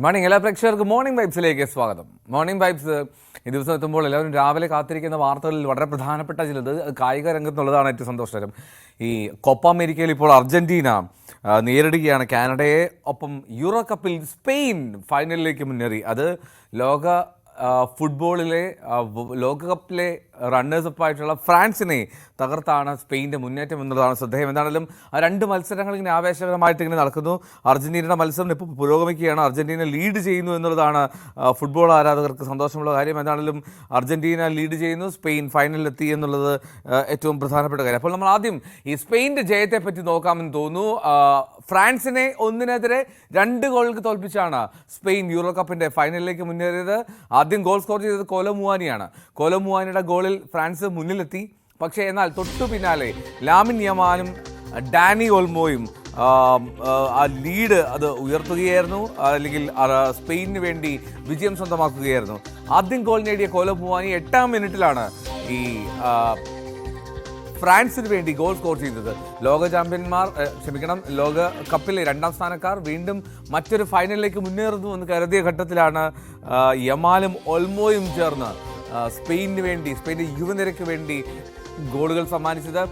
Morning എല്ലാ പ്രേക്ഷകർക്ക് morning വൈബ്സിലേക്ക് സ്വാഗതം. മോർണിംഗ് വൈബ്സ് ഈ ദിവസം എത്തുമ്പോൾ എല്ലാവരും രാവിലെ കാത്തിരിക്കുന്ന വാർത്തകളിൽ വളരെ പ്രധാനപ്പെട്ട ചിലത് കായിക രംഗത്തുള്ളതാണ്. ഏറ്റവും സന്തോഷകരം, ഈ കോപ്പ അമേരിക്കയിൽ ഇപ്പോൾ അർജന്റീന നേരിടുകയാണ് കാനഡയെ. ഒപ്പം യൂറോ കപ്പിൽ സ്പെയിൻ ഫൈനലിലേക്ക് മുന്നേറി. അത് ലോക ഫുട്ബോളിലെ ലോകകപ്പിലെ റണ്ണേഴ്സപ്പ് ആയിട്ടുള്ള ഫ്രാൻസിനെ തകർത്താണ് സ്പെയിൻ്റെ മുന്നേറ്റം എന്നുള്ളതാണ് ശ്രദ്ധേയം. എന്താണെങ്കിലും ആ രണ്ട് മത്സരങ്ങൾ ഇങ്ങനെ ആവേശകരമായിട്ട് ഇങ്ങനെ നടക്കുന്നു. അർജന്റീനയുടെ മത്സരം ഇപ്പോൾ പുരോഗമിക്കുകയാണ്. അർജന്റീന ലീഡ് ചെയ്യുന്നു എന്നുള്ളതാണ് ഫുട്ബോൾ ആരാധകർക്ക് സന്തോഷമുള്ള കാര്യം. എന്താണെങ്കിലും അർജന്റീന ലീഡ് ചെയ്യുന്നു, സ്പെയിൻ ഫൈനലിലെത്തി എന്നുള്ളത് ഏറ്റവും പ്രധാനപ്പെട്ട കാര്യം. അപ്പോൾ നമ്മൾ ആദ്യം ഈ സ്പെയിൻ്റെ ജയത്തെ പറ്റി നോക്കാമെന്ന് തോന്നുന്നു. ഫ്രാൻസിനെ 1-2 ഗോളുകൾക്ക് തോൽപ്പിച്ചാണ് സ്പെയിൻ യൂറോ കപ്പിൻ്റെ ഫൈനലിലേക്ക് മുന്നേറിയത്. ആദ്യം ഗോൾ സ്കോർ ചെയ്തത് കോലോ മുവാനിയാണ്. കോലോ മുവാനിയുടെ ഗോളിൽ ഫ്രാൻസ് മുന്നിലെത്തി. പക്ഷേ എന്നാൽ തൊട്ടു പിന്നാലെ ലാമിൻ യമാലും ഡാനി ഓൾമോയും ആ ലീഡ് അത് ഉയർത്തുകയായിരുന്നു, അല്ലെങ്കിൽ സ്പെയിനിന് വേണ്ടി വിജയം സ്വന്തമാക്കുകയായിരുന്നു. ആദ്യം ഗോൾ നേടിയ കോലോ മുവാനി 8-ാം മിനിറ്റിലാണ് ഈ ഫ്രാൻസിന് വേണ്ടി ഗോൾ സ്കോർ ചെയ്തത്. ലോക ചാമ്പ്യന്മാർ ലോക കപ്പിലെ 2ാം സ്ഥാനക്കാർ വീണ്ടും മറ്റൊരു ഫൈനലിലേക്ക് മുന്നേറുന്നു എന്ന് കരുതിയ ഘട്ടത്തിലാണ് യമാലും ഓൾമോയും ചേർന്ന് സ്പെയിനിന് വേണ്ടി, സ്പെയിൻ്റെ യുവനിരയ്ക്ക് വേണ്ടി ഗോളുകൾ സമ്മാനിച്ചത്.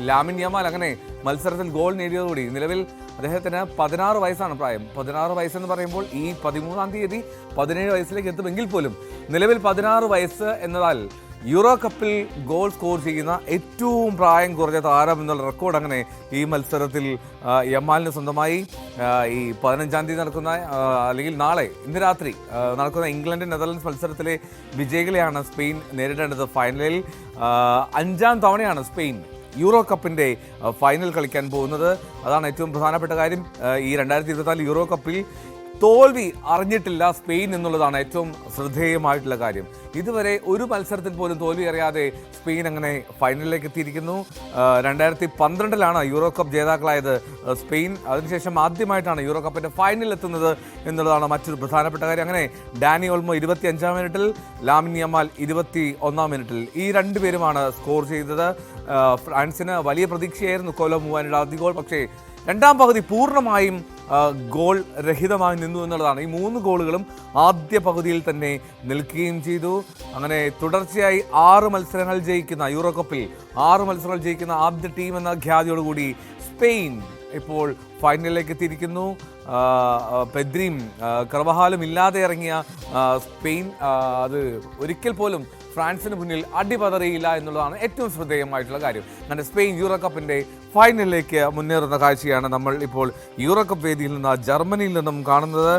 ലാമിൻ യമാൽ അങ്ങനെ മത്സരത്തിൽ ഗോൾ നേടിയതോടുകൂടി നിലവിൽ അദ്ദേഹത്തിന് 16 വയസ്സാണ് പ്രായം. 16 വയസ്സെന്ന് പറയുമ്പോൾ ഈ 13-ാം തീയതി 17 വയസ്സിലേക്ക് എത്തുമെങ്കിൽ പോലും നിലവിൽ 16 വയസ്സ് എന്നതാൽ യൂറോ കപ്പിൽ ഗോൾ സ്കോർ ചെയ്യുന്ന ഏറ്റവും പ്രായം കുറഞ്ഞ താരം എന്നുള്ള റെക്കോർഡ് അങ്ങനെ ഈ മത്സരത്തിൽ യമാലിന് സ്വന്തമായി. ഈ 15-ാം തീയതി നടക്കുന്ന, അല്ലെങ്കിൽ നാളെ ഇന്ന് രാത്രി നടക്കുന്ന ഇംഗ്ലണ്ട് നെതർലൻഡ്സ് മത്സരത്തിലെ വിജയികളെയാണ് സ്പെയിൻ നേരിടേണ്ടത്. ഫൈനലിൽ 5ാം തവണയാണ് സ്പെയിൻ യൂറോ കപ്പിൻ്റെ ഫൈനൽ കളിക്കാൻ പോകുന്നത്. അതാണ് ഏറ്റവും പ്രധാനപ്പെട്ട കാര്യം. ഈ 2024 യൂറോ കപ്പിൽ തോൽവി അറിഞ്ഞിട്ടില്ല സ്പെയിൻ എന്നുള്ളതാണ് ഏറ്റവും ശ്രദ്ധേയമായിട്ടുള്ള കാര്യം. ഇതുവരെ ഒരു മത്സരത്തിൽ പോലും തോൽവി അറിയാതെ സ്പെയിൻ അങ്ങനെ ഫൈനലിലേക്ക് എത്തിയിരിക്കുന്നു. 2012-ലാണ് യൂറോ കപ്പ് ജേതാക്കളായത് സ്പെയിൻ. അതിനുശേഷം ആദ്യമായിട്ടാണ് യൂറോ കപ്പിൻ്റെ ഫൈനലിൽ എത്തുന്നത് എന്നുള്ളതാണ് മറ്റൊരു പ്രധാനപ്പെട്ട കാര്യം. അങ്ങനെ ഡാനി ഓൾമോ 25-ാം മിനിറ്റിൽ, ലാമിൻ യമാൽ 21-ാം മിനിറ്റിൽ ഈ രണ്ടുപേരുമാണ് സ്കോർ ചെയ്തത്. ഫ്രാൻസിന് വലിയ പ്രതീക്ഷയായിരുന്നു കോലോ മുവാനിയുടെ ആദ്യ ഗോൾ. പക്ഷേ 2ാം പകുതി പൂർണ്ണമായും ഗോൾ രഹിതമായി നിന്നു എന്നുള്ളതാണ്. ഈ 3 ഗോളുകളും ആദ്യ പകുതിയിൽ തന്നെ നിൽക്കുകയും ചെയ്തു. അങ്ങനെ തുടർച്ചയായി 6 മത്സരങ്ങൾ ജയിക്കുന്ന, യൂറോ കപ്പിൽ 6 മത്സരങ്ങൾ ജയിക്കുന്ന ആദ്യ ടീം എന്ന ഖ്യാതിയോടുകൂടി സ്പെയിൻ ഇപ്പോൾ ഫൈനലിലേക്ക് എത്തിയിരിക്കുന്നു. പെദ്രിയും കർവഹാലും ഇല്ലാതെ ഇറങ്ങിയ സ്പെയിൻ അത് ഒരിക്കൽ പോലും ഫ്രാൻസിന് മുന്നിൽ അടിപതറിയില്ല എന്നുള്ളതാണ് ഏറ്റവും ശ്രദ്ധേയമായിട്ടുള്ള കാര്യം. അങ്ങനെ സ്പെയിൻ യൂറോ കപ്പിൻ്റെ ഫൈനലിലേക്ക് മുന്നേറുന്ന കാഴ്ചയാണ് നമ്മൾ ഇപ്പോൾ യൂറോ കപ്പ് വേദിയിൽ നിന്ന്, ജർമ്മനിയിൽ നിന്നും കാണുന്നത്.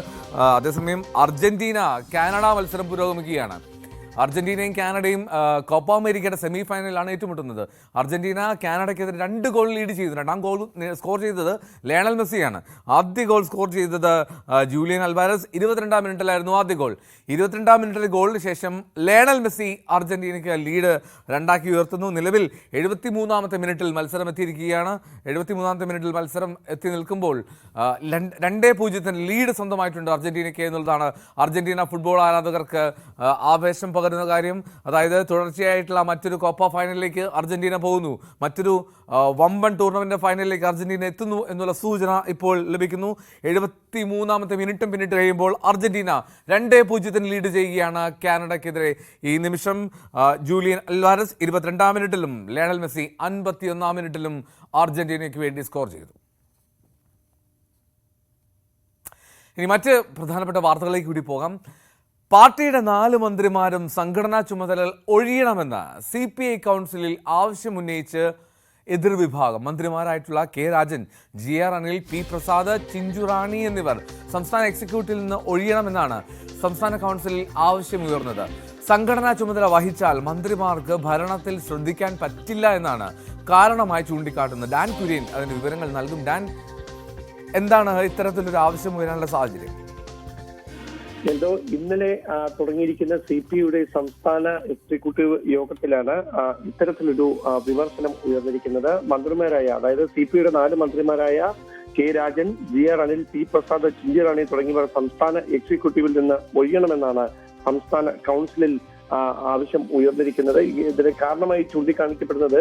അതേസമയം അർജന്റീന കാനഡ മത്സരം പുരോഗമിക്കുകയാണ്. അർജന്റീനയും കാനഡയും കോപ്പ അമേരിക്കയുടെ സെമി ഫൈനലിലാണ് ഏറ്റുമുട്ടുന്നത്. അർജന്റീന കാനഡയ്ക്കെതിരെ 2 ഗോൾ ലീഡ് ചെയ്തു. 2ാം ഗോൾ സ്കോർ ചെയ്തത് ലയണൽ മെസ്സിയാണ്. ആദ്യ ഗോൾ സ്കോർ ചെയ്തത് ജൂലിയൻ അൽവാരസ്. 22-ാം മിനിറ്റിലായിരുന്നു ആദ്യ ഗോൾ. 22-ാം മിനിറ്റിലെ ഗോളിന് ശേഷം ലയണൽ മെസ്സി അർജന്റീനയ്ക്ക് ലീഡ് 2-ആക്കി ഉയർത്തുന്നു. നിലവിൽ 73-ാമത്തെ മിനിറ്റിൽ മത്സരം എത്തിയിരിക്കുകയാണ്. 73-ാമത്തെ മിനിറ്റിൽ മത്സരം എത്തി നിൽക്കുമ്പോൾ 2-0 ലീഡ് സ്വന്തമായിട്ടുണ്ട് അർജന്റീനയ്ക്ക് എന്നുള്ളതാണ് അർജന്റീന ഫുട്ബോൾ ആരാധകർക്ക് ആവേശം പകരുന്ന കാര്യം. അതായത് തുടർച്ചയായിട്ടുള്ള മറ്റൊരു കോപ്പ ഫൈനലിലേക്ക് അർജന്റീന പോകുന്നു. മറ്റൊരു വമ്പൻ ടൂർണമെന്റ് ഫൈനലിലേക്ക് അർജന്റീന എത്തുന്നു എന്നുള്ള സൂചന ഇപ്പോൾ ലഭിക്കുന്നു. 73-ാമത്തെ മിനിറ്റും പിന്നിട്ട് കഴിയുമ്പോൾ അർജന്റീന 2-0 ലീഡ് ചെയ്യുകയാണ് കാനഡയ്ക്കെതിരെ. ഈ നിമിഷം ജൂലിയൻ അൽവാരസ് 22-ാം മിനിറ്റിലും ലയണൽ മെസ്സി 51-ാം മിനിറ്റിലും അർജന്റീനയ്ക്ക് വേണ്ടി സ്കോർ ചെയ്തു. ഇനി മറ്റ് പ്രധാനപ്പെട്ട വാർത്തകളിലേക്ക് കൂടി പോകാം. പാർട്ടിയുടെ 4 മന്ത്രിമാരും സംഘടനാ ചുമതലകൾ ഒഴിയണമെന്ന് CPI കൗൺസിലിൽ ആവശ്യമുന്നയിച്ച് എതിർവിഭാഗം. മന്ത്രിമാരായിട്ടുള്ള കെ രാജൻ, GR അനിൽ, പി പ്രസാദ്, ചിഞ്ചുറാണി എന്നിവർ സംസ്ഥാന എക്സിക്യൂട്ടീവിൽ നിന്ന് ഒഴിയണമെന്നാണ് സംസ്ഥാന കൗൺസിലിൽ ആവശ്യമുയർന്നത്. സംഘടനാ ചുമതല വഹിച്ചാൽ മന്ത്രിമാർക്ക് ഭരണത്തിൽ ശ്രദ്ധിക്കാൻ പറ്റില്ല എന്നാണ് കാരണമായി ചൂണ്ടിക്കാട്ടുന്നത്. ഡാൻ കുര്യൻ അതിന്റെ വിവരങ്ങൾ നൽകും. ഡാൻ, എന്താണ് ഇത്തരത്തിലൊരു ആവശ്യം ഉയരാനുള്ള സാഹചര്യം? എന്തോ ഇന്നലെ തുടങ്ങിയിരിക്കുന്ന CPIയുടെ സംസ്ഥാന എക്സിക്യൂട്ടീവ് യോഗത്തിലാണ് ഇത്തരത്തിലൊരു വിമർശനം ഉയർന്നിരിക്കുന്നത്. മന്ത്രിമാരായ, അതായത് CPIയുടെ 4 മന്ത്രിമാരായ കെ രാജൻ, GR അനിൽ, പി പ്രസാദ്, ചിഞ്ചുറാണി തുടങ്ങിയവർ സംസ്ഥാന എക്സിക്യൂട്ടീവിൽ നിന്ന് ഒഴിയണമെന്നാണ് സംസ്ഥാന കൗൺസിലിൽ ആവശ്യം ഉയർന്നിരിക്കുന്നത്. ഇതിന് കാരണമായി ചൂണ്ടിക്കാണിക്കപ്പെടുന്നത്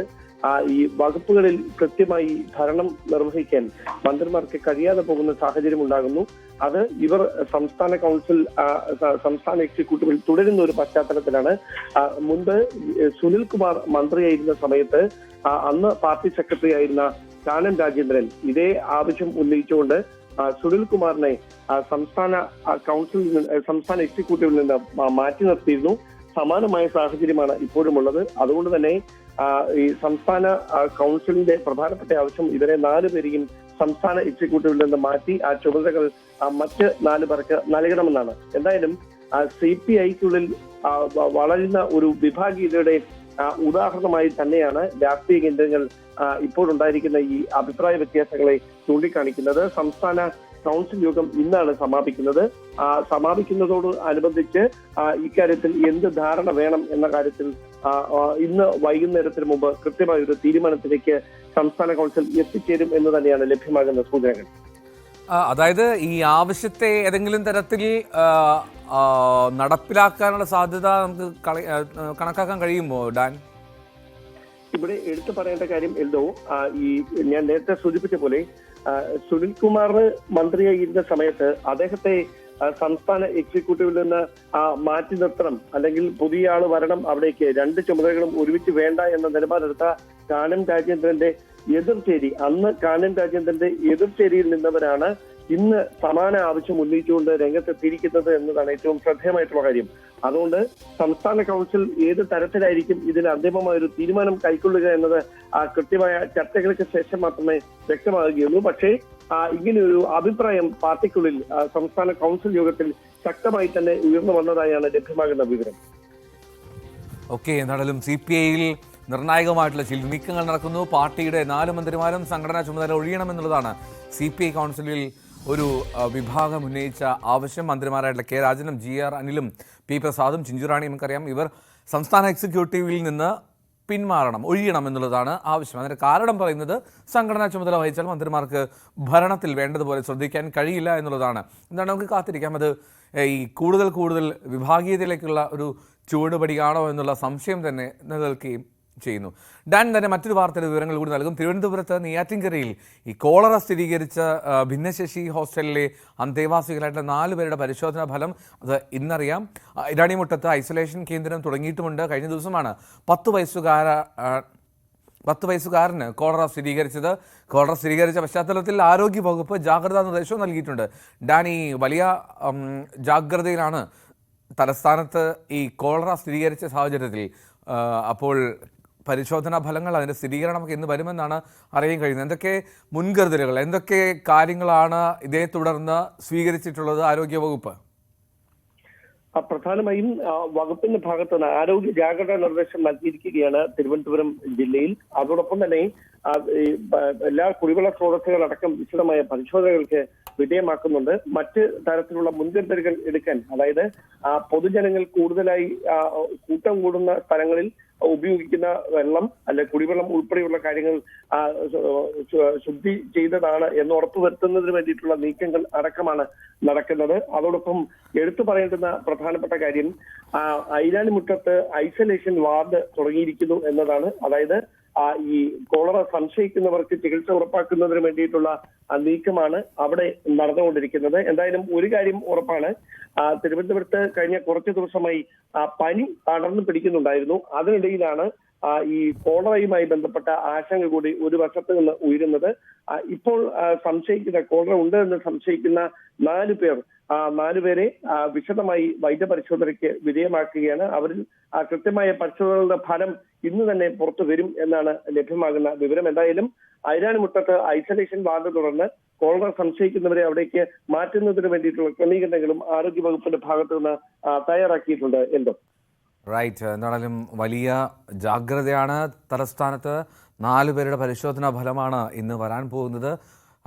ഈ വകുപ്പുകളിൽ കൃത്യമായി ഭരണം നിർവഹിക്കാൻ മന്ത്രിമാർക്ക് കഴിയാതെ പോകുന്ന സാഹചര്യം ഉണ്ടാകുന്നു. അത് ഇവർ സംസ്ഥാന കൗൺസിൽ സംസ്ഥാന എക്സിക്യൂട്ടീവിൽ തുടരുന്ന ഒരു പശ്ചാത്തലത്തിലാണ്. മുൻപ് സുനിൽകുമാർ മന്ത്രിയായിരുന്ന സമയത്ത് അന്ന് പാർട്ടി സെക്രട്ടറി ആയിരുന്ന കാനം രാജേന്ദ്രൻ ഇതേ ആവശ്യം ഉന്നയിച്ചുകൊണ്ട് സുനിൽകുമാറിനെ സംസ്ഥാന സംസ്ഥാന എക്സിക്യൂട്ടീവിൽ നിന്ന് മാറ്റി നിർത്തിയിരുന്നു. സമാനമായ സാഹചര്യമാണ് ഇപ്പോഴുമുള്ളത്. അതുകൊണ്ട് തന്നെ ഈ സംസ്ഥാന കൗൺസിലിന്റെ പ്രധാനപ്പെട്ട ആവശ്യം ഇവരെ 4 പേരെയും സംസ്ഥാന എക്സിക്യൂട്ടീവിൽ നിന്ന് മാറ്റി ആ ചുമതലകൾ മറ്റ് 4 പേർക്ക് നൽകണമെന്നാണ്. എന്തായാലും CPIക്കുള്ളിൽ വളരുന്ന ഒരു വിഭാഗീയതയുടെ ഉദാഹരണമായി തന്നെയാണ് രാഷ്ട്രീയ കേന്ദ്രങ്ങൾ ഇപ്പോഴുണ്ടായിരിക്കുന്ന ഈ അഭിപ്രായ വ്യത്യാസങ്ങളെ ചൂണ്ടിക്കാണിക്കുന്നത്. സംസ്ഥാന കൗൺസിൽ യോഗം ഇന്നാണ് സമാപിക്കുന്നത്. സമാപിക്കുന്നതോട് അനുബന്ധിച്ച് ഇക്കാര്യത്തിൽ എന്ത് ധാരണ വേണം എന്ന കാര്യത്തിൽ ഇന്ന് വൈകുന്നേരത്തിന് മുമ്പ് കൃത്യമായ ഒരു തീരുമാനത്തിലേക്ക് സംസ്ഥാന കൗൺസിൽ എത്തിച്ചേരും എന്ന് തന്നെയാണ് ലഭ്യമാകുന്ന സൂചനകൾ. അതായത് ഈ ആവശ്യത്തെ ഏതെങ്കിലും തരത്തിൽ നടപ്പിലാക്കാനുള്ള സാധ്യത നമുക്ക് കണക്കാക്കാൻ കഴിയുമോ ഡാൻ? ഇവിടെ എടുത്തു പറയേണ്ട കാര്യം എന്തോ ഈ ഞാൻ നേരത്തെ സൂചിപ്പിച്ച പോലെ സുനിൽകുമാർ മന്ത്രിയായിരുന്ന സമയത്ത് അദ്ദേഹത്തെ സംസ്ഥാന എക്സിക്യൂട്ടീവിൽ നിന്ന് മാറ്റി നിർത്തണം, അല്ലെങ്കിൽ പുതിയ ആള് വരണം, അവിടേക്ക് 2 ചുമതലകളും ഒരുമിച്ച് വേണ്ട എന്ന നിലപാടെടുത്ത കാനം രാജേന്ദ്രന്റെ എതിർചേരി, അന്ന് കാനം രാജേന്ദ്രന്റെ എതിർചേരിയിൽ നിന്നവരാണ് ഇന്ന് സമാന ആവശ്യം ഉന്നയിച്ചുകൊണ്ട് രംഗത്തെത്തിയിരിക്കുന്നത് എന്നതാണ് ഏറ്റവും ശ്രദ്ധേയമായിട്ടുള്ള കാര്യം. അതുകൊണ്ട് സംസ്ഥാന കൗൺസിൽ ഏത് തരത്തിലായിരിക്കും ഇതിന് അന്തിമമായ ഒരു തീരുമാനം കൈക്കൊള്ളുക എന്നത് കൃത്യമായ ചർച്ചകൾക്ക് ശേഷം മാത്രമേ വ്യക്തമാകുകയുള്ളൂ. പക്ഷേ ഇങ്ങനെയൊരു അഭിപ്രായം പാർട്ടിക്കുള്ളിൽ സംസ്ഥാന കൗൺസിൽ യോഗത്തിൽ ശക്തമായി തന്നെ ഉയർന്നു വന്നതായാണ് ലഭ്യമാകുന്ന വിവരം. ഓക്കെ, എന്തായാലും CPIയിൽ നിർണായകമായിട്ടുള്ള ചില നീക്കങ്ങൾ നടക്കുന്നു. പാർട്ടിയുടെ 4 മന്ത്രിമാരും സംഘടനാ ചുമതല ഒഴിയണമെന്നുള്ളതാണ് CPI കൗൺസിലിൽ ഒരു വിഭാഗം ഉന്നയിച്ച ആവശ്യം. മന്ത്രിമാരായിട്ടുള്ള K രാജനും GR അനിലും P പ്രസാദും ചിഞ്ചുറാണിയും നമുക്കറിയാം, ഇവർ സംസ്ഥാന എക്സിക്യൂട്ടീവിൽ നിന്ന് പിന്മാറണം, ഒഴിയണം എന്നുള്ളതാണ് ആവശ്യം. അതിന് കാരണം പറയുന്നത് സംഘടനാ ചുമതല വഹിച്ചാൽ മന്ത്രിമാർക്ക് ഭരണത്തിൽ വേണ്ടതുപോലെ ശ്രദ്ധിക്കാൻ കഴിയില്ല എന്നുള്ളതാണ്. എന്താണ്, നമുക്ക് കാത്തിരിക്കാം. അത് ഈ കൂടുതൽ വിഭാഗീയതയിലേക്കുള്ള ഒരു ചുവടുപടിയാണോ എന്നുള്ള സംശയം തന്നെ നിലനിൽക്കുകയും ചെയ്യുന്നു. ഡാൻ തന്നെ മറ്റൊരു വാർത്തയുടെ വിവരങ്ങൾ കൂടി നൽകും. തിരുവനന്തപുരത്ത് നെയ്യാറ്റിൻകരയിൽ ഈ കോളറ സ്ഥിരീകരിച്ച ഭിന്നശേഷി ഹോസ്റ്റലിലെ അന്തേവാസികളായിട്ടുള്ള 4 പേരുടെ പരിശോധനാ ഫലം അത് ഇന്നറിയാം. ഇരാണിമുട്ടത്ത് ഐസൊലേഷൻ കേന്ദ്രം തുടങ്ങിയിട്ടുമുണ്ട്. കഴിഞ്ഞ ദിവസമാണ് 10 വയസ്സുകാരന് കോളറ സ്ഥിരീകരിച്ചത്. കോളറ സ്ഥിരീകരിച്ച പശ്ചാത്തലത്തിൽ ആരോഗ്യവകുപ്പ് ജാഗ്രതാ നിർദ്ദേശവും നൽകിയിട്ടുണ്ട്. ഡാൻ, ഈ വലിയ ജാഗ്രതയിലാണ് തലസ്ഥാനത്ത് ഈ കോളറ സ്ഥിരീകരിച്ച സാഹചര്യത്തിൽ. അപ്പോൾ പരിശോധനാ ഫലങ്ങൾ, അതിൻ്റെ സ്ഥിരീകരണമൊക്കെ ഇന്ന് വരുമെന്നാണ് അറിയാൻ കഴിയുന്നത്. എന്തൊക്കെ മുൻകരുതലുകൾ, എന്തൊക്കെ കാര്യങ്ങളാണ് ഇതേ തുടർന്ന് സ്വീകരിച്ചിട്ടുള്ളത് ആരോഗ്യവകുപ്പ്? പ്രധാനമായും വകുപ്പിന്റെ ഭാഗത്ത് നിന്ന് ആരോഗ്യ ജാഗ്രതാ നിർദ്ദേശം നൽകിയിരിക്കുകയാണ് തിരുവനന്തപുരം ജില്ലയിൽ. അതോടൊപ്പം തന്നെ എല്ലാ കുടിവെള്ള സ്രോതസ്സുകളടക്കം വിശദമായ പരിശോധനകൾക്ക് വിധേയമാക്കുന്നുണ്ട്. മറ്റ് തരത്തിലുള്ള മുൻകരുതലുകൾ എടുക്കാൻ, അതായത് പൊതുജനങ്ങൾ കൂടുതലായി കൂട്ടം കൂടുന്ന സ്ഥലങ്ങളിൽ ഉപയോഗിക്കുന്ന വെള്ളം അല്ലെ കുടിവെള്ളം ഉൾപ്പെടെയുള്ള കാര്യങ്ങൾ ശുദ്ധി ചെയ്തതാണ് എന്ന് ഉറപ്പുവരുത്തുന്നതിന് വേണ്ടിയിട്ടുള്ള നീക്കങ്ങൾ അടക്കമാണ് നടക്കുന്നത്. അതോടൊപ്പം എടുത്തു പറയേണ്ടുന്ന പ്രധാനപ്പെട്ട കാര്യം ഐരാണിമുട്ടത്ത് ഐസൊലേഷൻ വാർഡ് തുടങ്ങിയിരിക്കുന്നു എന്നതാണ്. അതായത് ഈ കോളറ സംശയിക്കുന്നവർക്ക് ചികിത്സ ഉറപ്പാക്കുന്നതിന് വേണ്ടിയിട്ടുള്ള നീക്കമാണ് അവിടെ നടന്നുകൊണ്ടിരിക്കുന്നത്. എന്തായാലും ഒരു കാര്യം ഉറപ്പാണ്, തിരുവനന്തപുരത്ത് കഴിഞ്ഞ കുറച്ച് ദിവസമായി പനി പടർന്നു പിടിക്കുന്നുണ്ടായിരുന്നു. അതിനിടയിലാണ് ഈ കോളറയുമായി ബന്ധപ്പെട്ട ആശങ്ക കൂടി ഒരു വശത്ത് നിന്ന് ഉയരുന്നത്. ഇപ്പോൾ സംശയിക്കുന്ന കോളറ ഉണ്ട് എന്ന് സംശയിക്കുന്ന 4 പേരെ വിശദമായി വൈദ്യപരിശോധനയ്ക്ക് വിധേയമാക്കുകയാണ്. അവരിൽ കൃത്യമായ പരിശോധനകളുടെ ഫലം ഇന്ന് തന്നെ പുറത്തു വരും എന്നാണ് ലഭ്യമാകുന്ന വിവരം. എന്തായാലും ഐരാണിമുട്ടത്ത് ഐസൊലേഷൻ വാർഡ് തുടർന്ന് കോളറ സംശയിക്കുന്നവരെ അവിടേക്ക് മാറ്റുന്നതിന് വേണ്ടിയിട്ടുള്ള ക്രമീകരണങ്ങളും ആരോഗ്യവകുപ്പിന്റെ ഭാഗത്തു നിന്ന് തയ്യാറാക്കിയിട്ടുണ്ട്. എന്തോ റൈറ്റ്, എന്താണെങ്കിലും വലിയ ജാഗ്രതയാണ് തലസ്ഥാനത്ത്. 4 പേരുടെ പരിശോധനാ ഫലമാണ് ഇന്ന് വരാൻ പോകുന്നത്.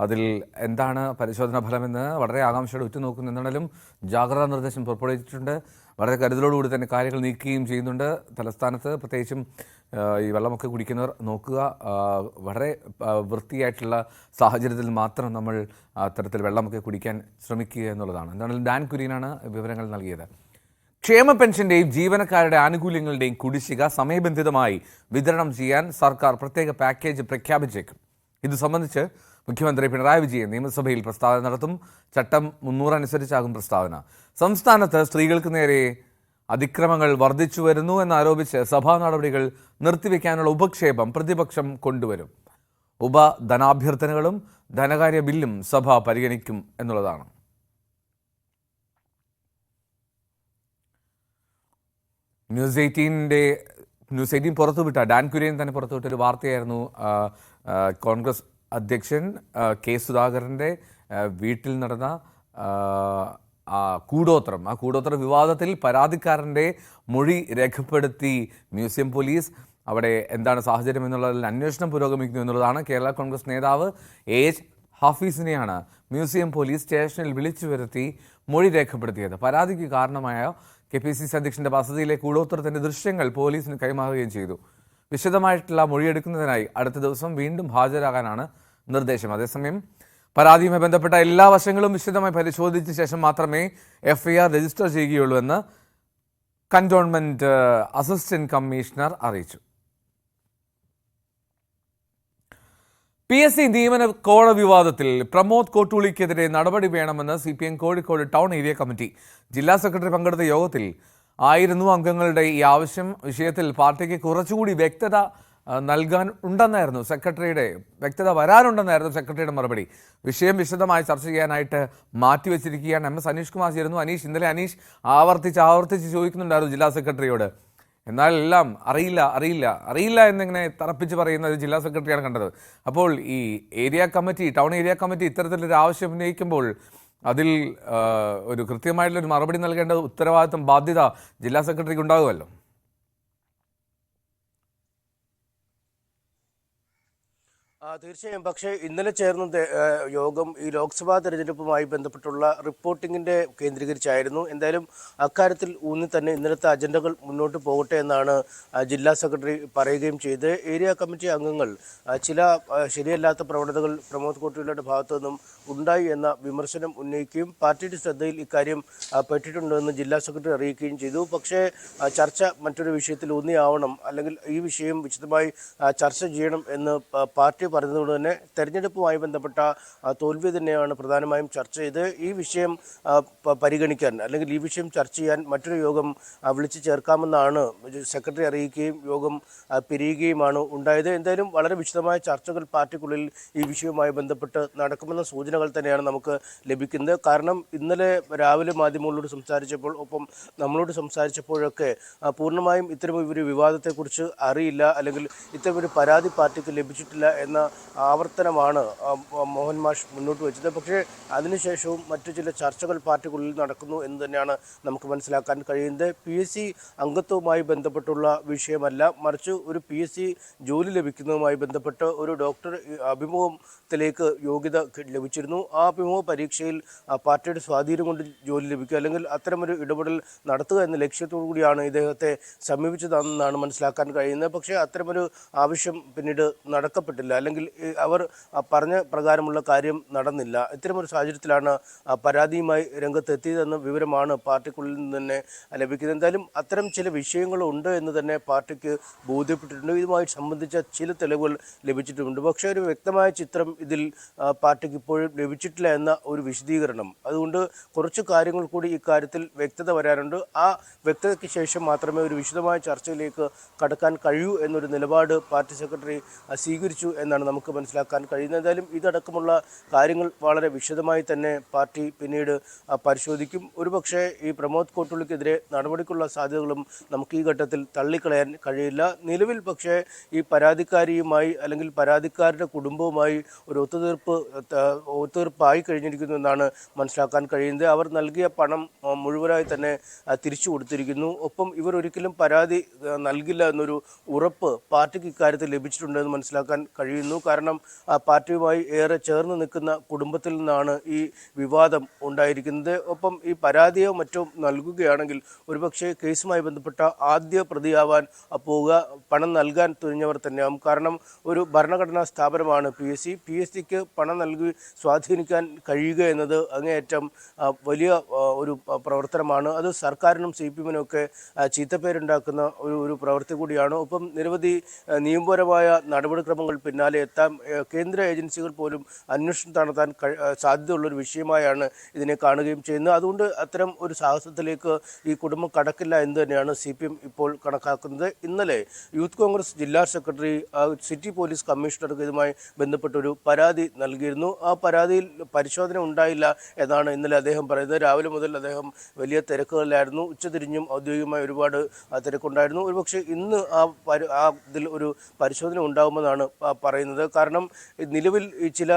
അതിൽ എന്താണ് പരിശോധനാ ഫലമെന്ന് വളരെ ആകാംക്ഷയോടെ ഉറ്റുനോക്കുന്നു. എന്താണെങ്കിലും ജാഗ്രതാ നിർദ്ദേശം പുറപ്പെടുവിച്ചിട്ടുണ്ട്. വളരെ കരുതലോടുകൂടി തന്നെ കാര്യങ്ങൾ നീക്കുകയും ചെയ്യുന്നുണ്ട് തലസ്ഥാനത്ത്. പ്രത്യേകിച്ചും ഈ വെള്ളമൊക്കെ കുടിക്കുന്നവർ നോക്കുക, വളരെ വൃത്തിയായിട്ടുള്ള സാഹചര്യത്തിൽ മാത്രം നമ്മൾ അത്തരത്തിൽ വെള്ളമൊക്കെ കുടിക്കാൻ ശ്രമിക്കുക എന്നുള്ളതാണ്. എന്താണെങ്കിലും ഡാൻ കുര്യനാണ് വിവരങ്ങൾ നൽകിയത്. ക്ഷേമ പെൻഷന്റെയും ജീവനക്കാരുടെ ആനുകൂല്യങ്ങളുടെയും കുടിശ്ശിക സമയബന്ധിതമായി വിതരണം ചെയ്യാൻ സർക്കാർ പ്രത്യേക പാക്കേജ് പ്രഖ്യാപിച്ചേക്കും. ഇത് സംബന്ധിച്ച് മുഖ്യമന്ത്രി പിണറായി വിജയൻ നിയമസഭയിൽ പ്രസ്താവന നടത്തും. ചട്ടം 300 അനുസരിച്ചാകും പ്രസ്താവന. സംസ്ഥാനത്ത് സ്ത്രീകൾക്ക് നേരെ അതിക്രമങ്ങൾ വർദ്ധിച്ചു വരുന്നു എന്നാരോപിച്ച് സഭാ നടപടികൾ നിർത്തിവെക്കാനുള്ള ഉപക്ഷേപം പ്രതിപക്ഷം കൊണ്ടുവരും. ഉപധനാഭ്യർത്ഥനകളും ധനകാര്യ ബില്ലും സഭ പരിഗണിക്കും എന്നുള്ളതാണ്. ന്യൂസ് 18 പുറത്തുവിട്ട ഡാൻ കുര്യൻ തന്നെ പുറത്തുവിട്ട ഒരു വാർത്തയായിരുന്നു. കോൺഗ്രസ് അധ്യക്ഷൻ കെ സുധാകരൻ്റെ വീട്ടിൽ നടന്ന കൂടോത്രം. ആ കൂടോത്ര വിവാദത്തിൽ പരാതിക്കാരൻ്റെ മൊഴി രേഖപ്പെടുത്തി മ്യൂസിയം പോലീസ്. അവിടെ എന്താണ് സാഹചര്യം എന്നുള്ളതിൽ അന്വേഷണം പുരോഗമിക്കുന്നു എന്നുള്ളതാണ്. കേരള കോൺഗ്രസ് നേതാവ് AH ഹാഫീസിനെയാണ് മ്യൂസിയം പോലീസ് സ്റ്റേഷനിൽ വിളിച്ചു വരുത്തി മൊഴി രേഖപ്പെടുത്തിയത്. പരാതിക്ക് കാരണമായ KPCC അധ്യക്ഷന്റെ വസതിയിലെ കൂടോത്രത്തിന്റെ ദൃശ്യങ്ങൾ പോലീസിന് കൈമാറുകയും ചെയ്തു. വിശദമായിട്ടുള്ള മൊഴിയെടുക്കുന്നതിനായി അടുത്ത ദിവസം വീണ്ടും ഹാജരാകാനാണ് നിർദ്ദേശം. അതേസമയം പരാതിയുമായി ബന്ധപ്പെട്ട എല്ലാ വശങ്ങളും വിശദമായി പരിശോധിച്ച ശേഷം മാത്രമേ FIR രജിസ്റ്റർ ചെയ്യുകയുള്ളൂ എന്ന് കന്റോൺമെന്റ് അസിസ്റ്റന്റ് കമ്മീഷണർ അറിയിച്ചു. PSC നിയമന കോഴ വിവാദത്തിൽ പ്രമോദ് കോട്ടൂളിക്കെതിരെ നടപടി വേണമെന്ന് CPM Kozhikode town area committee. ജില്ലാ സെക്രട്ടറി പങ്കെടുത്ത യോഗത്തിൽ ആയിരുന്നു അംഗങ്ങളുടെ ഈ വിഷയത്തിൽ പാർട്ടിക്ക് കുറച്ചുകൂടി വ്യക്തത വരാനുണ്ടെന്നായിരുന്നു സെക്രട്ടറിയുടെ മറുപടി. വിഷയം വിശദമായി ചർച്ച ചെയ്യാനായിട്ട് മാറ്റിവെച്ചിരിക്കുകയാണ്. MS അനീഷ് കുമാർ ചേരുന്നു. ഇന്നലെ അനീഷ് ആവർത്തിച്ച് ചോദിക്കുന്നുണ്ടായിരുന്നു ജില്ലാ സെക്രട്ടറിയോട്. എന്നാൽ എല്ലാം അറിയില്ല എന്നിങ്ങനെ തറപ്പിച്ച് പറയുന്ന ഒരു ജില്ലാ സെക്രട്ടറിയാണ് കണ്ടത്. അപ്പോൾ ഈ ടൗൺ ഏരിയ കമ്മിറ്റി ഇത്തരത്തിലൊരു ആവശ്യം ഉന്നയിക്കുമ്പോൾ അതിൽ ഒരു കൃത്യമായിട്ടുള്ളൊരു മറുപടി നൽകേണ്ട ഉത്തരവാദിത്വം, ബാധ്യത ജില്ലാ സെക്രട്ടറിക്ക് ഉണ്ടാകുമല്ലോ. തീർച്ചയായും. പക്ഷേ ഇന്നലെ ചേർന്ന യോഗം ഈ ലോക്സഭാ തെരഞ്ഞെടുപ്പുമായി ബന്ധപ്പെട്ടുള്ള റിപ്പോർട്ടിങ്ങിൻ്റെ കേന്ദ്രീകരിച്ചായിരുന്നു. എന്തായാലും അക്കാര്യത്തിൽ ഊന്നി തന്നെ ഇന്നലത്തെ അജണ്ടകൾ മുന്നോട്ട് പോകട്ടെ എന്നാണ് ജില്ലാ സെക്രട്ടറി പറയുകയും ചെയ്ത്. ഏരിയ കമ്മിറ്റി അംഗങ്ങൾ ചില ശരിയല്ലാത്ത പ്രവണതകൾ പ്രമോദ് കോട്ടൂളിയുടെ ഭാഗത്തു നിന്നും ഉണ്ടായി എന്ന വിമർശനം ഉന്നയിക്കുകയും പാർട്ടിയുടെ ശ്രദ്ധയിൽ ഇക്കാര്യം പെട്ടിട്ടുണ്ടെന്ന് ജില്ലാ സെക്രട്ടറി അറിയിക്കുകയും ചെയ്തു. പക്ഷേ ചർച്ച മറ്റൊരു വിഷയത്തിൽ ഊന്നിയാവണം, അല്ലെങ്കിൽ ഈ വിഷയം വിശദമായി ചർച്ച ചെയ്യണം എന്ന് പാർട്ടി പറഞ്ഞതുകൊണ്ട് തന്നെ തെരഞ്ഞെടുപ്പുമായി ബന്ധപ്പെട്ട തോൽവി തന്നെയാണ് പ്രധാനമായും ചർച്ച ചെയ്ത് ഈ വിഷയം പരിഗണിക്കാൻ, അല്ലെങ്കിൽ ഈ വിഷയം ചർച്ച ചെയ്യാൻ മറ്റൊരു യോഗം വിളിച്ചു ചേർക്കാമെന്നാണ് സെക്രട്ടറി അറിയിക്കുകയും യോഗം പിരിയുകയുമാണ് ഉണ്ടായത്. എന്തായാലും വളരെ വിശദമായ ചർച്ചകൾ പാർട്ടിക്കുള്ളിൽ ഈ വിഷയവുമായി ബന്ധപ്പെട്ട് നടക്കുമെന്ന സൂചനകൾ തന്നെയാണ് നമുക്ക് ലഭിക്കുന്നത്. കാരണം ഇന്നലെ രാവിലെ മാധ്യമങ്ങളോട് സംസാരിച്ചപ്പോൾ, ഒപ്പം നമ്മളോട് സംസാരിച്ചപ്പോഴൊക്കെ പൂർണ്ണമായും ഇത്തരമൊരു വിവാദത്തെക്കുറിച്ച് അറിയില്ല, അല്ലെങ്കിൽ ഇത്തരമൊരു പരാതി പാർട്ടിക്ക് ലഭിച്ചിട്ടില്ല എന്ന ആവർത്തനമാണ് മോഹൻ മാഷ് മുന്നോട്ട് വെച്ചത്. പക്ഷേ അതിനുശേഷവും മറ്റു ചില ചർച്ചകൾ പാർട്ടിക്കുള്ളിൽ നടക്കുന്നു എന്ന് തന്നെയാണ് നമുക്ക് മനസ്സിലാക്കാൻ കഴിയുന്നത്. PSC അംഗത്വവുമായി ബന്ധപ്പെട്ടുള്ള വിഷയമല്ല, മറിച്ച് ഒരു PSC ജോലി ലഭിക്കുന്നതുമായി ബന്ധപ്പെട്ട് ഒരു ഡോക്ടർ അഭിമുഖത്തിലേക്ക് യോഗ്യത ലഭിച്ചിരുന്നു. ആ അഭിമുഖ പരീക്ഷയിൽ പാർട്ടിയുടെ സ്വാധീനം കൊണ്ട് ജോലി ലഭിക്കുക, അല്ലെങ്കിൽ അത്തരമൊരു ഇടപെടൽ നടത്തുക എന്ന ലക്ഷ്യത്തോടു കൂടിയാണ് ഇദ്ദേഹത്തെ സമീപിച്ചതെന്നാണ് മനസ്സിലാക്കാൻ കഴിയുന്നത്. പക്ഷേ അത്തരമൊരു ആവശ്യം പിന്നീട് നടക്കപ്പെട്ടില്ല, അല്ലെങ്കിൽ അവർ പറഞ്ഞ പ്രകാരമുള്ള കാര്യം നടന്നില്ല. ഇത്തരമൊരു സാഹചര്യത്തിലാണ് പരാതിയുമായി രംഗത്തെത്തിയതെന്ന വിവരമാണ് പാർട്ടിക്കുള്ളിൽ നിന്ന് തന്നെ ലഭിക്കുന്നത്. എന്തായാലും അത്തരം ചില വിഷയങ്ങളുണ്ട് എന്ന് തന്നെ പാർട്ടിക്ക് ബോധ്യപ്പെട്ടിട്ടുണ്ട്. ഇതുമായി സംബന്ധിച്ച ചില തെളിവുകൾ ലഭിച്ചിട്ടുമുണ്ട്. പക്ഷേ ഒരു വ്യക്തമായ ചിത്രം ഇതിൽ പാർട്ടിക്ക് ഇപ്പോഴും ലഭിച്ചിട്ടില്ല എന്ന ഒരു വിശദീകരണം. അതുകൊണ്ട് കുറച്ച് കാര്യങ്ങൾ കൂടി ഇക്കാര്യത്തിൽ വ്യക്തത വരാനുണ്ട്. ആ വ്യക്തതയ്ക്ക് ശേഷം മാത്രമേ ഒരു വിശദമായ ചർച്ചയിലേക്ക് കടക്കാൻ കഴിയൂ എന്നൊരു നിലപാട് പാർട്ടി സെക്രട്ടറി സ്വീകരിച്ചു എന്നാണ് നമുക്ക് മനസ്സിലാക്കാൻ കഴിയുന്നത്. എന്തായാലും ഇതടക്കമുള്ള കാര്യങ്ങൾ വളരെ വിശദമായി തന്നെ പാർട്ടി പിന്നീട് പരിശോധിക്കും. ഒരുപക്ഷെ ഈ പ്രമോദ് കോട്ടൂളിക്കെതിരെ നടപടിക്കുള്ള സാധ്യതകളും നമുക്ക് ഈ ഘട്ടത്തിൽ തള്ളിക്കളയാൻ കഴിയില്ല. നിലവിൽ പക്ഷേ ഈ പരാതിക്കാരിയുമായി, അല്ലെങ്കിൽ പരാതിക്കാരുടെ കുടുംബവുമായി ഒരു ഒത്തുതീർപ്പായി കഴിഞ്ഞിരിക്കുന്നു എന്നാണ് മനസ്സിലാക്കാൻ കഴിയുന്നത്. അവർ നൽകിയ പണം മുഴുവനായി തന്നെ തിരിച്ചു കൊടുത്തിരിക്കുന്നു. ഒപ്പം ഇവർ ഒരിക്കലും പരാതി നൽകില്ല എന്നൊരു ഉറപ്പ് പാർട്ടിക്ക് ഇക്കാര്യത്തിൽ ലഭിച്ചിട്ടുണ്ടെന്ന് മനസ്സിലാക്കാൻ കഴിയുന്നു. കാരണം പാർട്ടിയുമായി ഏറെ ചേർന്ന് നിൽക്കുന്ന കുടുംബത്തിൽ നിന്നാണ് ഈ വിവാദം ഉണ്ടായിരിക്കുന്നത്. ഒപ്പം ഈ പരാതിയോ മറ്റോ നൽകുകയാണെങ്കിൽ ഒരുപക്ഷെ കേസുമായി ബന്ധപ്പെട്ട ആദ്യ പ്രതിയാവാൻ പോവുക പണം നൽകാൻ തുനിഞ്ഞവർ തന്നെയാവും. കാരണം ഒരു ഭരണഘടനാ സ്ഥാപനമാണ് PSC. PSCക്ക് പണം നൽകി സ്വാധീനിക്കാൻ കഴിയുക എന്നത് അങ്ങേയറ്റം വലിയ ഒരു പ്രവർത്തനമാണ്. അത് സർക്കാരിനും CPM-നും ഒക്കെ ചീത്തപ്പേരുണ്ടാക്കുന്ന ഒരു പ്രവൃത്തി കൂടിയാണ്. ഒപ്പം നിരവധി നിയമപരമായ നടപടിക്രമങ്ങൾ പിന്നാലെ എത്താൻ കേന്ദ്ര ഏജൻസികൾ പോലും അന്വേഷണം നടത്താൻ സാധ്യതയുള്ളൊരു വിഷയമായാണ് ഇതിനെ കാണുകയും ചെയ്യുന്നത്. അതുകൊണ്ട് അത്തരം ഒരു സാഹസത്തിലേക്ക് ഈ കുടുംബം കടക്കില്ല എന്ന് തന്നെയാണ് CPM ഇപ്പോൾ കണക്കാക്കുന്നത്. ഇന്നലെ യൂത്ത് കോൺഗ്രസ് ജില്ലാ സെക്രട്ടറി സിറ്റി പോലീസ് കമ്മീഷണർക്ക് ഇതുമായി ബന്ധപ്പെട്ടൊരു പരാതി നൽകിയിരുന്നു. ആ പരാതിയിൽ പരിശോധന ഉണ്ടായില്ല എന്നാണ് ഇന്നലെ അദ്ദേഹം പറയുന്നത്. രാവിലെ മുതൽ അദ്ദേഹം വലിയ തിരക്കുകളിലായിരുന്നു. ഉച്ചതിരിഞ്ഞും ഔദ്യോഗികമായി ഒരുപാട് തിരക്കുണ്ടായിരുന്നു. ഒരുപക്ഷെ ഇന്ന് ഇതിൽ ഒരു പരിശോധന ഉണ്ടാകുമെന്നാണ് പറയുന്നത്. കാരണം നിലവിൽ ചില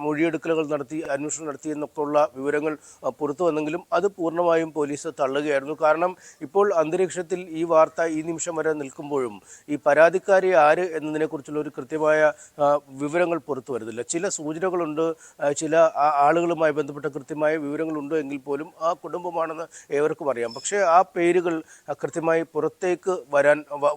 മൊഴിയെടുക്കലുകൾ നടത്തി അന്വേഷണം നടത്തി എന്നൊക്കെയുള്ള വിവരങ്ങൾ പുറത്തു വന്നെങ്കിലും അത് പൂർണ്ണമായും പോലീസ് തള്ളുകയായിരുന്നു. കാരണം ഇപ്പോൾ അന്തരീക്ഷത്തിൽ ഈ വാർത്ത ഈ നിമിഷം വരെ നിൽക്കുമ്പോഴും ഈ പരാതിക്കാരി ആര് എന്നതിനെക്കുറിച്ചുള്ള ഒരു കൃത്യമായ വിവരങ്ങൾ പുറത്തു വരുന്നില്ല. ചില സൂചനകളുണ്ട്, ചില ആളുകളുമായി ബന്ധപ്പെട്ട കൃത്യമായ വിവരങ്ങളുണ്ട് എങ്കിൽ പോലും ആ കുടുംബമാണെന്ന് ഏവർക്കും അറിയാം. പക്ഷേ ആ പേരുകൾ കൃത്യമായി പുറത്തേക്ക്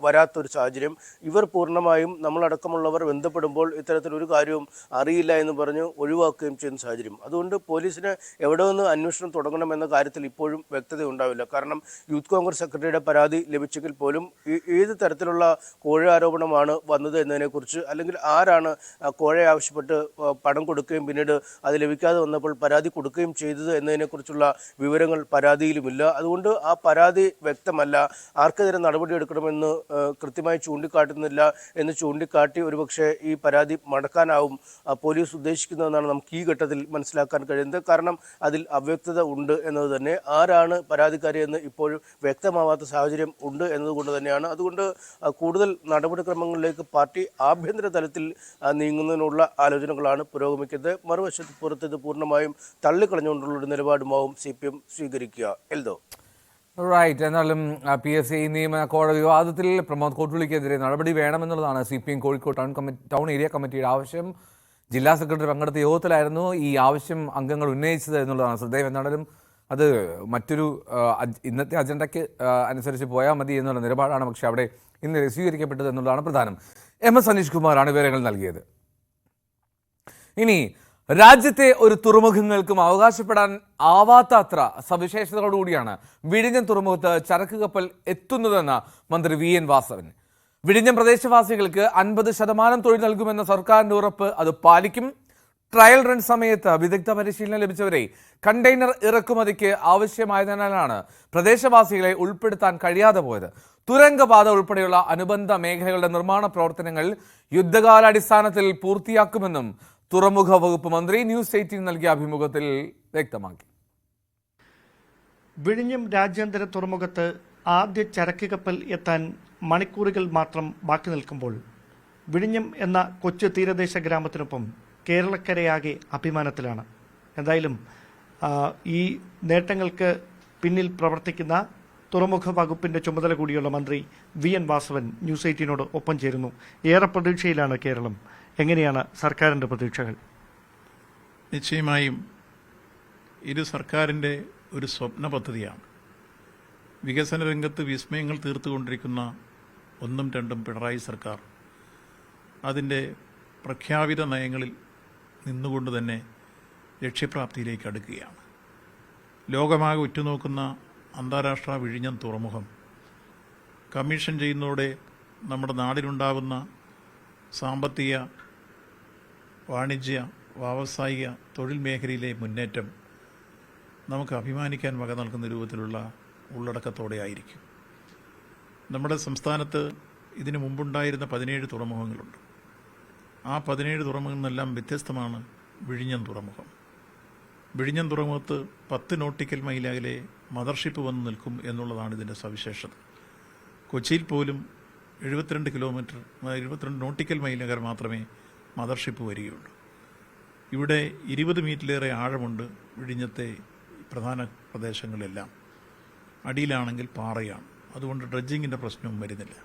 വരാത്തൊരു സാഹചര്യം. ഇവർ പൂർണ്ണമായും നമ്മളടക്കമുള്ളവർ ബന്ധപ്പെടുമ്പോൾ ഇത്തരത്തിലൊരു കാര്യവും അറിയില്ല എന്ന് പറഞ്ഞ് ഒഴിവാക്കുകയും ചെയ്യുന്ന സാഹചര്യം. അതുകൊണ്ട് പോലീസിന് എവിടെ നിന്ന് അന്വേഷണം തുടങ്ങണമെന്ന കാര്യത്തിൽ ഇപ്പോഴും വ്യക്തത ഉണ്ടാവില്ല. കാരണം യൂത്ത് കോൺഗ്രസ് സെക്രട്ടറിയുടെ പരാതി ലഭിച്ചെങ്കിൽ പോലും ഏത് തരത്തിലുള്ള കോഴ ആരോപണമാണ് വന്നത് എന്നതിനെക്കുറിച്ച്, അല്ലെങ്കിൽ ആരാണ് കോഴ ആവശ്യപ്പെട്ട് പണം കൊടുക്കുകയും പിന്നീട് അത് ലഭിക്കാതെ വന്നപ്പോൾ പരാതി കൊടുക്കുകയും ചെയ്തത് എന്നതിനെക്കുറിച്ചുള്ള വിവരങ്ങൾ പരാതിയിലുമില്ല. അതുകൊണ്ട് ആ പരാതി വ്യക്തമല്ല. ആർക്കെതിരെ നടപടിയെടുക്കണമെന്ന് കൃത്യമായി ചൂണ്ടിക്കാട്ടുന്നില്ല എന്ന് ചൂണ്ടിക്കാട്ടി ഒരുപക്ഷെ ഈ പരാതി മടക്കാനാവും പോലീസ് ഉദ്ദേശിക്കുന്നതെന്നാണ് നമുക്ക് ഈ ഘട്ടത്തിൽ മനസ്സിലാക്കാൻ കഴിയുന്നത്. കാരണം അതിൽ അവ്യക്തത ഉണ്ട് എന്നത് തന്നെ. ആരാണ് പരാതിക്കാരി എന്ന് ഇപ്പോഴും വ്യക്തമാവാത്ത സാഹചര്യം ഉണ്ട് എന്നതുകൊണ്ട് തന്നെയാണ്. അതുകൊണ്ട് കൂടുതൽ നടപടിക്രമങ്ങളിലേക്ക് പാർട്ടി ആഭ്യന്തര തലത്തിൽ നീങ്ങുന്നതിനുള്ള ആലോചനകളാണ് പുരോഗമിക്കുന്നത്. മറുവശത്ത് പുറത്ത് ഇത് പൂർണ്ണമായും തള്ളിക്കളഞ്ഞുകൊണ്ടുള്ള ഒരു നിലപാടുമാവും CPM സ്വീകരിക്കുക. എൽദോ റൈറ്റ്. എന്നാലും PSC നിയമ കോടതി വിവാദത്തിൽ പ്രമോദ് കോട്ടൂളിക്കെതിരെ നടപടി വേണമെന്നുള്ളതാണ് CPM കോഴിക്കോട് ടൗൺ ഏരിയ കമ്മിറ്റിയുടെ ആവശ്യം. ജില്ലാ സെക്രട്ടറി പങ്കെടുത്ത യോഗത്തിലായിരുന്നു ഈ ആവശ്യം അംഗങ്ങൾ ഉന്നയിച്ചത് എന്നുള്ളതാണ് ശ്രദ്ധേയം. എന്നാലും അത് മറ്റൊരു ഇന്നത്തെ അജണ്ടയ്ക്ക് അനുസരിച്ച് പോയാൽ മതി എന്നുള്ള നിലപാടാണ് പക്ഷേ അവിടെ ഇന്ന് സ്വീകരിക്കപ്പെട്ടത് എന്നുള്ളതാണ് പ്രധാനം. MS അനീഷ് കുമാറാണ് വിവരങ്ങൾ നൽകിയത്. ഇനി രാജ്യത്തെ ഒരു തുറമുഖങ്ങൾക്കും അവകാശപ്പെടാൻ ആവാത്ത അത്ര സവിശേഷതകളോടുകൂടിയാണ് വിഴിഞ്ഞം തുറമുഖത്ത് ചരക്ക് കപ്പൽ എത്തുന്നതെന്ന് മന്ത്രി VN വാസവൻ. വിഴിഞ്ഞം പ്രദേശവാസികൾക്ക് 50% തൊഴിൽ നൽകുമെന്ന സർക്കാരിന്റെ ഉറപ്പ് അത് പാലിക്കും. ട്രയൽ റൺ സമയത്ത് വിദഗ്ധ പരിശീലനം ലഭിച്ചവരെ കണ്ടെയ്നർ ഇറക്കുമതിക്ക് ആവശ്യമായതിനാലാണ് പ്രദേശവാസികളെ ഉൾപ്പെടുത്താൻ കഴിയാതെ പോയത്. തുരങ്കപാത ഉൾപ്പെടെയുള്ള അനുബന്ധ മേഖലകളുടെ നിർമ്മാണ പ്രവർത്തനങ്ങൾ യുദ്ധകാലാടിസ്ഥാനത്തിൽ പൂർത്തിയാക്കുമെന്നും തുറമുഖ വകുപ്പ് മന്ത്രി ന്യൂസ് 18 നൽകിയ അഭിമുഖത്തിൽ വ്യക്തമാക്കി. വിഴിഞ്ഞം രാജ്യാന്തര തുറമുഖത്ത് ആദ്യ ചരക്ക് കപ്പൽ എത്താൻ മണിക്കൂറുകൾ മാത്രം ബാക്കി നിൽക്കുമ്പോൾ വിഴിഞ്ഞം എന്ന കൊച്ചു തീരദേശ ഗ്രാമത്തിനൊപ്പം കേരളക്കരയാകെ അഭിമാനത്തിലാണ്. എന്തായാലും ഈ നേട്ടങ്ങൾക്ക് പിന്നിൽ പ്രവർത്തിക്കുന്ന തുറമുഖ വകുപ്പിന്റെ ചുമതല കൂടിയുള്ള മന്ത്രി VN വാസവൻ ന്യൂസ് 18നോട് ഒപ്പം ചേരുന്നു. ഏറെ പ്രതീക്ഷയിലാണ് കേരളം. എങ്ങനെയാണ് സർക്കാരിൻ്റെ പ്രതീക്ഷകൾ? നിശ്ചയമായും ഇത് സർക്കാരിൻ്റെ ഒരു സ്വപ്ന പദ്ധതിയാണ്. വികസന രംഗത്ത് വിസ്മയങ്ങൾ തീർത്തുകൊണ്ടിരിക്കുന്ന 1ഉം 2ഉം പിണറായി സർക്കാർ അതിൻ്റെ പ്രഖ്യാപിത നയങ്ങളിൽ നിന്നുകൊണ്ട് തന്നെ ലക്ഷ്യപ്രാപ്തിയിലേക്ക് അടുക്കുകയാണ്. ലോകമാകെ ഉറ്റുനോക്കുന്ന അന്താരാഷ്ട്ര വിഴിഞ്ഞം തുറമുഖം കമ്മീഷൻ ചെയ്യുന്നതോടെ നമ്മുടെ നാടിനുണ്ടാകുന്ന സാമ്പത്തിക, വാണിജ്യ, വ്യാവസായിക, തൊഴിൽ മേഖലയിലെ മുന്നേറ്റം നമുക്ക് അഭിമാനിക്കാൻ വക നൽകുന്ന രൂപത്തിലുള്ള ഉള്ളടക്കത്തോടെ ആയിരിക്കും. നമ്മുടെ സംസ്ഥാനത്ത് ഇതിനു മുമ്പുണ്ടായിരുന്ന 17 തുറമുഖങ്ങളുണ്ട്. ആ 17 തുറമുഖങ്ങളിൽ നിന്നെല്ലാം വ്യത്യസ്തമാണ് വിഴിഞ്ഞം തുറമുഖം. വിഴിഞ്ഞം തുറമുഖത്ത് 10 നോട്ടിക്കൽ മൈൽ അകലെ മദർഷിപ്പ് വന്ന് നിൽക്കും എന്നുള്ളതാണ് ഇതിൻ്റെ സവിശേഷത. കൊച്ചിയിൽ പോലും 72 നോട്ടിക്കൽ മൈൽ അകലെ മാത്രമേ മദർഷിപ്പ് വരികയുള്ളൂ. ഇവിടെ 20 മീറ്ററിലേറെ ആഴമുണ്ട് വിഴിഞ്ഞത്തെ പ്രധാന പ്രദേശങ്ങളെല്ലാം. അടിയിലാണെങ്കിൽ പാറയാണ്. അതുകൊണ്ട് ഡ്രഡ്ജിങ്ങിൻ്റെ പ്രശ്നവും വരുന്നില്ല.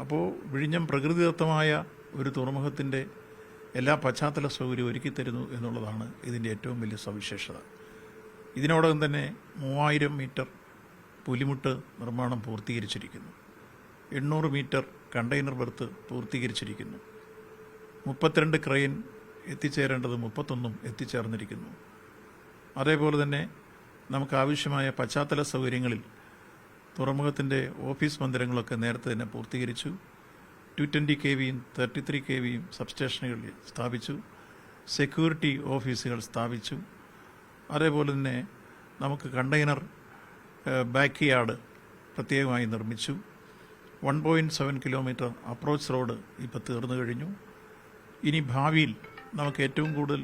അപ്പോൾ വിഴിഞ്ഞം പ്രകൃതിദത്തമായ ഒരു തുറമുഖത്തിൻ്റെ എല്ലാ പശ്ചാത്തല സൗകര്യവും ഒരുക്കിത്തരുന്നു എന്നുള്ളതാണ് ഇതിൻ്റെ ഏറ്റവും വലിയ സവിശേഷത. ഇതിനോടകം തന്നെ 3000 മീറ്റർ പുലിമുട്ട് നിർമ്മാണം പൂർത്തീകരിച്ചിരിക്കുന്നു. 800 മീറ്റർ കണ്ടെയ്നർ ബെർത്ത് പൂർത്തീകരിച്ചിരിക്കുന്നു. 32 ക്രെയിൻ എത്തിച്ചേരേണ്ടത് 31 എത്തിച്ചേർന്നിരിക്കുന്നു. അതേപോലെ തന്നെ നമുക്ക് ആവശ്യമായ പശ്ചാത്തല സൗകര്യങ്ങളിൽ തുറമുഖത്തിൻ്റെ ഓഫീസ് മന്ദിരങ്ങളൊക്കെ നേരത്തെ തന്നെ പൂർത്തീകരിച്ചു. 220 kVയും 33 kVയും സബ്സ്റ്റേഷനുകൾ സ്ഥാപിച്ചു. സെക്യൂരിറ്റി ഓഫീസുകൾ സ്ഥാപിച്ചു. അതേപോലെ തന്നെ നമുക്ക് കണ്ടെയ്നർ ബാക്ക് യാർഡ് പ്രത്യേകമായി നിർമ്മിച്ചു. 1.7 കിലോമീറ്റർ അപ്രോച്ച് റോഡ് ഇപ്പോൾ തീർന്നു കഴിഞ്ഞു. ഇനി ഭാവിയിൽ നമുക്ക് ഏറ്റവും കൂടുതൽ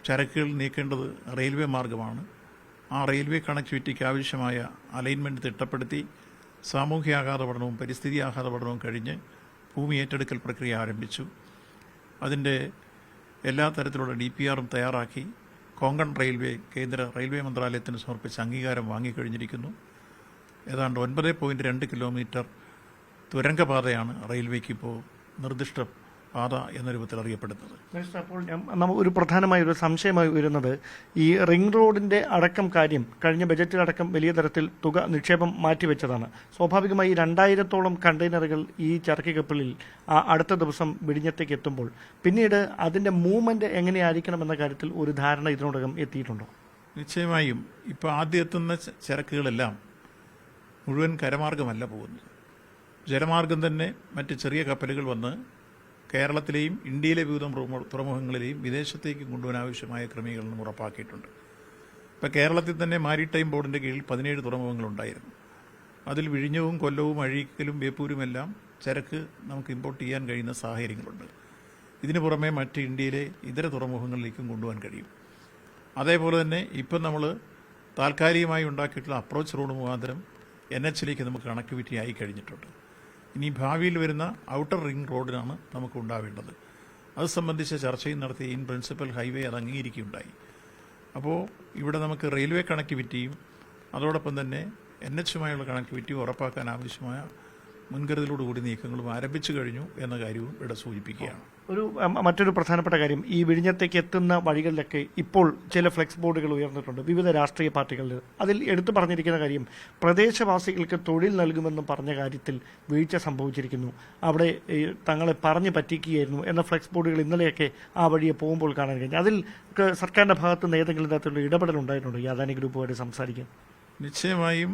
ചരക്കുകൾ നീക്കേണ്ടത് റെയിൽവേ മാർഗമാണ്. ആ റെയിൽവേ കണക്ടിവിറ്റിക്ക് ആവശ്യമായ അലൈൻമെൻറ്റ് തിട്ടപ്പെടുത്തി സാമൂഹ്യ ആഘാത പഠനവും പരിസ്ഥിതി ആഘാത പഠനവും കഴിഞ്ഞ് ഭൂമി ഏറ്റെടുക്കൽ പ്രക്രിയ ആരംഭിച്ചു. അതിൻ്റെ എല്ലാ തരത്തിലുള്ള DPRും തയ്യാറാക്കി കോങ്കൺ റെയിൽവേ കേന്ദ്ര റെയിൽവേ മന്ത്രാലയത്തിന് സമർപ്പിച്ച് അംഗീകാരം വാങ്ങിക്കഴിഞ്ഞിരിക്കുന്നു. ഏതാണ്ട് 9.2 കിലോമീറ്റർ തുരങ്കപാതയാണ് റെയിൽവേക്ക് ഇപ്പോൾ നിർദ്ദിഷ്ട പാത എന്ന രൂപത്തിൽ അറിയപ്പെടുന്നത്. അപ്പോൾ ഒരു പ്രധാനമായ ഒരു സംശയമായി വരുന്നത് ഈ റിംഗ് റോഡിന്റെ അടക്കം കാര്യം കഴിഞ്ഞ ബജറ്റിലടക്കം വലിയ തരത്തിൽ തുക നിക്ഷേപം മാറ്റിവെച്ചതാണ്. സ്വാഭാവികമായി 2000-ഓളം കണ്ടെയ്നറുകൾ ഈ ചരക്ക് കപ്പലിൽ അടുത്ത ദിവസം വിഴിഞ്ഞത്തേക്ക് എത്തുമ്പോൾ പിന്നീട് അതിന്റെ മൂവ്മെന്റ് എങ്ങനെയായിരിക്കണം എന്ന കാര്യത്തിൽ ഒരു ധാരണ ഇതിനോടകം എത്തിയിട്ടുണ്ടോ? നിശ്ചയമായും ഇപ്പോൾ ആദ്യം എത്തുന്ന ചരക്കുകളെല്ലാം മുഴുവൻ കരമാർഗമല്ല പോകുന്നത്. ജലമാർഗം തന്നെ മറ്റ് ചെറിയ കപ്പലുകൾ വന്ന് കേരളത്തിലെയും ഇന്ത്യയിലെ വിവിധ തുറമുഖങ്ങളിലെയും വിദേശത്തേക്ക് കൊണ്ടുപോകാൻ ആവശ്യമായ ക്രമീകരണം ഉറപ്പാക്കിയിട്ടുണ്ട്. ഇപ്പോൾ കേരളത്തിൽ തന്നെ മാരിടൈം ബോർഡിൻ്റെ കീഴിൽ 17 തുറമുഖങ്ങളുണ്ടായിരുന്നു. അതിൽ വിഴിഞ്ഞവും കൊല്ലവും അഴീക്കലും ബേപ്പൂരുമെല്ലാം ചരക്ക് നമുക്ക് ഇമ്പോർട്ട് ചെയ്യാൻ കഴിയുന്ന സാഹചര്യങ്ങളുണ്ട്. ഇതിനു പുറമെ മറ്റ് ഇന്ത്യയിലെ ഇതര തുറമുഖങ്ങളിലേക്കും കൊണ്ടുപോകാൻ കഴിയും. അതേപോലെ തന്നെ ഇപ്പം നമ്മൾ താൽക്കാലികമായി ഉണ്ടാക്കിയിട്ടുള്ള അപ്രോച്ച് റോഡ് മുഖാന്തരം NHലേക്ക് നമുക്ക് കണക്ടിവിറ്റി ആയി കഴിഞ്ഞിട്ടുണ്ട്. ഇനി ഭാവിയിൽ വരുന്ന ഔട്ടർ റിംഗ് റോഡിനാണ് നമുക്ക് ഉണ്ടാവേണ്ടത്. അത് സംബന്ധിച്ച ചർച്ചയും നടത്തി ഇൻ പ്രിൻസിപ്പൽ ഹൈവേ അത് അംഗീകരിക്കുകയുണ്ടായി. അപ്പോൾ ഇവിടെ നമുക്ക് റെയിൽവേ കണക്ടിവിറ്റിയും അതോടൊപ്പം തന്നെ NHയുമായുള്ള കണക്ടിവിറ്റിയും ഉറപ്പാക്കാൻ ആവശ്യമായ മുൻകരുതലോടുകൂടി നീക്കങ്ങളും ആരംഭിച്ചു കഴിഞ്ഞു എന്ന കാര്യവും ഇവിടെ സൂചിപ്പിക്കുകയാണ്. മറ്റൊരു പ്രധാനപ്പെട്ട കാര്യം, ഈ വിഴിഞ്ഞത്തേക്ക് എത്തുന്ന വഴികളിലൊക്കെ ഇപ്പോൾ ചില ഫ്ലെക്സ് ബോർഡുകൾ ഉയർന്നിട്ടുണ്ട് വിവിധ രാഷ്ട്രീയ പാർട്ടികളിൽ. അതിൽ എടുത്തു പറഞ്ഞിരിക്കുന്ന കാര്യം പ്രദേശവാസികൾക്ക് തൊഴിൽ നൽകുമെന്നും പറഞ്ഞ കാര്യത്തിൽ വീഴ്ച സംഭവിച്ചിരിക്കുന്നു, അവിടെ തങ്ങളെ പറഞ്ഞു പറ്റിക്കുകയായിരുന്നു എന്ന ഫ്ലെക്സ് ബോർഡുകൾ ഇന്നലെയൊക്കെ ആ വഴിയെ പോകുമ്പോൾ കാണാൻ കഴിഞ്ഞു. അതിൽ സർക്കാരിന്റെ ഭാഗത്ത് നിന്ന് ഏതെങ്കിലും തരത്തിലുള്ള ഇടപെടൽ ഉണ്ടായിട്ടുണ്ടോ ഈ അദാനി ഗ്രൂപ്പുമായിട്ട് സംസാരിക്കാൻ? നിശ്ചയമായും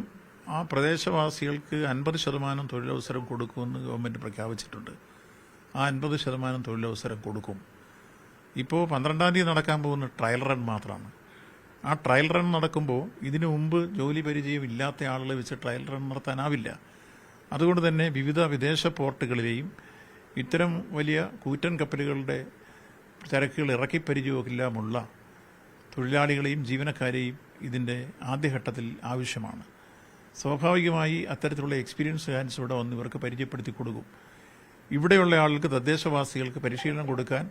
ആ പ്രദേശവാസികൾക്ക് 50% തൊഴിലവസരം കൊടുക്കുമെന്ന് ഗവൺമെൻറ് പ്രഖ്യാപിച്ചിട്ടുണ്ട്. ആ 50% തൊഴിലവസരം കൊടുക്കും. ഇപ്പോൾ 12-ാം തീയതി നടക്കാൻ പോകുന്ന ട്രയൽ റൺ മാത്രമാണ്. ആ ട്രയൽ റൺ നടക്കുമ്പോൾ ഇതിനു മുമ്പ് ജോലി പരിചയം ഇല്ലാത്ത ആളുകളെ വെച്ച് ട്രയൽ റൺ നടത്താനാവില്ല. അതുകൊണ്ട് തന്നെ വിവിധ വിദേശ പോർട്ടുകളിലെയും ഇത്തരം വലിയ കൂറ്റൻ കപ്പലുകളുടെ ചരക്കുകൾ ഇറക്കി പരിചയമെല്ലാമുള്ള തൊഴിലാളികളെയും ജീവനക്കാരെയും ഇതിൻ്റെ ആദ്യഘട്ടത്തിൽ ആവശ്യമാണ്. സ്വാഭാവികമായി അത്തരത്തിലുള്ള എക്സ്പീരിയൻസ് ഹാൻഡ്സ് ഇവിടെ വന്ന് ഇവർക്ക് പരിചയപ്പെടുത്തി കൊടുക്കും. ഇവിടെയുള്ള ആളുകൾക്ക് തദ്ദേശവാസികൾക്ക് പരിശീലനം കൊടുക്കാൻ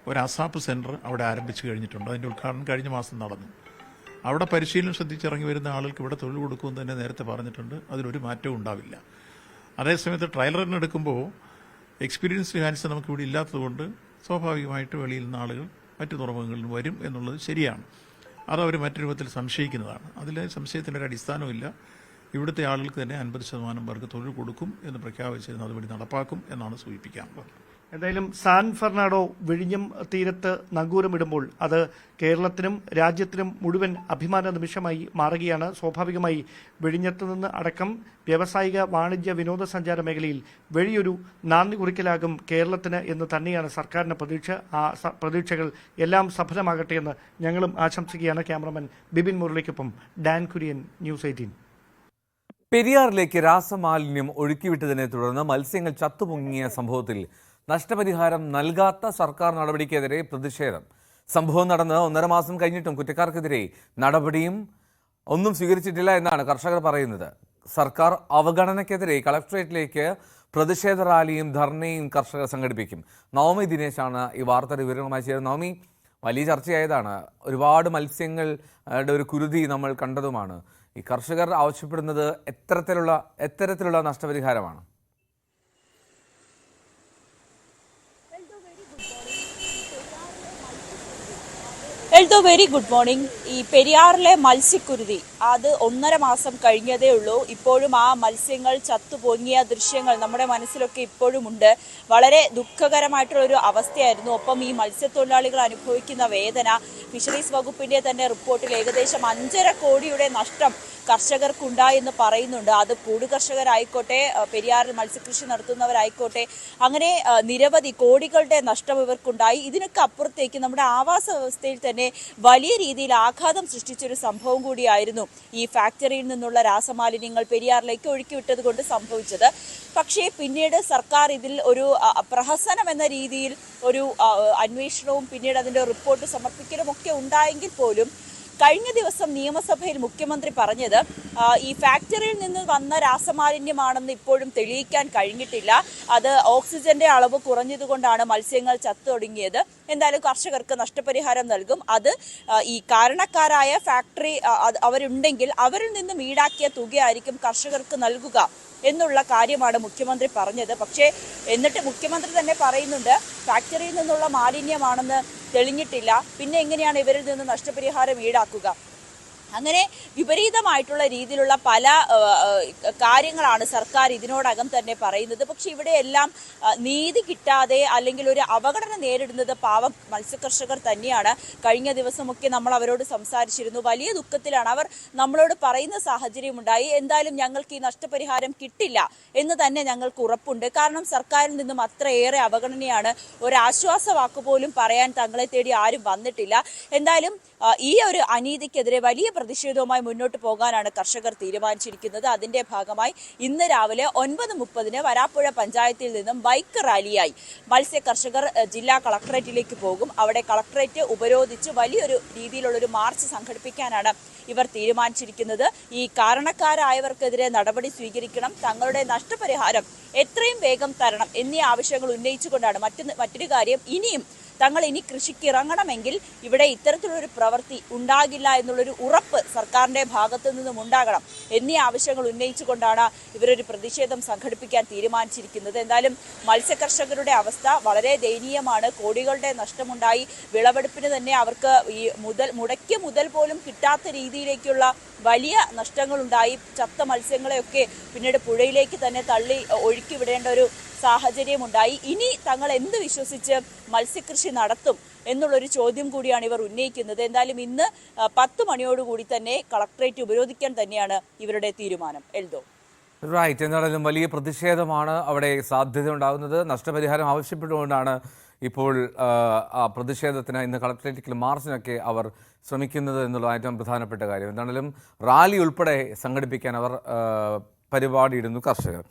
ഒരു അസാപ്പ് സെൻറ്റർ അവിടെ ആരംഭിച്ചു കഴിഞ്ഞിട്ടുണ്ട്. അതിൻ്റെ ഉദ്ഘാടനം കഴിഞ്ഞ മാസം നടന്നു. അവിടെ പരിശീലനം ശ്രദ്ധിച്ചിറങ്ങി വരുന്ന ആളുകൾക്ക് ഇവിടെ തൊഴിൽ കൊടുക്കുമെന്ന് തന്നെ നേരത്തെ പറഞ്ഞിട്ടുണ്ട്. അതിലൊരു മാറ്റവും ഉണ്ടാവില്ല. അതേസമയത്ത് ട്രയൽ റൺ എടുക്കുമ്പോൾ എക്സ്പീരിയൻസ് ഹാൻഡ്സ് നമുക്കിവിടെ ഇല്ലാത്തതുകൊണ്ട് സ്വാഭാവികമായിട്ട് വെളിയിൽ നിന്ന് ആളുകൾ മറ്റു തുറമുഖങ്ങളിൽ വരും എന്നുള്ളത് ശരിയാണ്. അതവർ മറ്റു രൂപത്തിൽ സംശയിക്കുന്നതാണ്. അതിൽ സംശയത്തിൻ്റെ ഒരു അടിസ്ഥാനമില്ല. ഇവിടുത്തെ ആളുകൾക്ക് തന്നെ 50% പേർക്ക് തൊഴിൽ കൊടുക്കും എന്ന് പ്രഖ്യാപിച്ചിരുന്നു. അതുവഴി നടപ്പാക്കും എന്നാണ് സൂചിപ്പിക്കാനുള്ളത്. എന്തായാലും സാൻ ഫെർണാണ്ടോ വിഴിഞ്ഞം തീരത്ത് നങ്കൂരമിടുമ്പോൾ അത് കേരളത്തിനും രാജ്യത്തിനും മുഴുവൻ അഭിമാന നിമിഷമായി മാറുകയാണ്. സ്വാഭാവികമായി വിഴിഞ്ഞത്ത് നിന്ന് അടക്കം വ്യാവസായിക വാണിജ്യ വിനോദസഞ്ചാര മേഖലയിൽ വലിയൊരു നാന്ദി കുറിക്കലാകും കേരളത്തിന് എന്ന് തന്നെയാണ് സർക്കാരിൻ്റെ പ്രതീക്ഷ. ആ പ്രതീക്ഷകൾ എല്ലാം സഫലമാകട്ടെ എന്ന് ഞങ്ങളും ആശംസിക്കുകയാണ്. ക്യാമറമാൻ ബിബിൻ മുരളിക്കൊപ്പം ഡാൻ കുര്യൻ, ന്യൂസ് 18. പെരിയാറിലേക്ക് രാസമാലിന്യം ഒഴുക്കിവിട്ടതിനെ തുടർന്ന് മത്സ്യങ്ങൾ ചത്തുപൊങ്ങിയ സംഭവത്തിൽ നഷ്ടപരിഹാരം നൽകാത്ത സർക്കാർ നടപടിക്കെതിരെ പ്രതിഷേധം. സംഭവം നടന്ന് 1.5 മാസം കഴിഞ്ഞിട്ടും കുറ്റക്കാർക്കെതിരെ നടപടിയും ഒന്നും സ്വീകരിച്ചിട്ടില്ല എന്നാണ് കർഷകർ പറയുന്നത്. സർക്കാർ അവഗണനയ്ക്കെതിരെ കളക്ടറേറ്റിലേക്ക് പ്രതിഷേധ റാലിയും ധർണയും കർഷകർ സംഘടിപ്പിക്കും. നവമി ദിനേശാണ് ഈ വാർത്തയുടെ വിവരങ്ങളുമായി ചേരുന്നത്. നവമി, വലിയ ചർച്ചയായതാണ്. ഒരുപാട് മത്സ്യങ്ങളുടെ ഒരു കുരുതി നമ്മൾ കണ്ടതുമാണ്. ഈ കർഷകർ ആവശ്യപ്പെടുന്നത് എത്തരത്തിലുള്ള നഷ്ടപരിഹാരമാണ്? Eldho very good morning. ഈ പെരിയാറിലെ മത്സ്യക്കുരുതി അത് 1.5 മാസം കഴിഞ്ഞതേ ഉള്ളൂ. ഇപ്പോഴും ആ മത്സ്യങ്ങൾ ചത്തുപൊങ്ങിയ ദൃശ്യങ്ങൾ നമ്മുടെ മനസ്സിലൊക്കെ ഇപ്പോഴും ഉണ്ട്. വളരെ ദുഃഖകരമായിട്ടുള്ള ഒരു അവസ്ഥയായിരുന്നു. ഒപ്പം ഈ മത്സ്യത്തൊഴിലാളികൾ അനുഭവിക്കുന്ന വേദന, ഫിഷറീസ് വകുപ്പിന്റെ തന്നെ റിപ്പോർട്ടിൽ ഏകദേശം 5.5 കോടിയുടെ നഷ്ടം കർഷകർക്കുണ്ടായെന്ന് പറയുന്നുണ്ട്. അത് പൂട് കർഷകരായിക്കോട്ടെ, പെരിയാറിൽ മത്സ്യകൃഷി നടത്തുന്നവരായിക്കോട്ടെ, അങ്ങനെ നിരവധി കോടികളുടെ നഷ്ടം ഇവർക്കുണ്ടായി. ഇതിനൊക്കെ അപ്പുറത്തേക്ക് നമ്മുടെ ആവാസ വ്യവസ്ഥയിൽ തന്നെ വലിയ രീതിയിൽ ആഘാതം സൃഷ്ടിച്ചൊരു സംഭവം കൂടിയായിരുന്നു ഈ ഫാക്ടറിയിൽ നിന്നുള്ള രാസമാലിന്യങ്ങൾ പെരിയാറിലേക്ക് ഒഴുക്കിവിട്ടത് കൊണ്ട് സംഭവിച്ചത്. പക്ഷേ പിന്നീട് സർക്കാർ ഇതിൽ ഒരു പ്രഹസനം എന്ന രീതിയിൽ ഒരു അന്വേഷണവും പിന്നീട് അതിൻ്റെ റിപ്പോർട്ട് സമർപ്പിക്കലും ഒക്കെ ഉണ്ടായെങ്കിൽ പോലും കഴിഞ്ഞ ദിവസം നിയമസഭയിൽ മുഖ്യമന്ത്രി പറഞ്ഞത് ഈ ഫാക്ടറിയിൽ നിന്ന് വന്ന രാസമാലിന്യമാണെന്ന് ഇപ്പോഴും തെളിയിക്കാൻ കഴിഞ്ഞിട്ടില്ല. അത് ഓക്സിജന്റെ അളവ് കുറഞ്ഞതുകൊണ്ടാണ് മത്സ്യങ്ങൾ ചത്തൊടുങ്ങിയത്. എന്തായാലും കർഷകർക്ക് നഷ്ടപരിഹാരം നൽകും. അത് ഈ കാരണക്കാരായ ഫാക്ടറി അവരുണ്ടെങ്കിൽ അവരിൽ നിന്നും ഈടാക്കിയ തുകയായിരിക്കും കർഷകർക്ക് നൽകുക എന്നുള്ള കാര്യമാണ് മുഖ്യമന്ത്രി പറഞ്ഞത്. പക്ഷേ എന്നിട്ട് മുഖ്യമന്ത്രി തന്നെ പറയുന്നുണ്ട് ഫാക്ടറിയിൽ നിന്നുള്ള മാലിന്യമാണെന്ന് തെളിഞ്ഞിട്ടില്ല, പിന്നെ എങ്ങനെയാണ് ഇവരിൽ നിന്ന് നഷ്ടപരിഹാരം ഈടാക്കുക? അങ്ങനെ വിപരീതമായിട്ടുള്ള രീതിയിലുള്ള പല കാര്യങ്ങളാണ് സർക്കാർ ഇതിനോടകം തന്നെ പറയുന്നത്. പക്ഷെ ഇവിടെയെല്ലാം നീതി കിട്ടാതെ അല്ലെങ്കിൽ ഒരു അവഗണന നേരിടുന്നത് പാവം മത്സ്യകർഷകർ തന്നെയാണ്. കഴിഞ്ഞ ദിവസമൊക്കെ നമ്മൾ അവരോട് സംസാരിച്ചിരുന്നു. വലിയ ദുഃഖത്തിലാണ് അവർ. നമ്മളോട് പറയുന്ന സാഹചര്യമുണ്ടായി, എന്തായാലും ഞങ്ങൾക്ക് ഈ നഷ്ടപരിഹാരം കിട്ടില്ല എന്ന് തന്നെ ഞങ്ങൾക്ക് ഉറപ്പുണ്ട്. കാരണം സർക്കാരിൽ നിന്നും അത്രയേറെ അവഗണനയാണ്. ഒരാശ്വാസ വാക്കുപോലും പറയാൻ തങ്ങളെ തേടി ആരും വന്നിട്ടില്ല. എന്തായാലും ഈ ഒരു അനീതിക്കെതിരെ വലിയ പ്രതിഷേധവുമായി മുന്നോട്ട് പോകാനാണ് കർഷകർ തീരുമാനിച്ചിരിക്കുന്നത്. അതിന്റെ ഭാഗമായി ഇന്ന് രാവിലെ 9:30 വരാപ്പുഴ പഞ്ചായത്തിൽ നിന്നും ബൈക്ക് റാലിയായി മത്സ്യ കർഷകർ ജില്ലാ കളക്ടറേറ്റിലേക്ക് പോകും. അവിടെ കളക്ടറേറ്റ് ഉപരോധിച്ച് വലിയൊരു രീതിയിലുള്ളൊരു മാർച്ച് സംഘടിപ്പിക്കാനാണ് ഇവർ തീരുമാനിച്ചിരിക്കുന്നത്. ഈ കാരണക്കാരായവർക്കെതിരെ നടപടി സ്വീകരിക്കണം, തങ്ങളുടെ നഷ്ടപരിഹാരം എത്രയും വേഗം തരണം എന്നീ ആവശ്യങ്ങൾ ഉന്നയിച്ചുകൊണ്ടാണ്. മറ്റൊരു കാര്യം, ഇനിയും തങ്ങൾ ഇനി കൃഷിക്ക് ഇറങ്ങണമെങ്കിൽ ഇവിടെ ഇത്തരത്തിലൊരു പ്രവൃത്തി ഉണ്ടാകില്ല എന്നുള്ളൊരു ഉറപ്പ് സർക്കാരിന്റെ ഭാഗത്തു നിന്നും ഉണ്ടാകണം എന്നീ ആവശ്യങ്ങൾ ഉന്നയിച്ചുകൊണ്ടാണ് ഇവരൊരു പ്രതിഷേധം സംഘടിപ്പിക്കാൻ തീരുമാനിച്ചിരിക്കുന്നത്. എന്തായാലും മത്സ്യകർഷകരുടെ അവസ്ഥ വളരെ ദയനീയമാണ്. കോടികളുടെ നഷ്ടമുണ്ടായി. വിളവെടുപ്പിന് തന്നെ അവർക്ക് ഈ മുടക്കിയ മുതൽ പോലും കിട്ടാത്ത രീതിയിലേക്കുള്ള വലിയ നഷ്ടങ്ങളുണ്ടായി. ചത്ത മത്സ്യങ്ങളെയൊക്കെ പിന്നീട് പുഴയിലേക്ക് തന്നെ തള്ളി ഒഴുക്കി വിടേണ്ട ഒരു സാഹചര്യമുണ്ടായി. ഇനി തങ്ങൾ എന്ത് വിശ്വസിച്ച് മത്സ്യകൃഷി നടത്തും എന്നുള്ളൊരു ചോദ്യം കൂടിയാണ് ഇവർ ഉന്നയിക്കുന്നത്. എന്തായാലും ഇന്ന് 10 മണിയോടുകൂടി തന്നെ കളക്ടറേറ്റ് ഉപരോധിക്കാൻ തന്നെയാണ് ഇവരുടെ തീരുമാനം. എൽദോ റൈറ്റ്. എന്തായാലും വലിയ പ്രതിഷേധമാണ് അവിടെ സാധ്യത ഉണ്ടാകുന്നത്. നഷ്ടപരിഹാരം ആവശ്യപ്പെട്ടുകൊണ്ടാണ് ഇപ്പോൾ ആ പ്രതിഷേധത്തിന് ഇന്ന് കളക്ടറേറ്റിൽ മാർച്ചിനൊക്കെ അവർ ശ്രമിക്കുന്നത് എന്നുള്ള ഏറ്റവും പ്രധാനപ്പെട്ട കാര്യം. എന്താണെങ്കിലും റാലി ഉൾപ്പെടെ സംഘടിപ്പിക്കാൻ അവർ പരിപാടിയിടുന്നു കർഷകർ.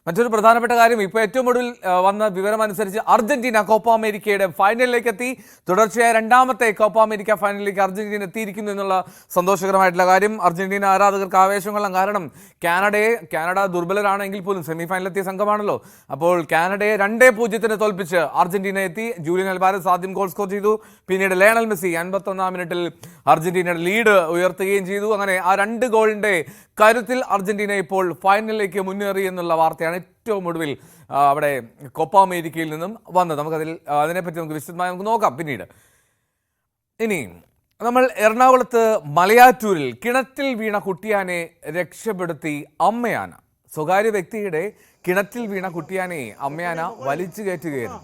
മറ്റൊരു പ്രധാനപ്പെട്ട കാര്യം, ഇപ്പോൾ ഏറ്റവും ഒടുവിൽ വന്ന വിവരമനുസരിച്ച് അർജന്റീന കോപ്പ അമേരിക്കയുടെ ഫൈനലിലേക്ക് എത്തി. തുടർച്ചയായ 2ാമത്തെ കോപ്പ അമേരിക്ക ഫൈനലിലേക്ക് അർജന്റീന എത്തിയിരിക്കുന്നു എന്നുള്ള സന്തോഷകരമായിട്ടുള്ള കാര്യം. അർജന്റീന ആരാധകർക്ക് ആവേശം കൊള്ളാം. കാരണം കാനഡ ദുർബലരാണെങ്കിൽ പോലും സെമി ഫൈനലിലെത്തിയ സംഘമാണല്ലോ. അപ്പോൾ കാനഡയെ 2-0 തോൽപ്പിച്ച് അർജന്റീന എത്തി. ജൂലിയൻ അൽവാരസ് ആദ്യം ഗോൾ സ്കോർ ചെയ്തു. പിന്നീട് ലയണൽ മെസ്സി 51ാം മിനിറ്റിൽ അർജന്റീനയുടെ ലീഡ് ഉയർത്തുകയും ചെയ്തു. അങ്ങനെ ആ 2 ഗോളിന്റെ കരുത്തിൽ അർജന്റീന ഇപ്പോൾ ഫൈനലിലേക്ക് മുന്നേറി എന്നുള്ള വാർത്തയാണ് ഏറ്റവും ഒടുവിൽ അവിടെ കോപ്പ അമേരിക്കയിൽ നിന്നും വന്നത്. അതിനെപ്പറ്റി നമുക്ക് വിശദമായി നോക്കാം പിന്നീട്. ഇനി നമ്മൾ എറണാകുളത്ത് മലയാറ്റൂരിൽ കിണറ്റിൽ വീണ കുട്ടിയാനെ രക്ഷപ്പെടുത്തി അമ്മയാന. സ്വകാര്യ വ്യക്തിയുടെ കിണറ്റിൽ വീണ കുട്ടിയാനെ അമ്മയാന വലിച്ചു കയറ്റുകയായിരുന്നു.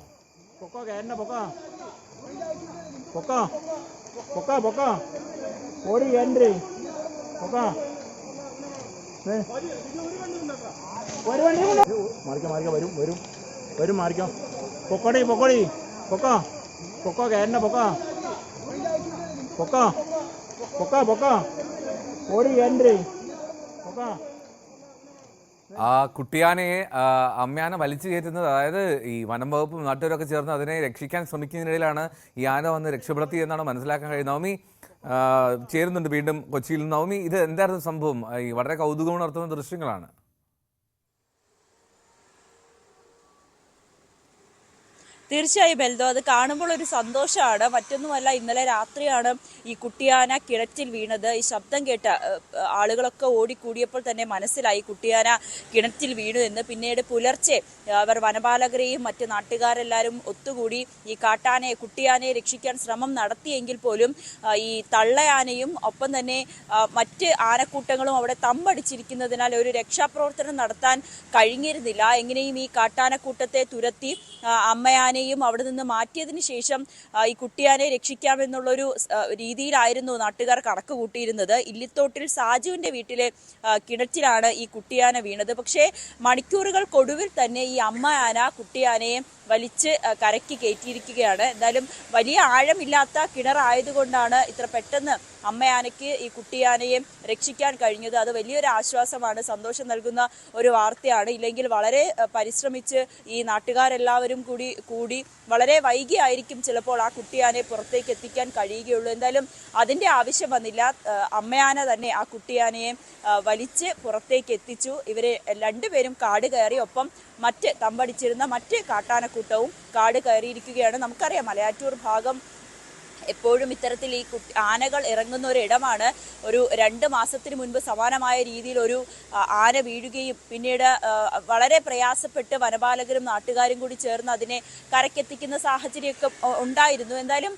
മാറിക്കോ പൊക്കോടി പൊക്കോ കയറണ്ട പൊക്കോ ഓടി കയറണ്ടേ പൊക്കോ. ആ കുട്ടിയാനയെ അമ്മയാന വലിച്ചു കയറ്റുന്നത്, അതായത് ഈ വനം വകുപ്പും നാട്ടുകാരൊക്കെ ചേർന്ന് അതിനെ രക്ഷിക്കാൻ ശ്രമിക്കുന്നതിനിടയിലാണ് ഈ ആന വന്ന് രക്ഷപ്പെടുത്തി എന്നാണ് മനസ്സിലാക്കാൻ കഴിയുന്നത്. നവമി ചേരുന്നുണ്ട് വീണ്ടും കൊച്ചിയിൽ. നവമി, ഇത് എന്തായിരുന്നു സംഭവം? ഈ വളരെ കൗതുകമുണർത്തുന്ന ദൃശ്യങ്ങളാണ്. തീർച്ചയായും എൽദോ, അത് കാണുമ്പോൾ ഒരു സന്തോഷമാണ്. മറ്റൊന്നുമല്ല, ഇന്നലെ രാത്രിയാണ് ഈ കുട്ടിയാന കിണറ്റിൽ വീണത്. ഈ ശബ്ദം കേട്ട ആളുകളൊക്കെ ഓടിക്കൂടിയപ്പോൾ തന്നെ മനസ്സിലായി കുട്ടിയാന കിണറ്റിൽ വീണു എന്ന്. പിന്നീട് പുലർച്ചെ അവർ വനപാലകരെയും മറ്റ് നാട്ടുകാരെല്ലാവരും ഒത്തുകൂടി ഈ കുട്ടിയാനയെ രക്ഷിക്കാൻ ശ്രമം നടത്തിയെങ്കിൽ പോലും ഈ തള്ളയാനയും ഒപ്പം തന്നെ മറ്റ് ആനക്കൂട്ടങ്ങളും അവിടെ തമ്പടിച്ചിരിക്കുന്നതിനാൽ ഒരു രക്ഷാപ്രവർത്തനം നടത്താൻ കഴിഞ്ഞിരുന്നില്ല. എങ്ങനെയും ഈ കാട്ടാനക്കൂട്ടത്തെ തുരത്തി അമ്മയാനയും അവിടെ നിന്ന് മാറ്റിയതിനു ശേഷം ഈ കുട്ടിയാനെ രക്ഷിക്കാമെന്നുള്ളൊരു രീതിയിലായിരുന്നു നാട്ടുകാർ കണക്ക് കൂട്ടിയിരുന്നത്. ഇല്ലിത്തോട്ടിൽ സാജുവിന്റെ വീട്ടിലെ കിണറ്റിലാണ് ഈ കുട്ടിയാന വീണത്. പക്ഷേ മണിക്കൂറുകൾക്കൊടുവിൽ തന്നെ ഈ അമ്മയാന കുട്ടിയാനയെ വലിച്ച് കരയ്ക്ക് കയറ്റിയിരിക്കുകയാണ്. എന്തായാലും വലിയ ആഴമില്ലാത്ത കിണറായതുകൊണ്ടാണ് ഇത്ര പെട്ടെന്ന് അമ്മയാനയ്ക്ക് ഈ കുട്ടിയാനയെ രക്ഷിക്കാൻ കഴിഞ്ഞത്. അത് വലിയൊരു ആശ്വാസമാണ്, സന്തോഷം നൽകുന്ന ഒരു വാർത്തയാണ്. ഇല്ലെങ്കിൽ വളരെ പരിശ്രമിച്ച് ഈ നാട്ടുകാരെല്ലാവരും കൂടി വളരെ വൈകിയായിരിക്കും ചിലപ്പോൾ ആ കുട്ടിയാനയെ പുറത്തേക്ക് എത്തിക്കാൻ കഴിയുകയുള്ളൂ. എന്തായാലും അതിൻ്റെ ആവശ്യം വന്നില്ല. അമ്മയാന തന്നെ ആ കുട്ടിയാനയെ വലിച്ച് പുറത്തേക്ക് എത്തിച്ചു. ഇവരെ രണ്ടുപേരും കാട് കയറി, ഒപ്പം മറ്റ് തമ്പടിച്ചിരുന്ന മറ്റ് കാട്ടാനക്കൂട്ടവും കാട് കയറിയിരിക്കുകയാണ്. നമുക്കറിയാം, മലയാറ്റൂർ ഭാഗം എപ്പോഴും ഇത്തരത്തിൽ ഈ ആനകൾ ഇറങ്ങുന്ന ഒരു ഇടമാണ്. ഒരു 2 മാസത്തിന് മുൻപ് സമാനമായ രീതിയിൽ ഒരു ആന വീഴുകയും പിന്നീട് വളരെ പ്രയാസപ്പെട്ട് വനപാലകരും നാട്ടുകാരും കൂടി ചേർന്ന് അതിനെ കരക്കെത്തിക്കുന്ന സാഹചര്യമൊക്കെ ഉണ്ടായിരുന്നു. എന്തായാലും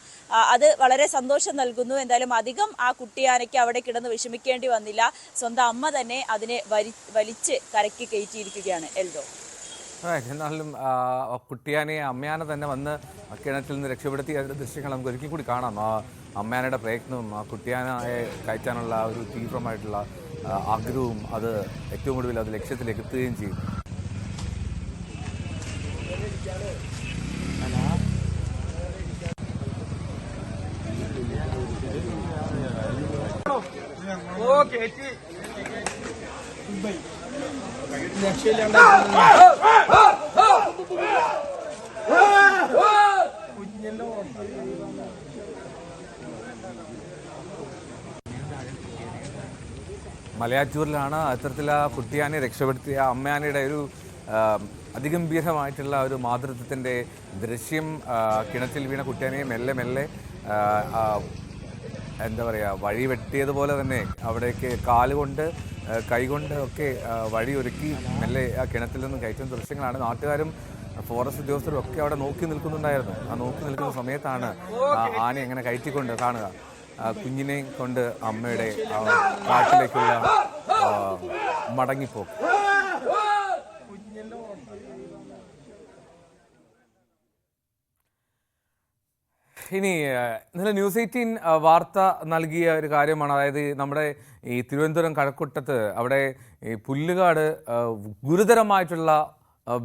അത് വളരെ സന്തോഷം നൽകുന്നു. എന്തായാലും അധികം ആ കുട്ടിയാനയ്ക്ക് അവിടെ കിടന്ന് വിഷമിക്കേണ്ടി വന്നില്ല. സ്വന്തം അമ്മ തന്നെ അതിനെ വലിച്ച് കരയ്ക്ക് കയറ്റിയിരിക്കുകയാണ്. എൽദോ, എന്നാലും കുട്ടിയാനെ അമ്മയാനെ തന്നെ വന്ന് കിണറ്റിൽ നിന്ന് രക്ഷപ്പെടുത്തി അതിൻ്റെ ദൃശ്യങ്ങൾ നമുക്ക് ഒരിക്കൽ കൂടി കാണാം. ആ അമ്മയാനയുടെ പ്രയത്നവും ആ കുട്ടിയാനയെ കയറ്റാനുള്ള ഒരു തീവ്രമായിട്ടുള്ള ആഗ്രഹവും അത് ഏറ്റവും ഒടുവിൽ അത് ലക്ഷ്യത്തിലേക്ക് എത്തുകയും ചെയ്യും. മലയാറ്റൂരിലാണ് അത്തരത്തിൽ ആ കുട്ടിയാനെ രക്ഷപ്പെടുത്തിയ അമ്മയാനയുടെ ഒരു അതിഗംഭീരമായിട്ടുള്ള ഒരു മാതൃത്വത്തിൻ്റെ ദൃശ്യം. കിണറ്റിൽ വീണ കുട്ടിയാനയെ മെല്ലെ മെല്ലെ എന്താ പറയുക, വഴി വെട്ടിയതുപോലെ തന്നെ അവിടേക്ക് കാലുകൊണ്ട് കൈകൊണ്ട് ഒക്കെ വഴിയൊരുക്കി മെല്ലെ ആ കിണറ്റിൽ നിന്ന് കയറ്റുന്ന ദൃശ്യങ്ങളാണ്. നാട്ടുകാരും ഫോറസ്റ്റ് ഉദ്യോഗസ്ഥരും ഒക്കെ അവിടെ നോക്കി നിൽക്കുന്നുണ്ടായിരുന്നു. ആ നോക്കി നിൽക്കുന്ന സമയത്താണ് ആന എങ്ങനെ കയറ്റിക്കൊണ്ട് കാണുക, കുഞ്ഞിനെ കൊണ്ട് അമ്മയുടെ കാട്ടിലേക്കുള്ള മടങ്ങിപ്പോക്ക്. ഇനി ഇന്നലെ ന്യൂസ് 18 വാർത്ത നൽകിയ ഒരു കാര്യമാണ്. അതായത് നമ്മുടെ ഈ തിരുവനന്തപുരം കഴക്കൂട്ടത്ത് അവിടെ ഈ പുല്ലുകാട് ഗുരുതരമായിട്ടുള്ള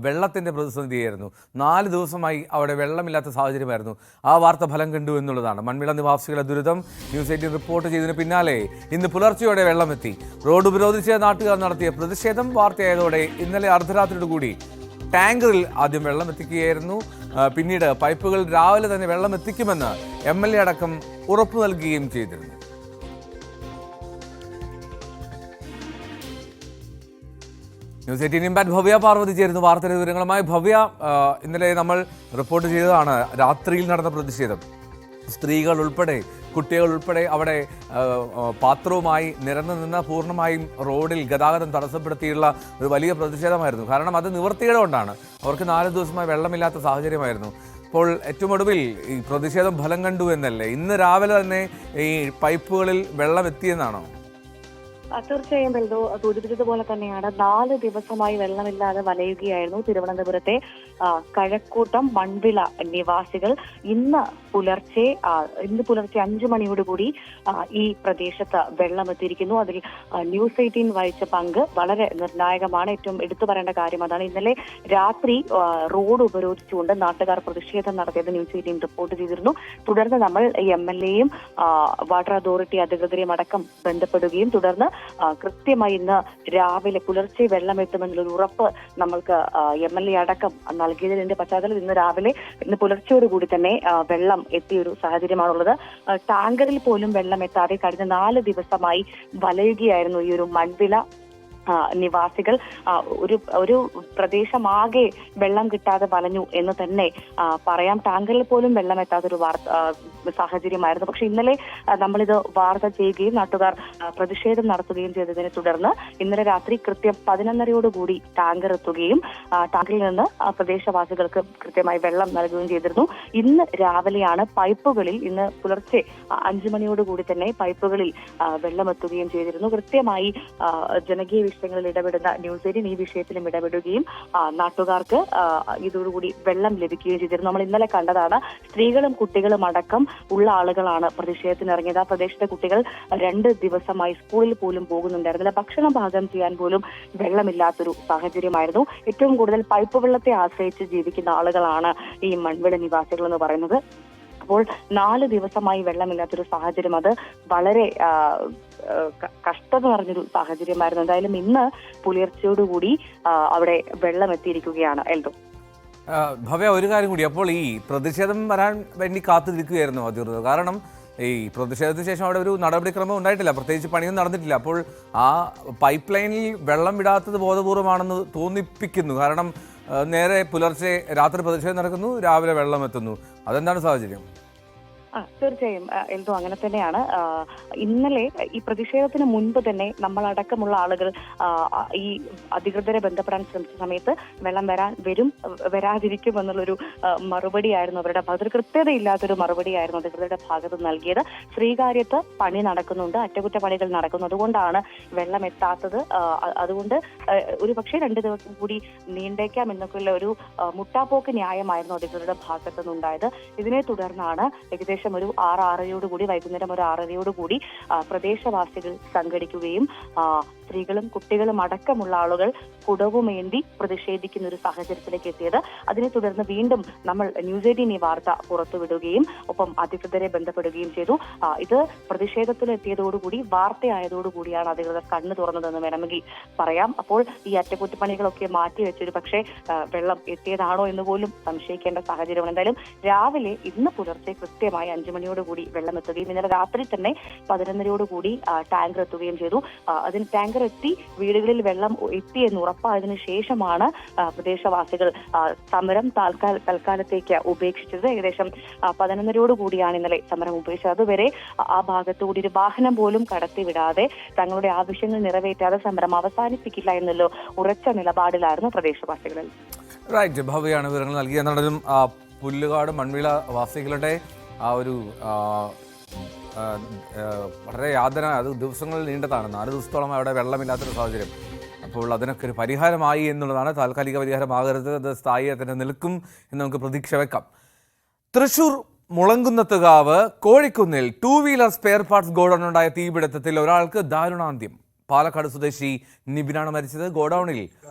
വെള്ളത്തിൻ്റെ പ്രതിസന്ധിയായിരുന്നു. 4 ദിവസമായി അവിടെ വെള്ളമില്ലാത്ത സാഹചര്യമായിരുന്നു. ആ വാർത്ത ഫലം കണ്ടു എന്നുള്ളതാണ്. മൺവിള നിവാസികളുടെ ദുരിതം ന്യൂസ് 18 റിപ്പോർട്ട് ചെയ്തതിന് പിന്നാലെ ഇന്ന് പുലർച്ചെയോടെ വെള്ളമെത്തി. റോഡ് ഉപരോധിച്ച് നാട്ടുകാർ നടത്തിയ പ്രതിഷേധം വാർത്തയായതോടെ ഇന്നലെ അർദ്ധരാത്രിയോടുകൂടി ടാങ്കറിൽ ആദ്യം വെള്ളം എത്തിക്കുകയായിരുന്നു. പിന്നീട് പൈപ്പുകൾ രാവിലെ തന്നെ വെള്ളം എത്തിക്കുമെന്ന് MLA അടക്കം ഉറപ്പു നൽകുകയും ചെയ്തിരുന്നു. ന്യൂസ് 18 ഇമ്പാക്ട് ഭവ്യ പാർവതി ചേരുന്നു വാർത്തയുടെ വിവരങ്ങളുമായി. ഭവ്യ, ഇന്നലെ നമ്മൾ റിപ്പോർട്ട് ചെയ്തതാണ് രാത്രിയിൽ നടന്ന പ്രതിഷേധം. സ്ത്രീകൾ ഉൾപ്പെടെ കുട്ടികൾ ഉൾപ്പെടെ അവിടെ പാത്രവുമായി നിരന്നു നിന്ന് പൂർണ്ണമായും റോഡിൽ ഗതാഗതം തടസ്സപ്പെടുത്തിയുള്ള ഒരു വലിയ പ്രതിഷേധമായിരുന്നു. കാരണം അത് നിവൃത്തിയുടെ കൊണ്ടാണ്. അവർക്ക് 4 ദിവസമായി വെള്ളമില്ലാത്ത സാഹചര്യമായിരുന്നു. അപ്പോൾ ഏറ്റവും ഒടുവിൽ ഈ പ്രതിഷേധം ഫലം കണ്ടു എന്നല്ലേ? ഇന്ന് രാവിലെ തന്നെ ഈ പൈപ്പുകളിൽ വെള്ളം എത്തിയെന്നാണോ? തീർച്ചയായും എൽദോ സൂചിപ്പിച്ചതുപോലെ തന്നെയാണ്. 4 ദിവസമായി വെള്ളമില്ലാതെ വലയുകയായിരുന്നു തിരുവനന്തപുരത്തെ കഴക്കൂട്ടം മൺവിള നിവാസികൾ. ഇന്ന് പുലർച്ചെ 5 മണിയോടുകൂടി ഈ പ്രദേശത്ത് വെള്ളം എത്തിയിരിക്കുന്നു. അതിൽ ന്യൂസ് 18 വഹിച്ച പങ്ക് വളരെ നിർണായകമാണ്. ഏറ്റവും എടുത്തു പറയേണ്ട കാര്യം അതാണ്. ഇന്നലെ രാത്രി റോഡ് ഉപരോധിച്ചുകൊണ്ട് നാട്ടുകാർ പ്രതിഷേധം നടത്തിയത് ന്യൂസ് 18 റിപ്പോർട്ട് ചെയ്തിരുന്നു. തുടർന്ന് നമ്മൾ MLAയും വാട്ടർ അതോറിറ്റി അധികൃതരെയും അടക്കം ബന്ധപ്പെടുകയും തുടർന്ന് കൃത്യമായി ഇന്ന് രാവിലെ പുലർച്ചെ വെള്ളം എത്തുമെന്നുള്ളൊരു ഉറപ്പ് നമ്മൾക്ക് MLA അടക്കം നൽകിയതിന്റെ പശ്ചാത്തലത്തിൽ ഇന്ന് പുലർച്ചയോടുകൂടി തന്നെ വെള്ളം എത്തിയൊരു സാഹചര്യമാണുള്ളത്. ടാങ്കറിൽ പോലും വെള്ളം എത്താതെ കഴിഞ്ഞ 4 ദിവസമായി വലയുകയായിരുന്നു ഈ ഒരു മൺവിള നിവാസികൾ ഒരു പ്രദേശമാകെ വെള്ളം കിട്ടാതെ വലഞ്ഞു എന്ന് തന്നെ പറയാം. ടാങ്കറിൽ പോലും വെള്ളം എത്താത്തൊരു സാഹചര്യമായിരുന്നു. പക്ഷെ ഇന്നലെ നമ്മളിത് വാർത്ത ചെയ്യുകയും നാട്ടുകാർ പ്രതിഷേധം നടത്തുകയും ചെയ്തതിനെ തുടർന്ന് ഇന്നലെ രാത്രി കൃത്യം 11:30 ടാങ്കർ എത്തുകയും ടാങ്കറിൽ നിന്ന് പ്രദേശവാസികൾക്ക് കൃത്യമായി വെള്ളം നൽകുകയും ചെയ്തിരുന്നു. ഇന്ന് രാവിലെയാണ് പൈപ്പുകളിൽ, ഇന്ന് പുലർച്ചെ 5 മണിയോടുകൂടി തന്നെ പൈപ്പുകളിൽ വെള്ളം എത്തുകയും ചെയ്തിരുന്നു. കൃത്യമായി ജനകീയ വിഷയങ്ങളിൽ ഇടപെടുന്ന ന്യൂസ് 18 ഈ വിഷയത്തിലും ഇടപെടുകയും നാട്ടുകാർക്ക് ഇതോടുകൂടി വെള്ളം ലഭിക്കുകയും ചെയ്തിരുന്നു. നമ്മൾ ഇന്നലെ കണ്ടതാണ്. സ്ത്രീകളും കുട്ടികളും അടക്കം ഉള്ള ആളുകളാണ് പ്രതിഷേധത്തിന് ഇറങ്ങിയത്. ആ പ്രദേശത്തെ കുട്ടികൾ 2 ദിവസമായി സ്കൂളിൽ പോലും പോകുന്നുണ്ടായിരുന്നില്ല. ഭക്ഷണം പാകം ചെയ്യാൻ പോലും വെള്ളമില്ലാത്തൊരു സാഹചര്യമായിരുന്നു. ഏറ്റവും കൂടുതൽ പൈപ്പ് വെള്ളത്തെ ആശ്രയിച്ച് ജീവിക്കുന്ന ആളുകളാണ് ഈ മൺവിള നിവാസികൾ എന്ന് പറയുന്നത്. അപ്പോൾ 4 ദിവസമായി വെള്ളമില്ലാത്തൊരു സാഹചര്യം, അത് വളരെ കഷ്ടത നിറഞ്ഞൊരു സാഹചര്യമായിരുന്നു. എന്തായാലും ഇന്ന് പുലർച്ചയോടുകൂടി അവിടെ വെള്ളം എത്തിയിരിക്കുകയാണ്. എൽദോ, ഭവ്യ, ഒരു കാര്യം കൂടി, അപ്പോൾ ഈ പ്രതിഷേധം വരാൻ വേണ്ടി കാത്തിരിക്കുകയായിരുന്നു അധികൃതർ? കാരണം ഈ പ്രതിഷേധത്തിന് ശേഷം അവിടെ ഒരു നടപടിക്രമം ഉണ്ടായിട്ടില്ല, പ്രത്യേകിച്ച് പണിയൊന്നും നടന്നിട്ടില്ല. അപ്പോൾ ആ പൈപ്പ് ലൈനിൽ വെള്ളം വിടാത്തത് ബോധപൂർവമാണെന്ന് തോന്നിപ്പിക്കുന്നു. കാരണം നേരെ പുലർച്ചെ രാത്രി പ്രതിഷേധം നടക്കുന്നു, രാവിലെ വെള്ളം എത്തുന്നു. അതെന്താണ് സാഹചര്യം? തീർച്ചയായും എന്തോ അങ്ങനെ തന്നെയാണ്. ഇന്നലെ ഈ പ്രതിഷേധത്തിന് മുൻപ് തന്നെ നമ്മളടക്കമുള്ള ആളുകൾ ഈ അധികൃതരെ ബന്ധപ്പെടാൻ ശ്രമിച്ച സമയത്ത് വെള്ളം വരാതിരിക്കും എന്നുള്ളൊരു മറുപടിയായിരുന്നു അവരുടെ ഭാഗത്ത്. ഒരു കൃത്യതയില്ലാത്തൊരു മറുപടിയായിരുന്നു അധികൃതരുടെ ഭാഗത്ത് നൽകിയത്. ശ്രീകാര്യത്ത് പണി നടക്കുന്നുണ്ട്, അറ്റകുറ്റപ്പണികൾ നടക്കുന്നു, അതുകൊണ്ടാണ് വെള്ളം എത്താത്തത്. അതുകൊണ്ട് ഒരു പക്ഷേ 2 ദിവസം കൂടി നീണ്ടേക്കാം എന്നൊക്കെയുള്ള ഒരു മുട്ടാപ്പോക്ക് ന്യായമായിരുന്നു അധികൃതരുടെ ഭാഗത്തു നിന്നുണ്ടായത്. ഇതിനെ തുടർന്നാണ് ഏകദേശം ഒരു 6:30 വൈകുന്നേരം ഒരു 6:30 പ്രദേശവാസികൾ സംഘടിക്കുകയും സ്ത്രീകളും കുട്ടികളും അടക്കമുള്ള ആളുകൾ കുടവുമേന്തി പ്രതിഷേധിക്കുന്ന ഒരു സാഹചര്യത്തിലേക്ക് എത്തിയത്. അതിനെ തുടർന്ന് വീണ്ടും നമ്മൾ ന്യൂസ് 18 ഈ വാർത്ത പുറത്തുവിടുകയും ഒപ്പം അധികൃതരെ ബന്ധപ്പെടുകയും ചെയ്തു. ഇത് പ്രതിഷേധത്തിലെത്തിയതോടുകൂടി, വാർത്തയായതോടുകൂടിയാണ് അധികൃതർ കണ്ണു തുറന്നതെന്ന് വേണമെങ്കിൽ പറയാം. അപ്പോൾ ഈ അറ്റകുറ്റപ്പണികളൊക്കെ മാറ്റിവെച്ചൊരു പക്ഷേ വെള്ളം എത്തിയതാണോ എന്ന് പോലും സംശയിക്കേണ്ട സാഹചര്യമാണ്. എന്തായാലും രാവിലെ ഇന്ന് പുലർച്ചെ കൃത്യമായി 5 മണിയോടുകൂടി വെള്ളം എത്തുകയും ഇന്നലെ രാത്രി തന്നെ 11:30 ടാങ്കർ എത്തുകയും ചെയ്തു. അതിന് ടാങ്കർ എത്തി വീടുകളിൽ വെള്ളം എത്തി എന്ന് ഉറപ്പായതിനു ശേഷമാണ് പ്രദേശവാസികൾ സമരം തൽക്കാലത്തേക്ക് ഉപേക്ഷിച്ചത്. ഏകദേശം 11:30 ഇന്നലെ സമരം ഉപേക്ഷിച്ചത്. അതുവരെ ആ ഭാഗത്തുകൂടി ഒരു വാഹനം പോലും കടത്തിവിടാതെ തങ്ങളുടെ ആവശ്യങ്ങൾ നിറവേറ്റാതെ സമരം അവസാനിപ്പിക്കില്ല എന്നുള്ള ഉറച്ച നിലപാടിലായിരുന്നു പ്രദേശവാസികളിൽ. റൈറ്റ്, ഭവ്യാണ് വിവരങ്ങൾ നൽകി. എന്നാലും പുല്ലുകാട് മൺവിള വാസികളുടെ ആ ഒരു വളരെ യാതന, അത് ദിവസങ്ങളിൽ നീണ്ടതാണ്. 4 ദിവസത്തോളം അവിടെ വെള്ളമില്ലാത്തൊരു സാഹചര്യം. അപ്പോൾ അതിനൊക്കെ ഒരു പരിഹാരമായി എന്നുള്ളതാണ്. താൽക്കാലിക പരിഹാരമാകരുത്, അത് സ്ഥായിയായി തന്നെ നിൽക്കും എന്ന് നമുക്ക് പ്രതീക്ഷ വെക്കാം. തൃശൂർ മുളങ്കുന്നത്തുകാവ് കോഴിക്കുന്നിൽ 2 വീലർ സ്പെയർ പാർട്സ് ഗോഡൌണിലുണ്ടായ തീപിടുത്തത്തിൽ ഒരാൾക്ക് ദാരുണാന്ത്യം. പാലക്കാട് സ്വദേശി നിബിനാണ് മരിച്ചത്. ഗോഡൌണിൽ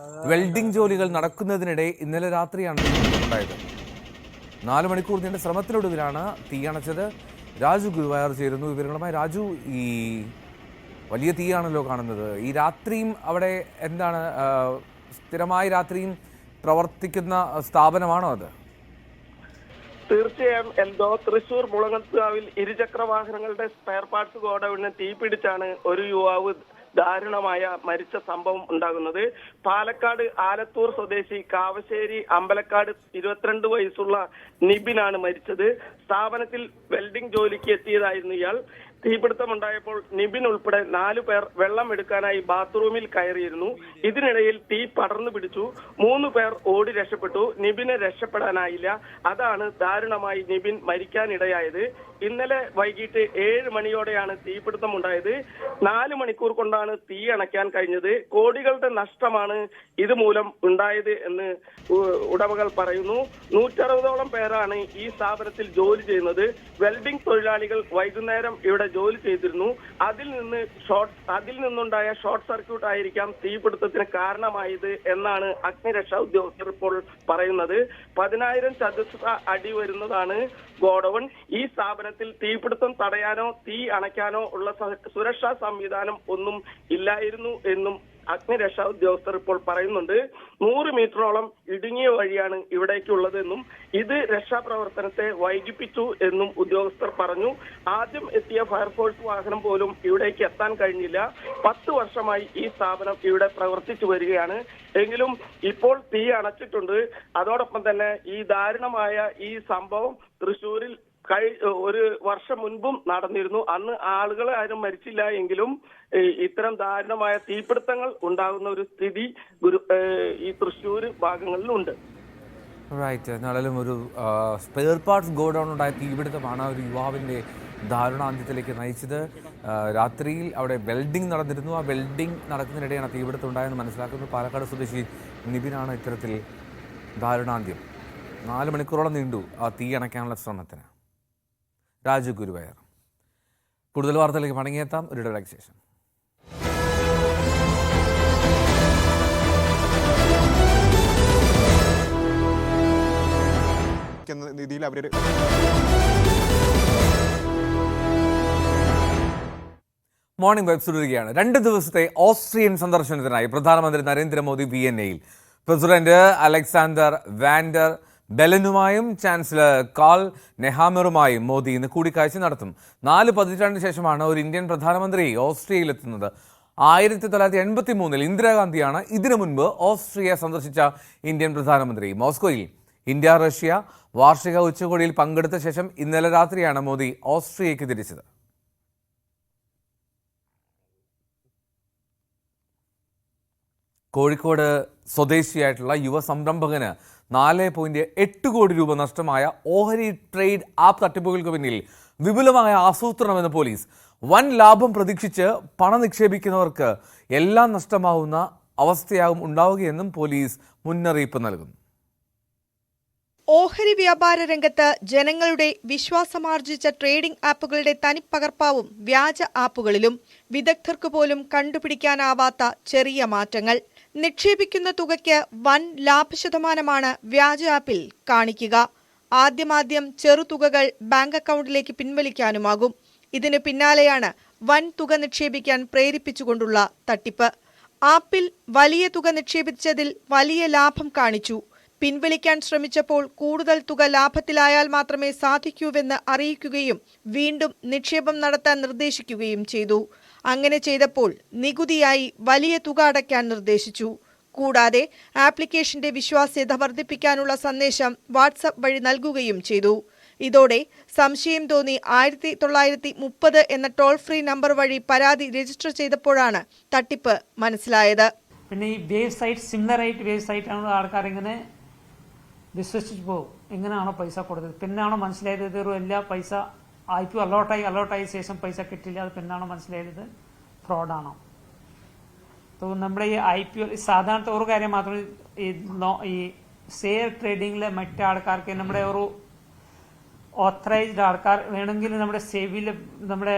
വെൽഡിംഗ് ജോലികൾ നടക്കുന്നതിനിടെ ഇന്നലെ രാത്രിയാണ് ഉണ്ടായത്. 4 മണിക്കൂർ നീണ്ട ശ്രമത്തിനൊടുവിലാണ് തീയണച്ചത്. രാജു ഗുരുവായൂർ ചേരുന്നു വിവരങ്ങളുമായി. രാജു, ഈ വലിയ തീയാണല്ലോ കാണുന്നത്. ഈ രാത്രിയും അവിടെ എന്താണ്, സ്ഥിരമായി രാത്രിയും പ്രവർത്തിക്കുന്ന സ്ഥാപനമാണോ അത്? തീർച്ചയായും എന്തോ, തൃശൂർ മുളങ്ങത്തുകാവിൽ ഇരുചക്ര വാഹനങ്ങളുടെ സ്പെയർ പാർട്സ് ഗോഡൌണിന് തീപിടിച്ചാണ് ഒരു യുവാവ് ദാരുണമായ മരിച്ച സംഭവം ഉണ്ടാകുന്നത്. പാലക്കാട് ആലത്തൂർ സ്വദേശി കാവശ്ശേരി അമ്പലക്കാട് 22 വയസ്സുള്ള നിബിനാണ് മരിച്ചത്. സ്ഥാപനത്തിൽ വെൽഡിംഗ് ജോലിക്ക് എത്തിയതായിരുന്നു ഇയാൾ. തീപിടുത്തമുണ്ടായപ്പോൾ നിബിൻ ഉൾപ്പെടെ 4 പേർ വെള്ളം എടുക്കാനായി ബാത്റൂമിൽ കയറിയിരുന്നു. ഇതിനിടയിൽ തീ പടർന്നു പിടിച്ചു. 3 പേർ ഓടി രക്ഷപ്പെട്ടു. നിബിനെ രക്ഷപ്പെടാനായില്ല. അതാണ് ദാരുണമായി നിബിൻ മരിക്കാനിടയായത്. ഇന്നലെ വൈകിട്ട് 7 മണിയോടെയാണ് തീപിടുത്തമുണ്ടായത്. 4 മണിക്കൂർ കൊണ്ടാണ് തീ അണയ്ക്കാൻ കഴിഞ്ഞത്. കോടികളുടെ നഷ്ടമാണ് ഇതുമൂലം ഉണ്ടായത് എന്ന് ഉടമകൾ പറയുന്നു. 160ഓളം പേരാണ് ഈ സ്ഥാപനത്തിൽ ജോലി ചെയ്യുന്നത്. വെൽഡിംഗ് തൊഴിലാളികൾ വൈകുന്നേരം ഇവിടെ ജോലി ചെയ്തിരുന്നു. അതിൽ നിന്നുണ്ടായ ഷോർട്ട് സർക്യൂട്ട് ആയിരിക്കാം തീപിടുത്തത്തിന് കാരണമായത് എന്നാണ് അഗ്നിരക്ഷാ ഉദ്യോഗസ്ഥർ ഇപ്പോൾ പറയുന്നത്. 10,000 ചതുരശ്ര അടി വരുന്നതാണ് ഗോഡൌൺ. ഈ സ്ഥാപനത്തിൽ തീപിടുത്തം തടയാനോ തീ അണയ്ക്കാനോ ഉള്ള സുരക്ഷാ സംവിധാനം ഒന്നും ഇല്ലായിരുന്നു എന്നും അഗ്നിരക്ഷാ ഉദ്യോഗസ്ഥർ ഇപ്പോൾ പറയുന്നുണ്ട്. 100 മീറ്ററോളം ഇടുങ്ങിയ വഴിയാണ് ഇവിടേക്കുള്ളത് എന്നും ഇത് രക്ഷാപ്രവർത്തനത്തെ വൈകിപ്പിച്ചു എന്നും ഉദ്യോഗസ്ഥർ പറഞ്ഞു. ആദ്യം എത്തിയ ഫയർഫോഴ്സ് വാഹനം പോലും ഇവിടേക്ക് എത്താൻ കഴിഞ്ഞില്ല. 10 വർഷമായി ഈ സ്ഥാപനം ഇവിടെ പ്രവർത്തിച്ചു വരികയാണ്. എങ്കിലും ഇപ്പോൾ തീ അണച്ചിട്ടുണ്ട്. അതോടൊപ്പം തന്നെ ഈ ദാരുണമായ ഈ സംഭവം തൃശ്ശൂരിൽ ഒരു വർഷം മുൻപും നടന്നിരുന്നു. അന്ന് ആളുകൾ ആരും മരിച്ചില്ല എങ്കിലും ഇത്തരം ദാരുണമായ തീപിടുത്തങ്ങൾ ഉണ്ടാകുന്ന ഒരു സ്ഥിതി ഈ തൃശ്ശൂർ ഭാഗങ്ങളിലുണ്ട്. റൈറ്റ്. എന്നാലും ഒരു സ്പെയർ പാർട്സ് ഗോഡൌൺ ഉണ്ടായ തീപിടുത്തമാണ് ഒരു യുവാവിൻ്റെ ദാരുണാന്ത്യത്തിലേക്ക് നയിച്ചത്. രാത്രിയിൽ അവിടെ വെൽഡിംഗ് നടന്നിരുന്നു. ആ വെൽഡിംഗ് നടക്കുന്നതിനിടെയാണ് തീപിടുത്തം ഉണ്ടായെന്ന് മനസ്സിലാക്കുന്നത്. പാലക്കാട് സ്വദേശി നിബിനാണ് ഇത്തരത്തിൽ ദാരുണാന്ത്യം. 4 മണിക്കൂറോളം നീണ്ടു ആ തീ അണയ്ക്കാനുള്ള ശ്രമത്തിന്. രാജു ഗുരുവായൂർ. കൂടുതൽ വാർത്തകളിലേക്ക് മടങ്ങിയെത്താം ഒരു ഇടവേളയ്ക്ക് ശേഷം. മോർണിംഗ് വൈബ്സ് തുടരുകയാണ്. 2 ദിവസത്തെ ഓസ്ട്രിയൻ സന്ദർശനത്തിനായി പ്രധാനമന്ത്രി നരേന്ദ്രമോദി വിയന്നയിൽ. പ്രസിഡന്റ് അലക്സാണ്ടർ വാൻഡർ ബെലനുമായും ചാൻസലർ കാൾ നെഹാമറുമായും മോദി ഇന്ന് കൂടിക്കാഴ്ച നടത്തും. 4 പതിറ്റാണ്ടിന് ശേഷമാണ് ഒരു ഇന്ത്യൻ പ്രധാനമന്ത്രി ഓസ്ട്രിയയിലെത്തുന്നത്. 1983 ഇന്ദിരാഗാന്ധിയാണ് ഇതിനു മുൻപ് ഓസ്ട്രിയ സന്ദർശിച്ച ഇന്ത്യൻ പ്രധാനമന്ത്രി. മോസ്കോയിൽ ഇന്ത്യ റഷ്യ വാർഷിക ഉച്ചകോടിയിൽ പങ്കെടുത്ത ശേഷം ഇന്നലെ രാത്രിയാണ് മോദി ഓസ്ട്രിയയ്ക്ക് തിരിച്ചത്. കോഴിക്കോട് സ്വദേശിയായിട്ടുള്ള യുവ സംരംഭകന് 4.8 കോടി രൂപ നഷ്ടമായ ഓഹരി ട്രേഡ് ആപ്പ് തട്ടിപ്പുകൾക്ക് പിന്നിൽ വിപുലമായ ആസൂത്രണമെന്ന് പോലീസ്. വൻ ലാഭം പ്രതീക്ഷിച്ച് പണം നിക്ഷേപിക്കുന്നവർക്ക് എല്ലാം നഷ്ടമാവുന്ന അവസ്ഥയാകും ഉണ്ടാവുകയെന്നും പോലീസ് മുന്നറിയിപ്പ് നൽകുന്നു. ഓഹരി വ്യാപാര രംഗത്ത് ജനങ്ങളുടെ വിശ്വാസമാർജിച്ച ട്രേഡിംഗ് ആപ്പുകളുടെ തനിപ്പകർപ്പാവും വ്യാജ ആപ്പുകളിലും. വിദഗ്ധർക്ക് പോലും കണ്ടുപിടിക്കാനാവാത്ത ചെറിയ മാറ്റങ്ങൾ. നിക്ഷേപിക്കുന്ന തുകയ്ക്ക് വൻ ലാഭശതമാനമാണ് വ്യാജ ആപ്പിൽ കാണിക്കുക. ആദ്യം ചെറുതുകകൾ ബാങ്ക് അക്കൗണ്ടിലേക്ക് പിൻവലിക്കാനുമാകും. ഇതിന് പിന്നാലെയാണ് വൻ തുക നിക്ഷേപിക്കാൻ പ്രേരിപ്പിച്ചുകൊണ്ടുള്ള തട്ടിപ്പ്. ആപ്പിൽ വലിയ തുക നിക്ഷേപിച്ചതിൽ വലിയ ലാഭം കാണിച്ചു. പിൻവലിക്കാൻ ശ്രമിച്ചപ്പോൾ കൂടുതൽ തുക ലാഭത്തിലായാൽ മാത്രമേ സാധിക്കൂവെന്ന് അറിയിക്കുകയും വീണ്ടും നിക്ഷേപം നടത്താൻ നിർദ്ദേശിക്കുകയും ചെയ്തു. അങ്ങനെ ചെയ്തപ്പോൾ നികുതിയായി വലിയ തുക അടയ്ക്കാൻ നിർദ്ദേശിച്ചു. കൂടാതെ ആപ്ലിക്കേഷന്റെ വിശ്വാസ്യത വർദ്ധിപ്പിക്കാനുള്ള സന്ദേശം വാട്സ്ആപ്പ് വഴി നൽകുകയും ചെയ്തു. ഇതോടെ സംശയം തോന്നി 1930 എന്ന ടോൾ ഫ്രീ നമ്പർ വഴി പരാതി രജിസ്റ്റർ ചെയ്തപ്പോഴാണ് തട്ടിപ്പ് മനസ്സിലായത്. പിന്നെ ഈ വേവ് സൈറ്റ് സിമിലർ ആയിട്ട് വേവ് സൈറ്റ് ആണ് ആൾക്കാർ ഇങ്ങനെ വിശ്വസിച്ച് പോകും. എങ്ങനെയാണോ പൈസ കൊടുത്തത് പിന്നാണോ മനസ്സിലായത് ഇത് എല്ലാ പൈസ IPO അലോട്ടായ ശേഷം പൈസ കിട്ടില്ല. അത് പിന്നാണോ മനസ്സിലായത് ഫ്രോഡാണോ. നമ്മുടെ ഈ IPO സാധാരണ ഒരു കാര്യം മാത്രമേ ഈ ഷെയർ ട്രേഡിങ്ങിലെ മറ്റേ ആൾക്കാർക്ക് നമ്മുടെ ഒരു ഓത്തറൈസ്ഡ് ആൾക്കാർ വേണമെങ്കിൽ നമ്മുടെ സെബിയിൽ നമ്മുടെ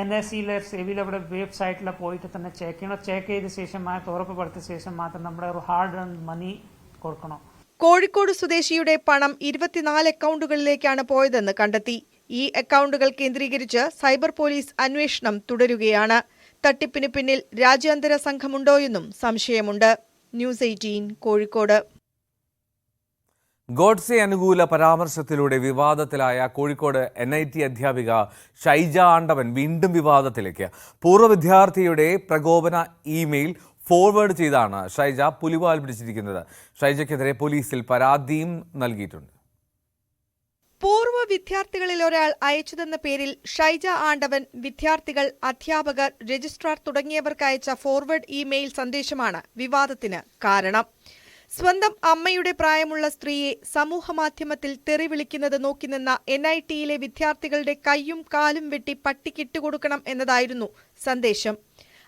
NSEയിലെ സെബിയിൽ അവിടെ വെബ്സൈറ്റിൽ പോയിട്ട് തന്നെ ചെക്ക് ചെയ്യണം. ചെക്ക് ചെയ്ത ശേഷം ഉറപ്പുപെടുത്തിയ ശേഷം മാത്രം നമ്മുടെ ഒരു ഹാർഡ് ഏൺ മണി കൊടുക്കണം. കോഴിക്കോട് സ്വദേശിയുടെ പണം 24 അക്കൗണ്ടുകളിലേക്കാണ് പോയതെന്ന് കണ്ടെത്തി. ഈ അക്കൗണ്ടുകൾ കേന്ദ്രീകരിച്ച് സൈബർ പോലീസ് അന്വേഷണം തുടരുകയാണ്. തട്ടിപ്പിന് പിന്നിൽ രാജ്യാന്തര സംഘമുണ്ടോയെന്നും സംശയമുണ്ട്. ന്യൂസ് 18 കോഴിക്കോട്. ഗോഡ്സെ അനുകൂല പരാമർശത്തിലൂടെ വിവാദത്തിലായ കോഴിക്കോട് NIT അധ്യാപിക ഷൈജ ആണ്ടവൻ വീണ്ടും വിവാദത്തിലേക്ക്. പൂർവ്വ വിദ്യാർത്ഥിയുടെ പ്രകോപന ഇമെയിൽ ഫോർവേഡ് ചെയ്താണ് ഷൈജ പുലിവാൽ പിടിച്ചിരിക്കുന്നത്. ഷൈജയ്ക്കെതിരെ പോലീസിൽ പരാതിയും നൽകിയിട്ടുണ്ട്. പൂർവ്വ വിദ്യാർത്ഥികളിൽ ഒരാൾ അയച്ചതെന്ന പേരിൽ ഷൈജ ആണ്ടവൻ വിദ്യാർത്ഥികൾ, അധ്യാപകർ, രജിസ്ട്രാർ തുടങ്ങിയവർക്ക് അയച്ച ഫോർവേഡ് ഇമെയിൽ സന്ദേശമാണ് വിവാദത്തിന് കാരണം. സ്വന്തം അമ്മയുടെ പ്രായമുള്ള സ്ത്രീയെ സമൂഹമാധ്യമത്തിൽ തെറി വിളിക്കുന്നത് നോക്കി നിന്ന NITയിലെ വിദ്യാർത്ഥികളുടെ കൈയും കാലും വെട്ടി പട്ടിക്കിട്ടുകൊടുക്കണം എന്നതായിരുന്നു സന്ദേശം.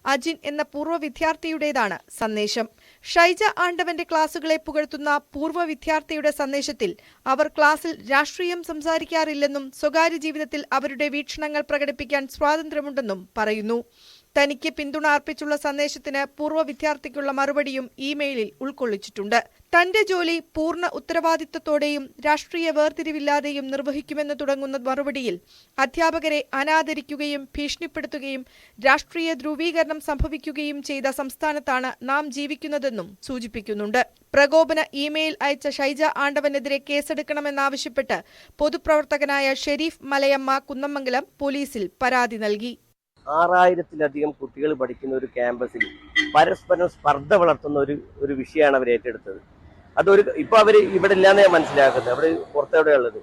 അജിൻ എന്ന പൂർവ്വ വിദ്യാർത്ഥിയുടേതാണ് സന്ദേശം. ഷൈജ ആണ്ടവന്റെ ക്ലാസുകളെ പുകഴ്ത്തുന്ന പൂർവ്വ വിദ്യാർത്ഥിയുടെ സന്ദേശത്തിൽ അവർ ക്ലാസ്സിൽ രാഷ്ട്രീയം സംസാരിക്കാറില്ലെന്നും സ്വകാര്യ ജീവിതത്തിൽ അവരുടെ വീക്ഷണങ്ങൾ പ്രകടിപ്പിക്കാൻ സ്വാതന്ത്ര്യമുണ്ടെന്നും പറയുന്നു. തനിക്ക് പിന്തുണ അർപ്പിച്ചുള്ള സന്ദേശത്തിന് പൂർവ്വ വിദ്യാർത്ഥിക്കുള്ള മറുപടിയും ഇമെയിലിൽ ഉൾക്കൊള്ളിച്ചിട്ടുണ്ട്. തന്റെ ജോലി പൂർണ്ണ ഉത്തരവാദിത്തത്തോടെയും രാഷ്ട്രീയ വേർതിരിവില്ലാതെയും നിർവഹിക്കുമെന്ന് തുടങ്ങുന്ന മറുപടിയിൽ അധ്യാപകരെ അനാദരിക്കുകയും ഭീഷണിപ്പെടുത്തുകയും രാഷ്ട്രീയ ധ്രുവീകരണം സംഭവിക്കുകയും ചെയ്ത സംസ്ഥാനത്താണ് നാം ജീവിക്കുന്നതെന്നും സൂചിപ്പിക്കുന്നുണ്ട്. പ്രകോപന ഇമെയിൽ അയച്ച ഷൈജ ആണ്ടവനെതിരെ കേസെടുക്കണമെന്നാവശ്യപ്പെട്ട് പൊതുപ്രവർത്തകനായ ഷെരീഫ് മലയമ്മ കുന്നമംഗലം പോലീസിൽ പരാതി നൽകി. 6000-ലധികം കുട്ടികൾ പഠിക്കുന്ന ഒരു ക്യാമ്പസിൽ പരസ്പരം സ്പർദ്ധ വളർത്തുന്ന ഒരു വിഷയമാണ് അവർ ഏറ്റെടുത്തത്. ഇപ്പൊ അവര് ഇവിടെ ഇല്ലാന്ന് ഞാൻ മനസ്സിലാക്കുന്നത്, അവിടെ പുറത്തെവിടെ ഉള്ളത്.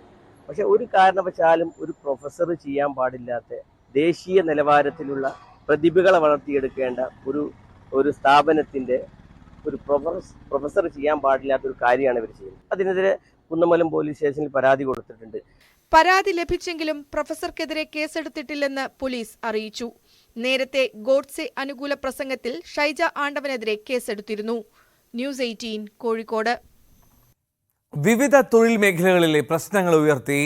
പക്ഷെ ഒരു കാരണവശാലും ഒരു പ്രൊഫസർ ചെയ്യാൻ പാടില്ലാത്ത ദേശീയ നിലവാരത്തിലുള്ള പ്രതിഭകളെ വളർത്തിയെടുക്കേണ്ട ഒരു സ്ഥാപനത്തിന്റെ ഒരു പ്രൊഫസർ ചെയ്യാൻ പാടില്ലാത്ത ഒരു കാര്യമാണ് ഇവർ ചെയ്യുന്നത്. അതിനെതിരെ കുന്നമംഗലം പോലീസ് സ്റ്റേഷനിൽ പരാതി കൊടുത്തിട്ടുണ്ട്. പരാതി ലഭിച്ചെങ്കിലും പ്രൊഫസർക്കെതിരെ കേസെടുത്തിട്ടില്ലെന്ന് പോലീസ് അറിയിച്ചു. നേരത്തെ ഗോഡ്സെ അനുകൂല പ്രസംഗത്തിൽ ഷൈജ ആണ്ടവനെതിരെ കേസെടുത്തിരുന്നു. ന്യൂസ് 18 കോഴിക്കോട്. വിവിധ തൊഴിൽ മേഖലകളിലെ പ്രശ്നങ്ങൾ ഉയർത്തി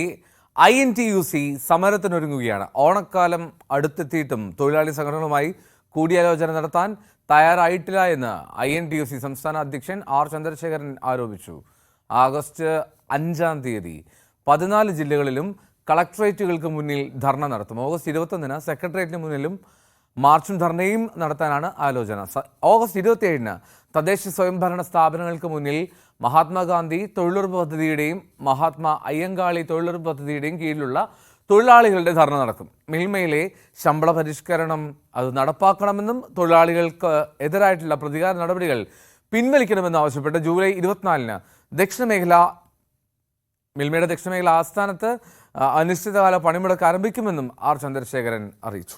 INTUC സമരത്തിനൊരുങ്ങുകയാണ്. ഓണക്കാലം അടുത്തെത്തിയിട്ടും തൊഴിലാളി സംഘടനകളുമായി കൂടിയാലോചന നടത്താൻ തയ്യാറായിട്ടില്ല എന്ന് INTUC സംസ്ഥാന അധ്യക്ഷൻ R ചന്ദ്രശേഖരൻ ആരോപിച്ചു. ആഗസ്റ്റ് 5 14 ജില്ലകളിലും കളക്ടറേറ്റുകൾക്ക് മുന്നിൽ ധർണ നടത്തും. ഓഗസ്റ്റ് 21 സെക്രട്ടേറിയറ്റിന് മുന്നിലും മാർച്ചും ധർണയും നടത്താനാണ് ആലോചന. ഓഗസ്റ്റ് 27 തദ്ദേശ സ്വയംഭരണ സ്ഥാപനങ്ങൾക്ക് മുന്നിൽ മഹാത്മാഗാന്ധി തൊഴിലുറപ്പ് പദ്ധതിയുടെയും മഹാത്മാ അയ്യങ്കാളി തൊഴിലുറപ്പ് പദ്ധതിയുടെയും കീഴിലുള്ള തൊഴിലാളികളുടെ ധർണ നടക്കും. മിൽമയിലെ ശമ്പള പരിഷ്കരണം അത് നടപ്പാക്കണമെന്നും തൊഴിലാളികൾക്ക് എതിരായിട്ടുള്ള പ്രതികാര നടപടികൾ പിൻവലിക്കണമെന്നും ആവശ്യപ്പെട്ട് ജൂലൈ 24 മിൽമയുടെ ദക്ഷിണമേഖല ആസ്ഥാനത്ത് അനിശ്ചിതകാല പണിമുടക്ക് ആരംഭിക്കുമെന്നും R ചന്ദ്രശേഖരൻ അറിയിച്ചു.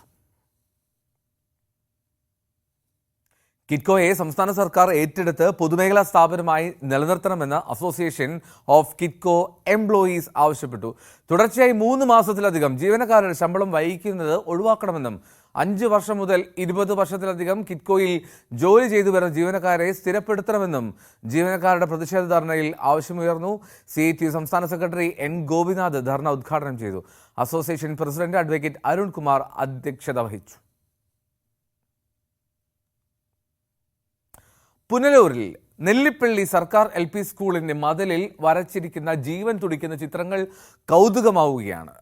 കിറ്റ്കോയെ സംസ്ഥാന സർക്കാർ ഏറ്റെടുത്ത് പൊതുമേഖലാ സ്ഥാപനമായി നിലനിർത്തണമെന്ന് അസോസിയേഷൻ ഓഫ് കിറ്റ്കോ എംപ്ലോയീസ് ആവശ്യപ്പെട്ടു. തുടർച്ചയായി 3 മാസത്തിലധികം ജീവനക്കാരുടെ ശമ്പളം വൈകിക്കുന്നത് ഒഴിവാക്കണമെന്നും 5 വർഷം മുതൽ 20 വർഷത്തിലധികം കിറ്റ്കോയിൽ ജോലി ചെയ്തു വരുന്ന ജീവനക്കാരെ സ്ഥിരപ്പെടുത്തണമെന്നും ജീവനക്കാരുടെ പ്രതിഷേധ ധർണയിൽ ആവശ്യമുയർന്നു. CITU സംസ്ഥാന സെക്രട്ടറി N ഗോപിനാഥ് ധർണ ഉദ്ഘാടനം ചെയ്തു. Association president advocate Arun Kumar അധ്യക്ഷത വഹിച്ചു. പുനലൂരിൽ നെല്ലിപ്പള്ളി സർക്കാർ LP സ്കൂളിന്റെ മതിലിൽ വരച്ചിരിക്കുന്ന ജീവൻ തുടിക്കുന്ന ചിത്രങ്ങൾ കൗതുകമാവുകയാണ്.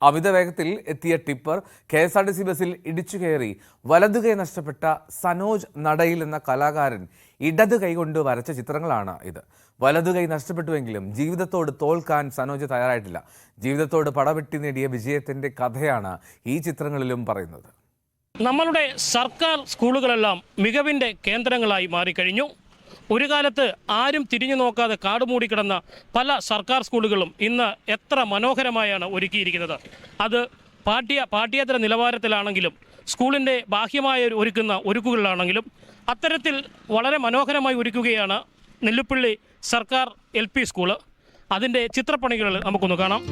അമിത വേഗത്തിൽ എത്തിയ ടിപ്പർ KSRTC ബസ്സിൽ ഇടിച്ചു കയറി വലതുകൈ നഷ്ടപ്പെട്ട സനോജ് നടയിൽ എന്ന കലാകാരൻ ഇടത് കൈകൊണ്ട് വരച്ച ചിത്രങ്ങളാണ് ഇത്. വലതുകൈ നഷ്ടപ്പെട്ടുവെങ്കിലും ജീവിതത്തോട് തോൽക്കാൻ സനോജ് തയ്യാറായിട്ടില്ല. ജീവിതത്തോട് പടവെട്ടി നേടിയ വിജയത്തിന്റെ കഥയാണ് ഈ ചിത്രങ്ങളിലും പറയുന്നത്. നമ്മളുടെ സർക്കാർ സ്കൂളുകളെല്ലാം മികവിൻ്റെ കേന്ദ്രങ്ങളായി മാറിക്കഴിഞ്ഞു. ഒരു കാലത്ത് ആരും തിരിഞ്ഞു നോക്കാതെ കാടുമൂടിക്കിടന്ന പല സർക്കാർ സ്കൂളുകളും ഇന്ന് എത്ര മനോഹരമായാണ് ഒരുക്കിയിരിക്കുന്നത്. അത് പാഠ്യേതര നിലവാരത്തിലാണെങ്കിലും സ്കൂളിൻ്റെ ബാഹ്യമായ ഒരുക്കുന്ന ഒരുക്കുകളിലാണെങ്കിലും അത്തരത്തിൽ വളരെ മനോഹരമായി ഒരുക്കുകയാണ് നെല്ലിപ്പള്ളി സർക്കാർ LP സ്കൂള്. അതിൻ്റെ ചിത്രപ്പണികൾ നമുക്കൊന്ന് കാണാം.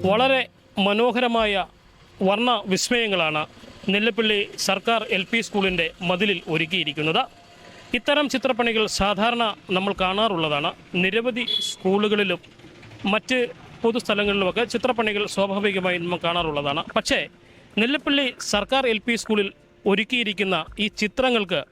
വളരെ മനോഹരമായ വർണ്ണ വിസ്മയങ്ങളാണ് നെല്ലിപ്പള്ളി സർക്കാർ LP സ്കൂളിൻ്റെ മതിലിൽ ഒരുക്കിയിരിക്കുന്നത്. ഇത്തരം ചിത്രപ്പണികൾ സാധാരണ നമ്മൾ കാണാറുള്ളതാണ്. നിരവധി സ്കൂളുകളിലും മറ്റ് പൊതുസ്ഥലങ്ങളിലുമൊക്കെ ചിത്രപ്പണികൾ സ്വാഭാവികമായി നമ്മൾ കാണാറുള്ളതാണ്. പക്ഷേ നെല്ലിപ്പള്ളി സർക്കാർ LP സ്കൂളിൽ ഒരുക്കിയിരിക്കുന്ന ഈ ചിത്രങ്ങൾക്ക്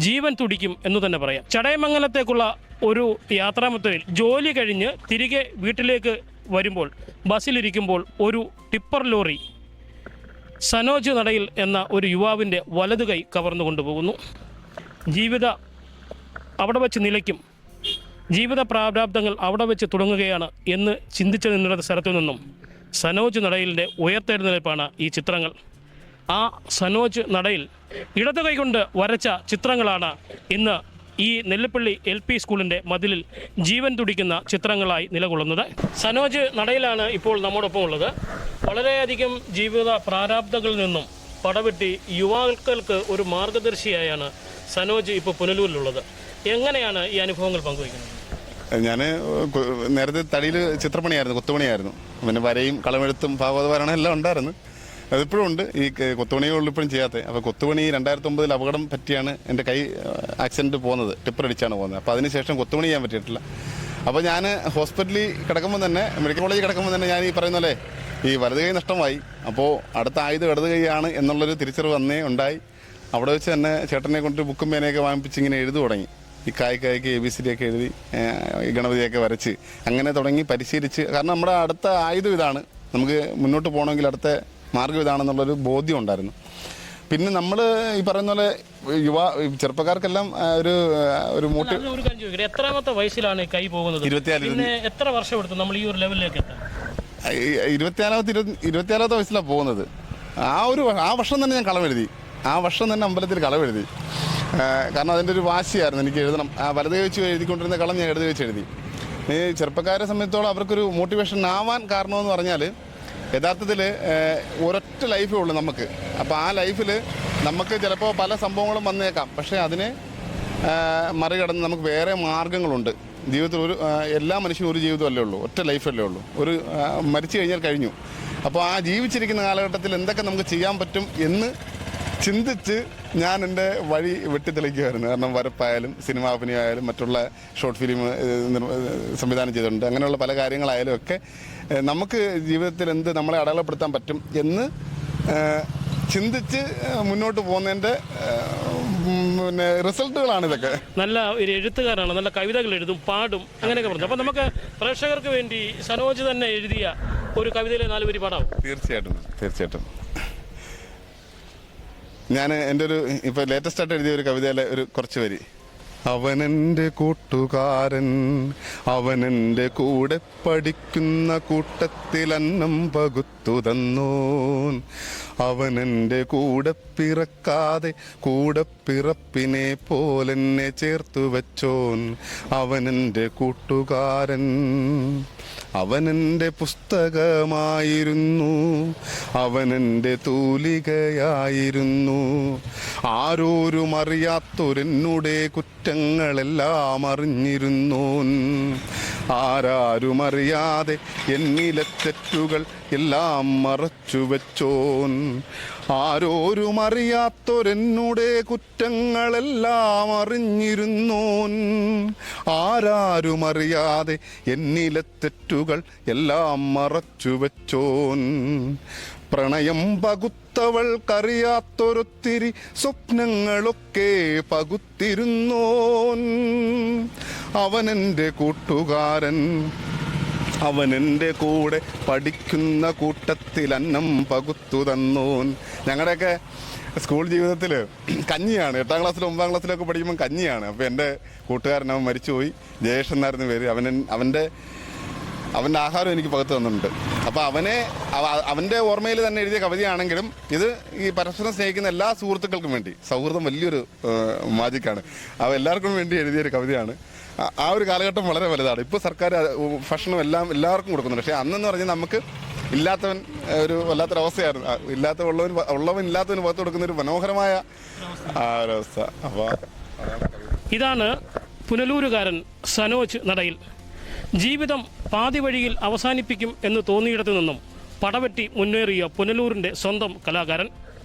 ജീവൻ തുടിക്കും എന്ന് തന്നെ പറയാം. ചടയമംഗലത്തേക്കുള്ള ഒരു യാത്രാമൊത്തയിൽ ജോലി കഴിഞ്ഞ് തിരികെ വീട്ടിലേക്ക് വരുമ്പോൾ ബസ്സിലിരിക്കുമ്പോൾ ഒരു ടിപ്പർ ലോറി സനോജ് നടയിൽ എന്ന ഒരു യുവാവിൻ്റെ വലതുകൈ കവർന്നു കൊണ്ടുപോകുന്നു. അവിടെ വെച്ച് നിലയ്ക്കും, ജീവിത പ്രാരാബ്ദങ്ങൾ അവിടെ വെച്ച് തുടങ്ങുകയാണ് എന്ന് ചിന്തിച്ചു നിന്നിരുന്ന സ്ഥലത്തു നിന്നും സനോജ് നടയിലിൻ്റെ ഉയർത്തെഴുന്നേൽപ്പാണ് ഈ ചിത്രങ്ങൾ. ആ സനോജ് നടയിൽ ഇടതുകൈ കൊണ്ട് വരച്ച ചിത്രങ്ങളാണ് ഇന്ന് ഈ നെല്ലിപ്പള്ളി LP സ്കൂളിൻ്റെ മതിലിൽ ജീവൻ തുടിക്കുന്ന ചിത്രങ്ങളായി നിലകൊള്ളുന്നത്. സനോജ് നടയിലാണ് ഇപ്പോൾ നമ്മോടൊപ്പം ഉള്ളത്. വളരെയധികം ജീവിത പ്രാരാബ്ദങ്ങളിൽ നിന്നും പടവെട്ടി യുവാക്കൾക്ക് ഒരു മാർഗദർശിയായാണ് സനോജ് ഇപ്പോൾ പുനലൂരിലുള്ളത്. എങ്ങനെയാണ് ഈ അനുഭവങ്ങൾ പങ്കുവയ്ക്കുന്നത്? ഞാൻ നേരത്തെ തടിയിൽ ചിത്രപ്പണിയായിരുന്നു, കൊത്തുപണിയായിരുന്നു. പിന്നെ വരയും കളമെഴുത്തും ഭാഗവതപാരായണം എല്ലാം ഉണ്ടായിരുന്നു. അതിപ്പോഴും ഉണ്ട്. ഈ കൊത്തുപണിയുള്ളൂ ഇപ്പോഴും ചെയ്യാത്തത്. അപ്പോൾ കൊത്തുപണി 2009 അപകടം പറ്റിയാണ് എൻ്റെ കൈ ആക്സിഡൻറ്റ് പോകുന്നത്, ടിപ്പറടിച്ചാണ് പോകുന്നത്. അപ്പോൾ അതിനുശേഷം കൊത്തുപണി ചെയ്യാൻ പറ്റിയിട്ടില്ല. അപ്പോൾ ഞാൻ ഹോസ്പിറ്റലിൽ കിടക്കുമ്പോൾ തന്നെ, മെഡിക്കൽ കോളേജിൽ കിടക്കുമ്പോൾ തന്നെ ഞാൻ ഈ പറയുന്ന പോലെ ഈ വലത് കൈ നഷ്ടമായി. അപ്പോൾ അടുത്ത ആയുധം ഇടത് കൈയാണ് എന്നുള്ളൊരു തിരിച്ചറിവ് അന്നേ ഉണ്ടായി. അവിടെ വെച്ച് തന്നെ ചേട്ടനെ കൊണ്ട് ബുക്കും പേനയൊക്കെ വാങ്ങിപ്പിച്ച് ഇങ്ങനെ എഴുതി തുടങ്ങി. ഈ കായ്ക്ക് ABCD ഒക്കെ എഴുതി ഗണപതിയൊക്കെ വരച്ച് അങ്ങനെ തുടങ്ങി പരിശീലിച്ച്. കാരണം നമ്മുടെ അടുത്ത ആയുധം ഇതാണ്, നമുക്ക് മുന്നോട്ട് പോകണമെങ്കിൽ അടുത്ത മാർഗ്ഗം ഇതാണെന്നുള്ളൊരു ബോധ്യം ഉണ്ടായിരുന്നു. പിന്നെ നമ്മൾ ഈ പറയുന്ന പോലെ ചെറുപ്പക്കാർക്കെല്ലാം ഒരു എത്രാമത്തെ വയസ്സിലാണ് കൈ പോകുന്നത്? 24. എത്ര വർഷം എടുത്തു നമ്മൾ ഈ ഒരു ലെവലിലേക്ക് എത്താൻ? 24ാമത്തെ വയസ്സിലാണ് പോകുന്നത്. ആ വർഷം തന്നെ ഞാൻ കളമെഴുതി. ആ വർഷം തന്നെ അമ്പലത്തിൽ കളമെഴുതി. കാരണം അതിൻ്റെ ഒരു വാശിയായിരുന്നു, എനിക്ക് എഴുതണം. ആ വലത് കൈ വെച്ച് എഴുതിക്കൊണ്ടിരുന്ന കളം ഞാൻ ഇടത് വെച്ച് എഴുതി. ഈ ചെറുപ്പക്കാരെ സംബന്ധിച്ചോളം അവർക്കൊരു മോട്ടിവേഷൻ ആവാൻ കാരണമെന്ന് പറഞ്ഞാൽ യഥാർത്ഥത്തിൽ ഒരൊറ്റ ലൈഫേ ഉള്ളൂ നമുക്ക്. അപ്പോൾ ആ ലൈഫിൽ നമുക്ക് ചിലപ്പോൾ പല സംഭവങ്ങളും വന്നേക്കാം. പക്ഷേ അതിനെ മറികടന്ന് നമുക്ക് വേറെ മാർഗ്ഗങ്ങളുണ്ട് ജീവിതത്തിൽ. എല്ലാ മനുഷ്യനും ഒരു ജീവിതമല്ലേ ഉള്ളൂ, ഒറ്റ ലൈഫല്ലേ ഉള്ളൂ. മരിച്ചു കഴിഞ്ഞാൽ കഴിഞ്ഞു. അപ്പോൾ ആ ജീവിച്ചിരിക്കുന്ന കാലഘട്ടത്തിൽ എന്തൊക്കെ നമുക്ക് ചെയ്യാൻ പറ്റും എന്ന് ചിന്തിച്ച് ഞാൻ എൻ്റെ വഴി വെട്ടിത്തെളിക്കുമായിരുന്നു. കാരണം വരപ്പായാലും സിനിമാ അഭിനയമായാലും മറ്റുള്ള ഷോർട്ട് ഫിലിം സംവിധാനം ചെയ്തിട്ടുണ്ട്. അങ്ങനെയുള്ള പല കാര്യങ്ങളായാലും ഒക്കെ നമുക്ക് ജീവിതത്തിൽ എന്ത് നമ്മളെ അടയാളപ്പെടുത്താൻ പറ്റും എന്ന് ചിന്തിച്ച് മുന്നോട്ട് പോകുന്നതിൻ്റെ പിന്നെ റിസൾട്ടുകളാണ് ഇതൊക്കെ. നല്ല ഒരു എഴുത്തുകാരാണ്, നല്ല കവിതകൾ എഴുതും, പാടും, അങ്ങനെയൊക്കെ പറഞ്ഞു. അപ്പോൾ നമുക്ക് പ്രേക്ഷകർക്ക് വേണ്ടി സനോജ് തന്നെ എഴുതിയ ഒരു കവിതയിലെ 4 വരി പാടാം. തീർച്ചയായിട്ടും. ഞാൻ എൻ്റെ ഇപ്പോൾ ലേറ്റസ്റ്റ് ആയിട്ട് എഴുതിയ ഒരു കവിതയിലെ കുറച്ച് വരി. അവനെൻ്റെ കൂട്ടുകാരൻ, അവനെൻ്റെ കൂടെ പഠിക്കുന്ന കൂട്ടത്തിൽ അന്നം പകുത്തു തന്നോൻ, അവനെൻ്റെ കൂടെ പിറക്കാതെ കൂടെ പിറപ്പിനെ പോലെന്നെ ചേർത്തു വെച്ചോൻ, അവനെൻ്റെ കൂട്ടുകാരൻ. അവനെൻ്റെ പുസ്തകമായിരുന്നു, അവനെൻ്റെ തൂലികയായിരുന്നു, ആരോരും അറിയാത്തൊരെന്നുടെ കുറ്റങ്ങളെല്ലാം അറിഞ്ഞിരുന്നോൻ, ആരാരുമറിയാതെ എന്നിലെ തെറ്റുകൾ എല്ലാം മറച്ചു വെച്ചോൻ, ആരോരും അറിയാത്തൊരെന്നുടെ കുറ്റങ്ങളെല്ലാം അറിഞ്ഞിരുന്നോൻ, ആരാരുമറിയാതെ എന്നിലെ തെറ്റുകൾ എല്ലാം മറച്ചു വെച്ചോൻ, പ്രണയം പകുത്തവൾക്കറിയാത്തൊരൊത്തിരി സ്വപ്നങ്ങളൊക്കെ പകുത്തിരുന്നോൻ, അവനെൻ്റെ കൂട്ടുകാരൻ, അവനെൻ്റെ കൂടെ പഠിക്കുന്ന കൂട്ടത്തിൽ അന്നം പകുത്തു തന്നോൻ. ഞങ്ങളുടെയൊക്കെ സ്കൂൾ ജീവിതത്തിൽ കഞ്ഞിയാണ്. 8ാം ക്ലാസ്സിലും 9ാം ക്ലാസ്സിലൊക്കെ പഠിക്കുമ്പോൾ കഞ്ഞിയാണ്. അപ്പോൾ എൻ്റെ കൂട്ടുകാരൻ അവൻ മരിച്ചുപോയി, ജയേഷ് എന്നായിരുന്നു പേര്. അവൻ്റെ ആഹാരം എനിക്ക് പകുത്തു തന്നിട്ടുണ്ട്. അപ്പോൾ അവൻ്റെ ഓർമ്മയിൽ തന്നെ എഴുതിയ കവിതയാണെങ്കിലും ഇത് ഈ പരസ്പരം സ്നേഹിക്കുന്ന എല്ലാ സുഹൃത്തുക്കൾക്കും വേണ്ടി, സൗഹൃദം വലിയൊരു മാജിക്കാണ്, എല്ലാവർക്കും വേണ്ടി എഴുതിയൊരു കവിതയാണ്. ആ ഒരു കാലഘട്ടം വളരെ വലുതാണ്. ഇപ്പോൾ സർക്കാർ ഭക്ഷണം എല്ലാവർക്കും കൊടുക്കുന്നുണ്ട്. പക്ഷേ അന്നെന്ന് പറഞ്ഞാൽ നമുക്ക് ഇല്ലാത്തവൻ ഒരു വല്ലാത്തൊരവസ്ഥയായിരുന്നു. ഉള്ളവൻ ഇല്ലാത്തവന് പുറത്ത് കൊടുക്കുന്ന ഒരു മനോഹരമായ ഒരവസ്ഥ. അപ്പോൾ ഇതാണ് പുനലൂരുകാരൻ സനോജ് നടയിൽ. ജീവിതം പാതി വഴിയിൽ അവസാനിപ്പിക്കും എന്ന് തോന്നിയിടത്തു നിന്നും പടവെട്ടി മുന്നേറിയ പുനലൂരിൻ്റെ സ്വന്തം കലാകാരൻ.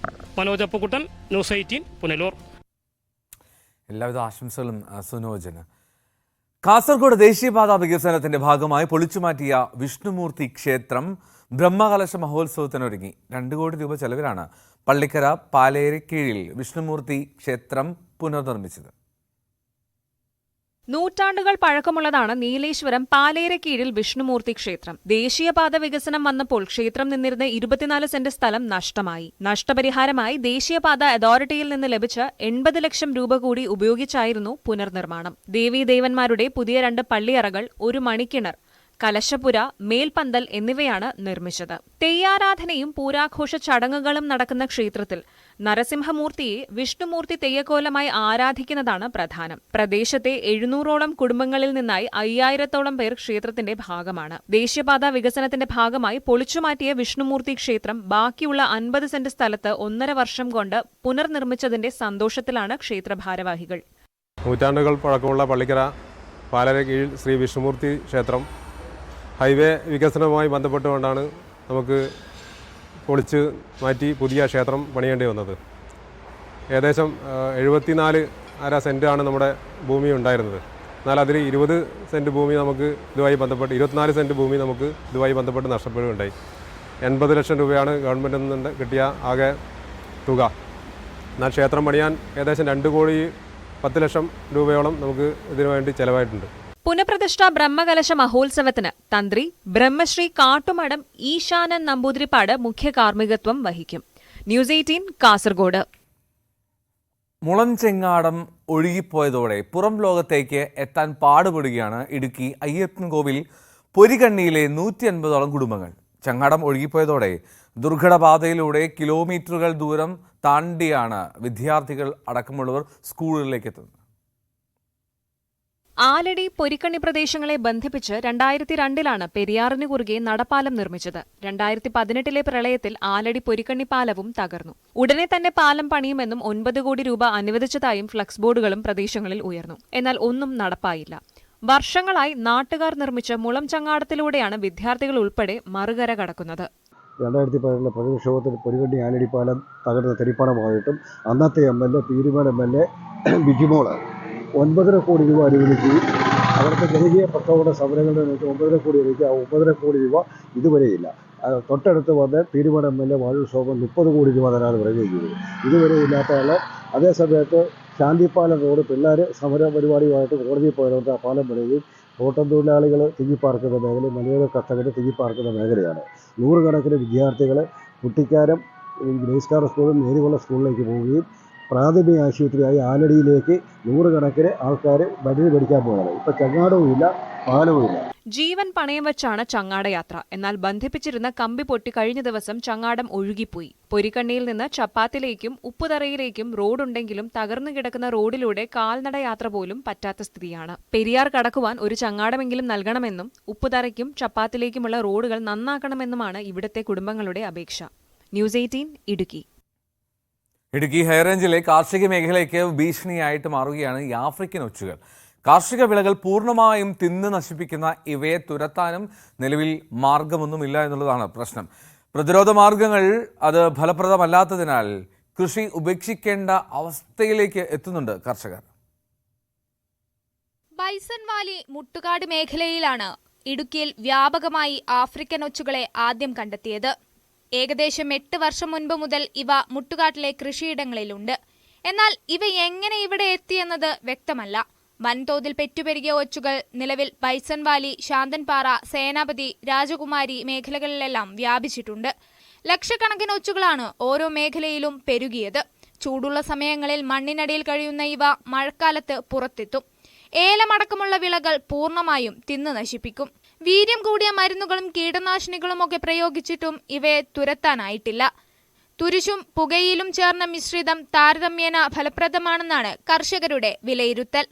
മനോജ് അപ്പുക്കുട്ടൻ, ന്യൂസ് 18, പുനലൂർ. എല്ലാവിധ ആശംസകളും സുനോജന്. കാസർഗോഡ് ദേശീയപാത വികസനത്തിന്റെ ഭാഗമായി പൊളിച്ചുമാറ്റിയ വിഷ്ണുമൂർത്തി ക്ഷേത്രം ബ്രഹ്മകലശ മഹോത്സവത്തിനൊരുങ്ങി. 2 കോടി രൂപ ചെലവിലാണ് പള്ളിക്കര പാലേരിക്കീഴിൽ വിഷ്ണുമൂർത്തി ക്ഷേത്രം പുനർനിർമ്മിച്ചത്. നൂറ്റാണ്ടുകൾ പഴക്കമുള്ളതാണ് നീലേശ്വരം പാലേരക്കീഴിൽ വിഷ്ണുമൂർത്തി ക്ഷേത്രം. ദേശീയപാത വികസനം വന്നപ്പോൾ ക്ഷേത്രം നിന്നിരുന്ന 24 സെന്റ് സ്ഥലം നഷ്ടമായി. നഷ്ടപരിഹാരമായി ദേശീയപാത അതോറിറ്റിയിൽ നിന്ന് ലഭിച്ച 80 ലക്ഷം രൂപ കൂടി ഉപയോഗിച്ചായിരുന്നു പുനർനിർമ്മാണം. ദേവീദേവന്മാരുടെ പുതിയ 2 പള്ളിയറകൾ, 1 മണിക്കിണർ, കലശപുര, മേൽപന്തൽ എന്നിവയാണ് നിർമ്മിച്ചത്. തെയ്യാരാധനയും പൂരാഘോഷ ചടങ്ങുകളും നടക്കുന്ന ക്ഷേത്രത്തിൽ നരസിംഹമൂർത്തിയെ വിഷ്ണുമൂർത്തി തെയ്യക്കോലമായി ആരാധിക്കുന്നതാണ് പ്രധാനം. പ്രദേശത്തെ 700ഓളം കുടുംബങ്ങളിൽ നിന്നായി 5000ഓളം പേർ ക്ഷേത്രത്തിന്റെ ഭാഗമാണ്. ദേശീയപാത വികസനത്തിന്റെ ഭാഗമായി പൊളിച്ചുമാറ്റിയ വിഷ്ണുമൂർത്തി ക്ഷേത്രം ബാക്കിയുള്ള 50 സെന്റ് സ്ഥലത്ത് 1.5 വർഷം കൊണ്ട് പുനർനിർമ്മിച്ചതിന്റെ സന്തോഷത്തിലാണ് ക്ഷേത്ര ഭാരവാഹികൾ. നൂറ്റാണ്ടുകൾ പഴക്കമുള്ള പള്ളിക്കര പാലര കീഴിൽ ശ്രീ വിഷ്ണുമൂർത്തി ക്ഷേത്രം ഹൈവേ വികസനവുമായി ബന്ധപ്പെട്ടുകൊണ്ടാണ് നമുക്ക് പൊളിച്ച് മാറ്റി പുതിയ ക്ഷേത്രം പണിയേണ്ടി വന്നത്. ഏകദേശം 74.5 സെൻറ്റാണ് നമ്മുടെ ഭൂമി ഉണ്ടായിരുന്നത്. എന്നാൽ അതിൽ 20 സെൻറ്റ് ഭൂമി നമുക്ക് ഇതുമായി ബന്ധപ്പെട്ട് 24 സെൻറ്റ് ഭൂമി നമുക്ക് ഇതുമായി ബന്ധപ്പെട്ട് നഷ്ടപ്പെടുകയുണ്ടായി. 80 ലക്ഷം രൂപയാണ് ഗവൺമെൻറ്റിൽ നിന്ന് കിട്ടിയ ആകെ തുക. എന്നാൽ ക്ഷേത്രം പണിയാൻ ഏകദേശം 2,10,00,000 രൂപയോളം നമുക്ക് ഇതിനു വേണ്ടി ചെലവായിട്ടുണ്ട്. പുനഃപ്രതിഷ്ഠ ബ്രഹ്മകലശ മഹോത്സവത്തിന് തന്ത്രി ബ്രഹ്മശ്രീ കാട്ടുമഠം ഈശാനൻ നമ്പൂതിരിപ്പാട് മുഖ്യ കാർമ്മികത്വം വഹിക്കും. ന്യൂസ് 18 കാസർഗോഡ്. മുളഞ്ചെങ്ങാടം ഒഴുകിപ്പോയതോടെ പുറം ലോകത്തേക്ക് എത്താൻ പാടുപെടുകയാണ് ഇടുക്കി അയ്യപ്പൻകോവിൽ പൊരികണ്ണിയിലെ 150ഓളം കുടുംബങ്ങൾ. ചങ്ങാടം ഒഴുകിപ്പോയതോടെ ദുർഘടപാതയിലൂടെ കിലോമീറ്ററുകൾ ദൂരം താണ്ടിയാണ് വിദ്യാർത്ഥികൾ അടക്കമുള്ളവർ സ്കൂളുകളിലേക്ക് എത്തുന്നത്. ആലടി പൊരിക്കണ്ണി പ്രദേശങ്ങളെ ബന്ധിപ്പിച്ച് 2002 പെരിയാറിന് കുറുകെ നടപ്പാലം നിർമ്മിച്ചത്. 2018 പ്രളയത്തിൽ ആലടി പൊരിക്കണ്ണി പാലവും തകർന്നു. ഉടനെ തന്നെ പാലം പണിയുമെന്നും 9 കോടി രൂപ അനുവദിച്ചതായും ഫ്ലക്സ് ബോർഡുകളും പ്രദേശങ്ങളിൽ ഉയർന്നു. എന്നാൽ ഒന്നും നടപ്പായില്ല. വർഷങ്ങളായി നാട്ടുകാർ നിർമ്മിച്ച മുളം ചങ്ങാടത്തിലൂടെയാണ് വിദ്യാർത്ഥികൾ ഉൾപ്പെടെ മറുകര കടക്കുന്നത്. 2018 പ്രതിഷേധത്തിൽ പൊരികണ്ണി ആലടി പാലം തകർന്ന തെരിപ്പണമായിട്ടും അന്നത്തെ MLA പീരുമേട് MLA ബിജിമോള് 9.5 കോടി രൂപ അനുവദിക്കുകയും അവിടുത്തെ ജനകീയ പ്രക്ഷോഭ സമരങ്ങളുടെ 9.5 കോടി രൂപയ്ക്ക് ആ 9.5 കോടി രൂപ ഇതുവരെയില്ല. തൊട്ടടുത്ത് വന്ന് പീരുമേട് MLA വാഴൂർ ശോഭൻ 30 കോടി രൂപ തരാതെ പറയുകയും ചെയ്തു. ഇതുവരെ ഇല്ലാത്തയാൾ അതേസമയത്ത് ശാന്തിപ്പാലം റോഡ് പിള്ളേർ സമര പരിപാടിയുമായിട്ട് കോടതിയിൽ പോയതുകൊണ്ട് ആ പാലം പണിയുകയും തോട്ടം തൊഴിലാളികൾ തിങ്ങിപ്പാർക്കുന്ന മേഖല, മലയോര കർഷകർ തിങ്ങിപ്പാർക്കുന്ന മേഖലയാണ്. 100 കണക്കിന് വിദ്യാർത്ഥികൾ കുട്ടിക്കാരം ഗ്രേസ്കാർ സ്കൂളും നേരിയുള്ള സ്കൂളിലേക്ക് പോവുകയും പ്രാഥമിക ആശുപത്രിയായി ആലടിയിലേക്ക് 100 കണക്കിന് ആൾക്കാർ മരുന്ന് പഠിക്കാൻ പോയത്. ഇപ്പം ചങ്ങാടവും ഇല്ല, പാലവും ഇല്ല. ജീവൻ പണയം വെച്ചാണ് ചങ്ങാടയാത്ര. എന്നാൽ ബന്ധിപ്പിച്ചിരുന്ന കമ്പി പൊട്ടി കഴിഞ്ഞ ദിവസം ചങ്ങാടം ഒഴുകിപ്പോയി. പൊരിക്കണ്ണിയിൽ നിന്ന് ചപ്പാത്തിലേക്കും ഉപ്പുതറയിലേക്കും റോഡുണ്ടെങ്കിലും തകർന്നു കിടക്കുന്ന റോഡിലൂടെ കാൽനടയാത്ര പോലും പറ്റാത്ത സ്ഥിതിയാണ്. പെരിയാർ കടക്കുവാൻ ഒരു ചങ്ങാടമെങ്കിലും നൽകണമെന്നും ഉപ്പുതറയ്ക്കും ചപ്പാത്തിലേക്കുമുള്ള റോഡുകൾ നന്നാക്കണമെന്നുമാണ് ഇവിടുത്തെ കുടുംബങ്ങളുടെ അപേക്ഷ. ന്യൂസ് 18 ഇടുക്കി. ഇടുക്കി ഹൈറേഞ്ചിലെ കാർഷിക മേഖലയ്ക്ക് ഭീഷണിയായിട്ട് മാറുകയാണ് ഈ ആഫ്രിക്കൻ ഒച്ചുകൾ. കാർഷിക വിളകൾ പൂർണ്ണമായും തിന്ന് നശിപ്പിക്കുന്ന ഇവയെ തുരത്താനും നിലവിൽ മാർഗമൊന്നുമില്ല എന്നുള്ളതാണ് പ്രശ്നം. പ്രതിരോധ മാർഗങ്ങൾ അത് ഫലപ്രദമല്ലാത്തതിനാൽ കൃഷി ഉപേക്ഷിക്കേണ്ട അവസ്ഥയിലേക്ക് എത്തുന്നുണ്ട് കർഷകർ. ബൈസൺ വാലി മുട്ടുകാട് മേഖലയിലാണ് ഇടുക്കിയിൽ വ്യാപകമായി ആഫ്രിക്കൻ ഒച്ചുകളെ ആദ്യം കണ്ടെത്തിയത്. ഏകദേശം 8 വർഷം മുൻപ് മുതൽ ഇവ മുട്ടുകാട്ടിലെ കൃഷിയിടങ്ങളിലുണ്ട്. എന്നാൽ ഇവ എങ്ങനെ ഇവിടെ എത്തിയെന്നത് വ്യക്തമല്ല. വൻതോതിൽ പെറ്റുപെരുകിയ ഒച്ചുകൾ നിലവിൽ ബൈസൺ വാലി, ശാന്തൻപാറ, സേനാപതി, രാജകുമാരി മേഖലകളിലെല്ലാം വ്യാപിച്ചിട്ടുണ്ട്. ലക്ഷക്കണക്കിന് ഒച്ചുകളാണ് ഓരോ മേഖലയിലും പെരുകിയത്. ചൂടുള്ള സമയങ്ങളിൽ മണ്ണിനടിയിൽ കഴിയുന്ന ഇവ മഴക്കാലത്ത് പുറത്തെത്തും. ഏലമടക്കമുള്ള വിളകൾ പൂർണ്ണമായും തിന്നു നശിപ്പിക്കും. വീര്യം കൂടിയ മരുന്നുകളും കീടനാശിനികളുമൊക്കെ പ്രയോഗിച്ചിട്ടും ഇവയെ തുരത്താനായിട്ടില്ല. തുരിശും പുകയിലും ചേർന്ന മിശ്രിതം താരതമ്യേന ഫലപ്രദമാണെന്നാണ് കർഷകരുടെ വിലയിരുത്തൽ.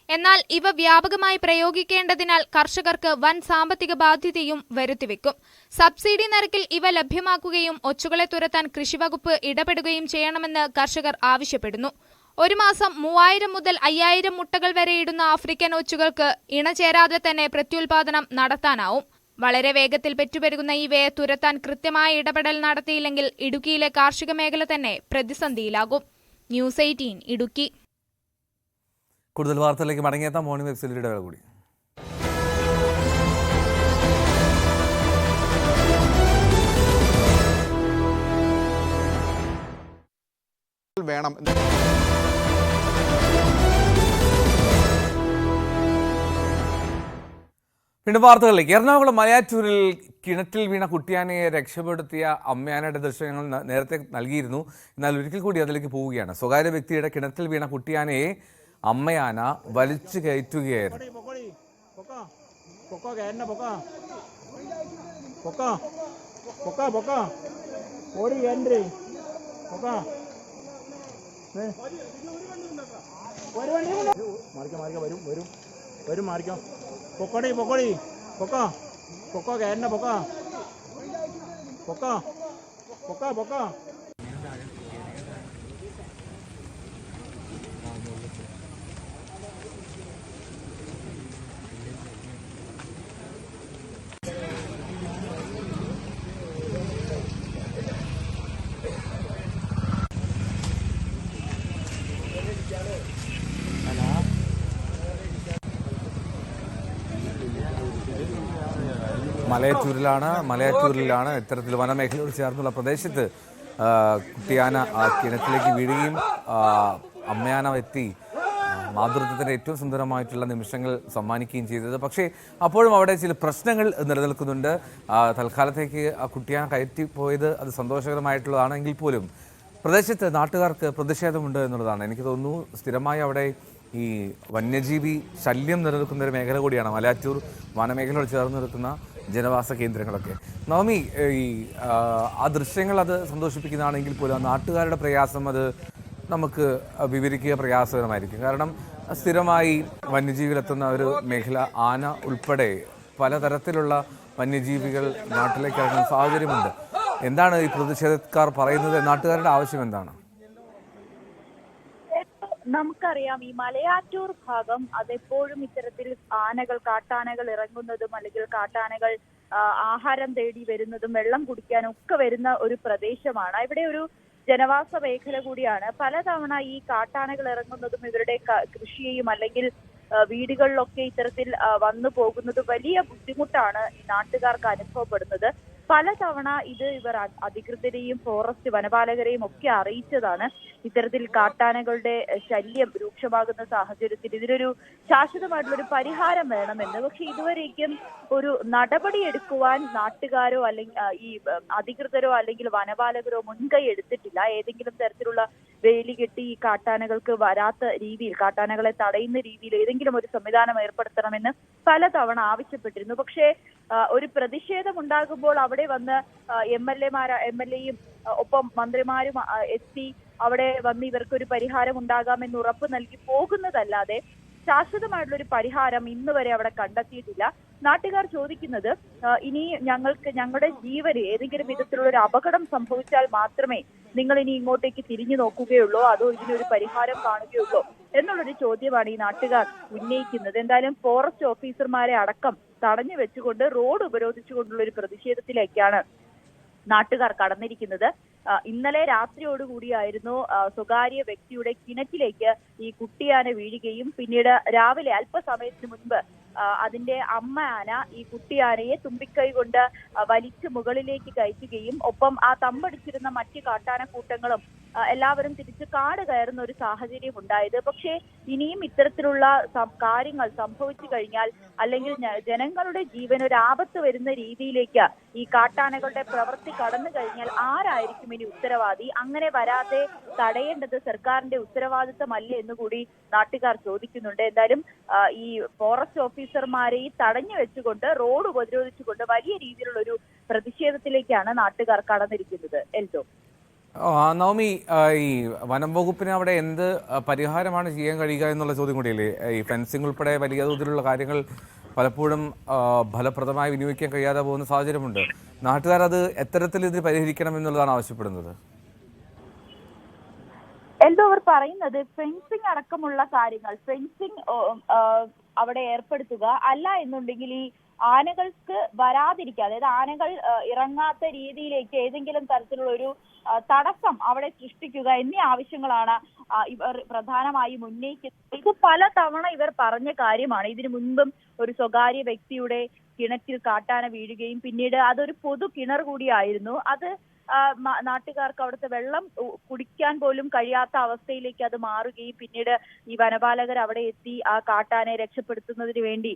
എന്നാൽ ഇവ വ്യാപകമായി പ്രയോഗിക്കേണ്ടതിനാൽ കർഷകർക്ക് വൻ സാമ്പത്തിക ബാധ്യതയും വരുത്തിവെക്കും. സബ്സിഡി നിരക്കിൽ ഇവ ലഭ്യമാക്കുകയും ഒച്ചുകളെ തുരത്താൻ കൃഷിവകുപ്പ് ഇടപെടുകയും ചെയ്യണമെന്ന് കർഷകർ ആവശ്യപ്പെടുന്നു. ഒരു മാസം 3000 മുതൽ 5000 മുട്ടകൾ വരെ ഇടുന്ന ആഫ്രിക്കൻ ഒച്ചുകൾക്ക് ഇണചേരാതെ തന്നെ പ്രത്യുൽപാദനം നടത്താനാവും. വളരെ വേഗത്തിൽ പെറ്റുപെരുകുന്ന ഇവയെ തുരത്താൻ കൃത്യമായ ഇടപെടൽ നടത്തിയില്ലെങ്കിൽ ഇടുക്കിയിലെ കാർഷിക മേഖല തന്നെ പ്രതിസന്ധിയിലാകും. ന്യൂസ് 18 ഇടുക്കി. കൂടുതൽ വാർത്തകളിലേക്ക് മടങ്ങിയെത്താം. മോർണിംഗ് വെബ്സൈറ്റിലൂടെ കൂടി വേണം. പിന്നെ വാർത്തകളിലേക്ക്. എറണാകുളം മലയാറ്റൂരിൽ കിണറ്റിൽ വീണ കുട്ടിയാനയെ രക്ഷപ്പെടുത്തിയ അമ്മയാനയുടെ ദൃശ്യങ്ങൾ നേരത്തെ നൽകിയിരുന്നു. എന്നാൽ ഒരിക്കൽ കൂടി അതിലേക്ക് പോവുകയാണ്. സ്വകാര്യ വ്യക്തിയുടെ കിണറ്റിൽ വീണ കുട്ടിയാനയെ അമ്മയാന വലിച്ചു കയറ്റുകയായിരുന്നു. മാറിക്കോ പൊക്കോടി പൊക്കോടി പൊക്കോ പൊക്കോ കയറണ്ട പൊക്കോ പൊക്കോ പൊക്കോ പൊക്കോ. മലയാറ്റൂരിലാണ് ഇത്തരത്തിൽ വനമേഖലയോട് ചേർന്നുള്ള പ്രദേശത്ത് കുട്ടിയാന കിണറ്റിലേക്ക് വീഴുകയും അമ്മയാന എത്തി മാതൃത്വത്തിൻ്റെ ഏറ്റവും സുന്ദരമായിട്ടുള്ള നിമിഷങ്ങൾ സമ്മാനിക്കുകയും ചെയ്തത്. പക്ഷേ അപ്പോഴും അവിടെ ചില പ്രശ്നങ്ങൾ നിലനിൽക്കുന്നുണ്ട്. തൽക്കാലത്തേക്ക് ആ കുട്ടിയാന കയറ്റിപ്പോയത് അത് സന്തോഷകരമായിട്ടുള്ളതാണെങ്കിൽ പോലും പ്രദേശത്ത് നാട്ടുകാർക്ക് പ്രതിഷേധമുണ്ട് എന്നുള്ളതാണ്. എനിക്ക് തോന്നുന്നു സ്ഥിരമായി അവിടെ ഈ വന്യജീവി ശല്യം നിലനിൽക്കുന്ന ഒരു മേഖല കൂടിയാണ് മലയാറ്റൂർ വനമേഖലയോട് ചേർന്ന് നിൽക്കുന്ന ജനവാസ കേന്ദ്രങ്ങളൊക്കെ. നവമി, ഈ ആ ദൃശ്യങ്ങൾ അത് സന്തോഷിപ്പിക്കുന്നതാണെങ്കിൽ പോലും നാട്ടുകാരുടെ പ്രയാസം അത് നമുക്ക് വിവരിക്കുക പ്രയാസകരമായിരിക്കും. കാരണം സ്ഥിരമായി വന്യജീവികളെത്തുന്ന ഒരു മേഖല, ആന ഉൾപ്പെടെ പലതരത്തിലുള്ള വന്യജീവികൾ നാട്ടിലേക്ക് ഇറങ്ങുന്ന സാഹചര്യമുണ്ട്. എന്താണ് ഈ പ്രതിഷേധക്കാർ പറയുന്നത്? നാട്ടുകാരുടെ ആവശ്യം എന്താണ്? നമുക്കറിയാം, ഈ മലയാറ്റൂർ ഭാഗം അതെപ്പോഴും ഇത്തരത്തിൽ കാട്ടാനകൾ ഇറങ്ങുന്നതും അല്ലെങ്കിൽ കാട്ടാനകൾ ആഹാരം തേടി വരുന്നതും വെള്ളം കുടിക്കാനും ഒക്കെ വരുന്ന ഒരു പ്രദേശമാണ്. ഇവിടെ ഒരു ജനവാസ മേഖല കൂടിയാണ്. പലതവണ ഈ കാട്ടാനകൾ ഇറങ്ങുന്നതും ഇവരുടെ കൃഷിയെയും അല്ലെങ്കിൽ വീടുകളിലൊക്കെ ഇത്തരത്തിൽ വന്നു പോകുന്നത് വലിയ ബുദ്ധിമുട്ടാണ് ഈ നാട്ടുകാർക്ക് അനുഭവപ്പെടുന്നത്. പലതവണ ഇത് ഇവർ അധികൃതരെയും ഫോറസ്റ്റ് വനപാലകരെയും ഒക്കെ അറിയിച്ചതാണ്. ഇത്തരത്തിൽ കാട്ടാനകളുടെ ശല്യം രൂക്ഷമാകുന്ന സാഹചര്യത്തിൽ ഇതിനൊരു ശാശ്വതമായിട്ടുള്ളൊരു പരിഹാരം വേണമെന്ന്. പക്ഷെ ഇതുവരേക്കും ഒരു നടപടി എടുക്കുവാൻ നാട്ടുകാരോ അല്ലെങ്കിൽ ഈ അധികൃതരോ അല്ലെങ്കിൽ വനപാലകരോ മുൻകൈ എടുത്തിട്ടില്ല. ഏതെങ്കിലും തരത്തിലുള്ള വേലി കെട്ടി ഈ കാട്ടാനകൾക്ക് വരാത്ത രീതിയിൽ, കാട്ടാനകളെ തടയുന്ന രീതിയിൽ ഏതെങ്കിലും ഒരു സംവിധാനം ഏർപ്പെടുത്തണമെന്ന് പലതവണ ആവശ്യപ്പെട്ടിരുന്നു. പക്ഷേ ഒരു പ്രതിഷേധം ഉണ്ടാകുമ്പോൾ അവിടെ വന്ന് എം.എൽ.എയും ഒപ്പം മന്ത്രിമാരും എത്തി അവിടെ വന്ന് ഇവർക്കൊരു പരിഹാരം ഉണ്ടാകാമെന്ന് ഉറപ്പ് നൽകി പോകുന്നതല്ലാതെ ശാശ്വതമായിട്ടുള്ള ഒരു പരിഹാരം ഇന്ന് വരെ അവിടെ കണ്ടെത്തിയിട്ടില്ല. നാട്ടുകാർ ചോദിക്കുന്നത്, ഇനി ഞങ്ങളുടെ ജീവന് ഏതെങ്കിലും വിധത്തിലുള്ള ഒരു അപകടം സംഭവിച്ചാൽ മാത്രമേ നിങ്ങൾ ഇനി ഇങ്ങോട്ടേക്ക് തിരിഞ്ഞു നോക്കുകയുള്ളൂ, അതോ ഇതിനൊരു പരിഹാരം കാണുകയുള്ളൂ എന്നുള്ളൊരു ചോദ്യമാണ് ഈ നാട്ടുകാർ ഉന്നയിക്കുന്നത്. എന്തായാലും ഫോറസ്റ്റ് ഓഫീസർമാരെ അടക്കം തടഞ്ഞു വെച്ചുകൊണ്ട് റോഡ് ഉപരോധിച്ചുകൊണ്ടുള്ള ഒരു പ്രതിഷേധത്തിലേക്കാണ് നാട്ടുകാർ കടന്നിരിക്കുന്നത്. ഇന്നലെ രാത്രിയോടുകൂടിയായിരുന്നു സ്വകാര്യ വ്യക്തിയുടെ കിണറ്റിലേക്ക് ഈ കുട്ടിയാന വീഴുകയും പിന്നീട് രാവിലെ അല്പസമയത്തിന് മുൻപ് അതിന്റെ അമ്മ ആന ഈ കുട്ടിയാനയെ തുമ്പിക്കൈ കൊണ്ട് വലിച്ചു മുകളിലേക്ക് കയറ്റുകയും ഒപ്പം ആ തമ്പടിച്ചിരുന്ന മറ്റ് കാട്ടാനക്കൂട്ടങ്ങളും എല്ലാവരും തിരിച്ച് കാട് കയറുന്ന ഒരു സാഹചര്യം ഉണ്ടായത്. പക്ഷേ ഇനിയും ഇത്തരത്തിലുള്ള കാര്യങ്ങൾ സംഭവിച്ചു കഴിഞ്ഞാൽ അല്ലെങ്കിൽ ജനങ്ങളുടെ ജീവൻ ഒരു ആപത്ത് വരുന്ന രീതിയിലേക്ക് ഈ കാട്ടാനകളുടെ പ്രവൃത്തി കടന്നു കഴിഞ്ഞാൽ ആരായിരിക്കും ഇനി ഉത്തരവാദി? അങ്ങനെ വരാതെ തടയേണ്ടത് സർക്കാരിന്റെ ഉത്തരവാദിത്തമല്ലേ എന്നുകൂടി നാട്ടുകാർ ചോദിക്കുന്നുണ്ട്. എന്തായാലും ഈ ഫോറസ്റ്റ് ഓഫീസർമാരെ ഈ തടഞ്ഞു വെച്ചുകൊണ്ട് റോഡ് ഉപരോധിച്ചുകൊണ്ട് വലിയ രീതിയിലുള്ള ഒരു പ്രതിഷേധത്തിലേക്കാണ് നാട്ടുകാർ കടന്നിരിക്കുന്നത്. എൽദോ, നവമി, ഈ വനം വകുപ്പിന് അവിടെ എന്ത് പരിഹാരമാണ് ചെയ്യാൻ കഴിയുക എന്നുള്ള ചോദ്യം കൂടിയല്ലേ? ഈ ഫെൻസിംഗ് ഉൾപ്പെടെ വലിയ തോതിലുള്ള കാര്യങ്ങൾ പലപ്പോഴും ഫലപ്രദമായി വിനിയോഗിക്കാൻ കഴിയാതെ പോകുന്ന സാഹചര്യമുണ്ട്. നാട്ടുകാർ അത് എത്തരത്തിൽ ഇത് പരിഹരിക്കണം എന്നുള്ളതാണ് ആവശ്യപ്പെടുന്നത്. എന്തോ അവർ പറയുന്നത് ഫെൻസിംഗ് അടക്കമുള്ള കാര്യങ്ങൾ, ഫെൻസിംഗ് അവിടെ ഏർപ്പെടുത്തുക, അല്ല എന്നുണ്ടെങ്കിൽ ഈ ആനകൾക്ക് വരാതിരിക്കുക, അതായത് ആനകൾ ഇറങ്ങാത്ത രീതിയിലേക്ക് ഏതെങ്കിലും തരത്തിലുള്ള ഒരു തടസ്സം അവിടെ സൃഷ്ടിക്കുക എന്നീ ആവശ്യങ്ങളാണ് ഇവർ പ്രധാനമായും ഉന്നയിക്കുന്നത്. ഇത് പലതവണ ഇവർ പറഞ്ഞ കാര്യമാണ്. ഇതിനു മുൻപും ഒരു സ്വകാര്യ വ്യക്തിയുടെ കിണറ്റിൽ കാട്ടാന വീഴുകയും പിന്നീട് അതൊരു പൊതു കിണർ കൂടിയായിരുന്നു. അത് നാട്ടുകാർക്ക് അവിടുത്തെ വെള്ളം കുടിക്കാൻ പോലും കഴിയാത്ത അവസ്ഥയിലേക്ക് അത് മാറുകയും പിന്നീട് ഈ വനപാലകർ അവിടെ എത്തി ആ കാട്ടാനെ രക്ഷപ്പെടുത്തുന്നതിന് വേണ്ടി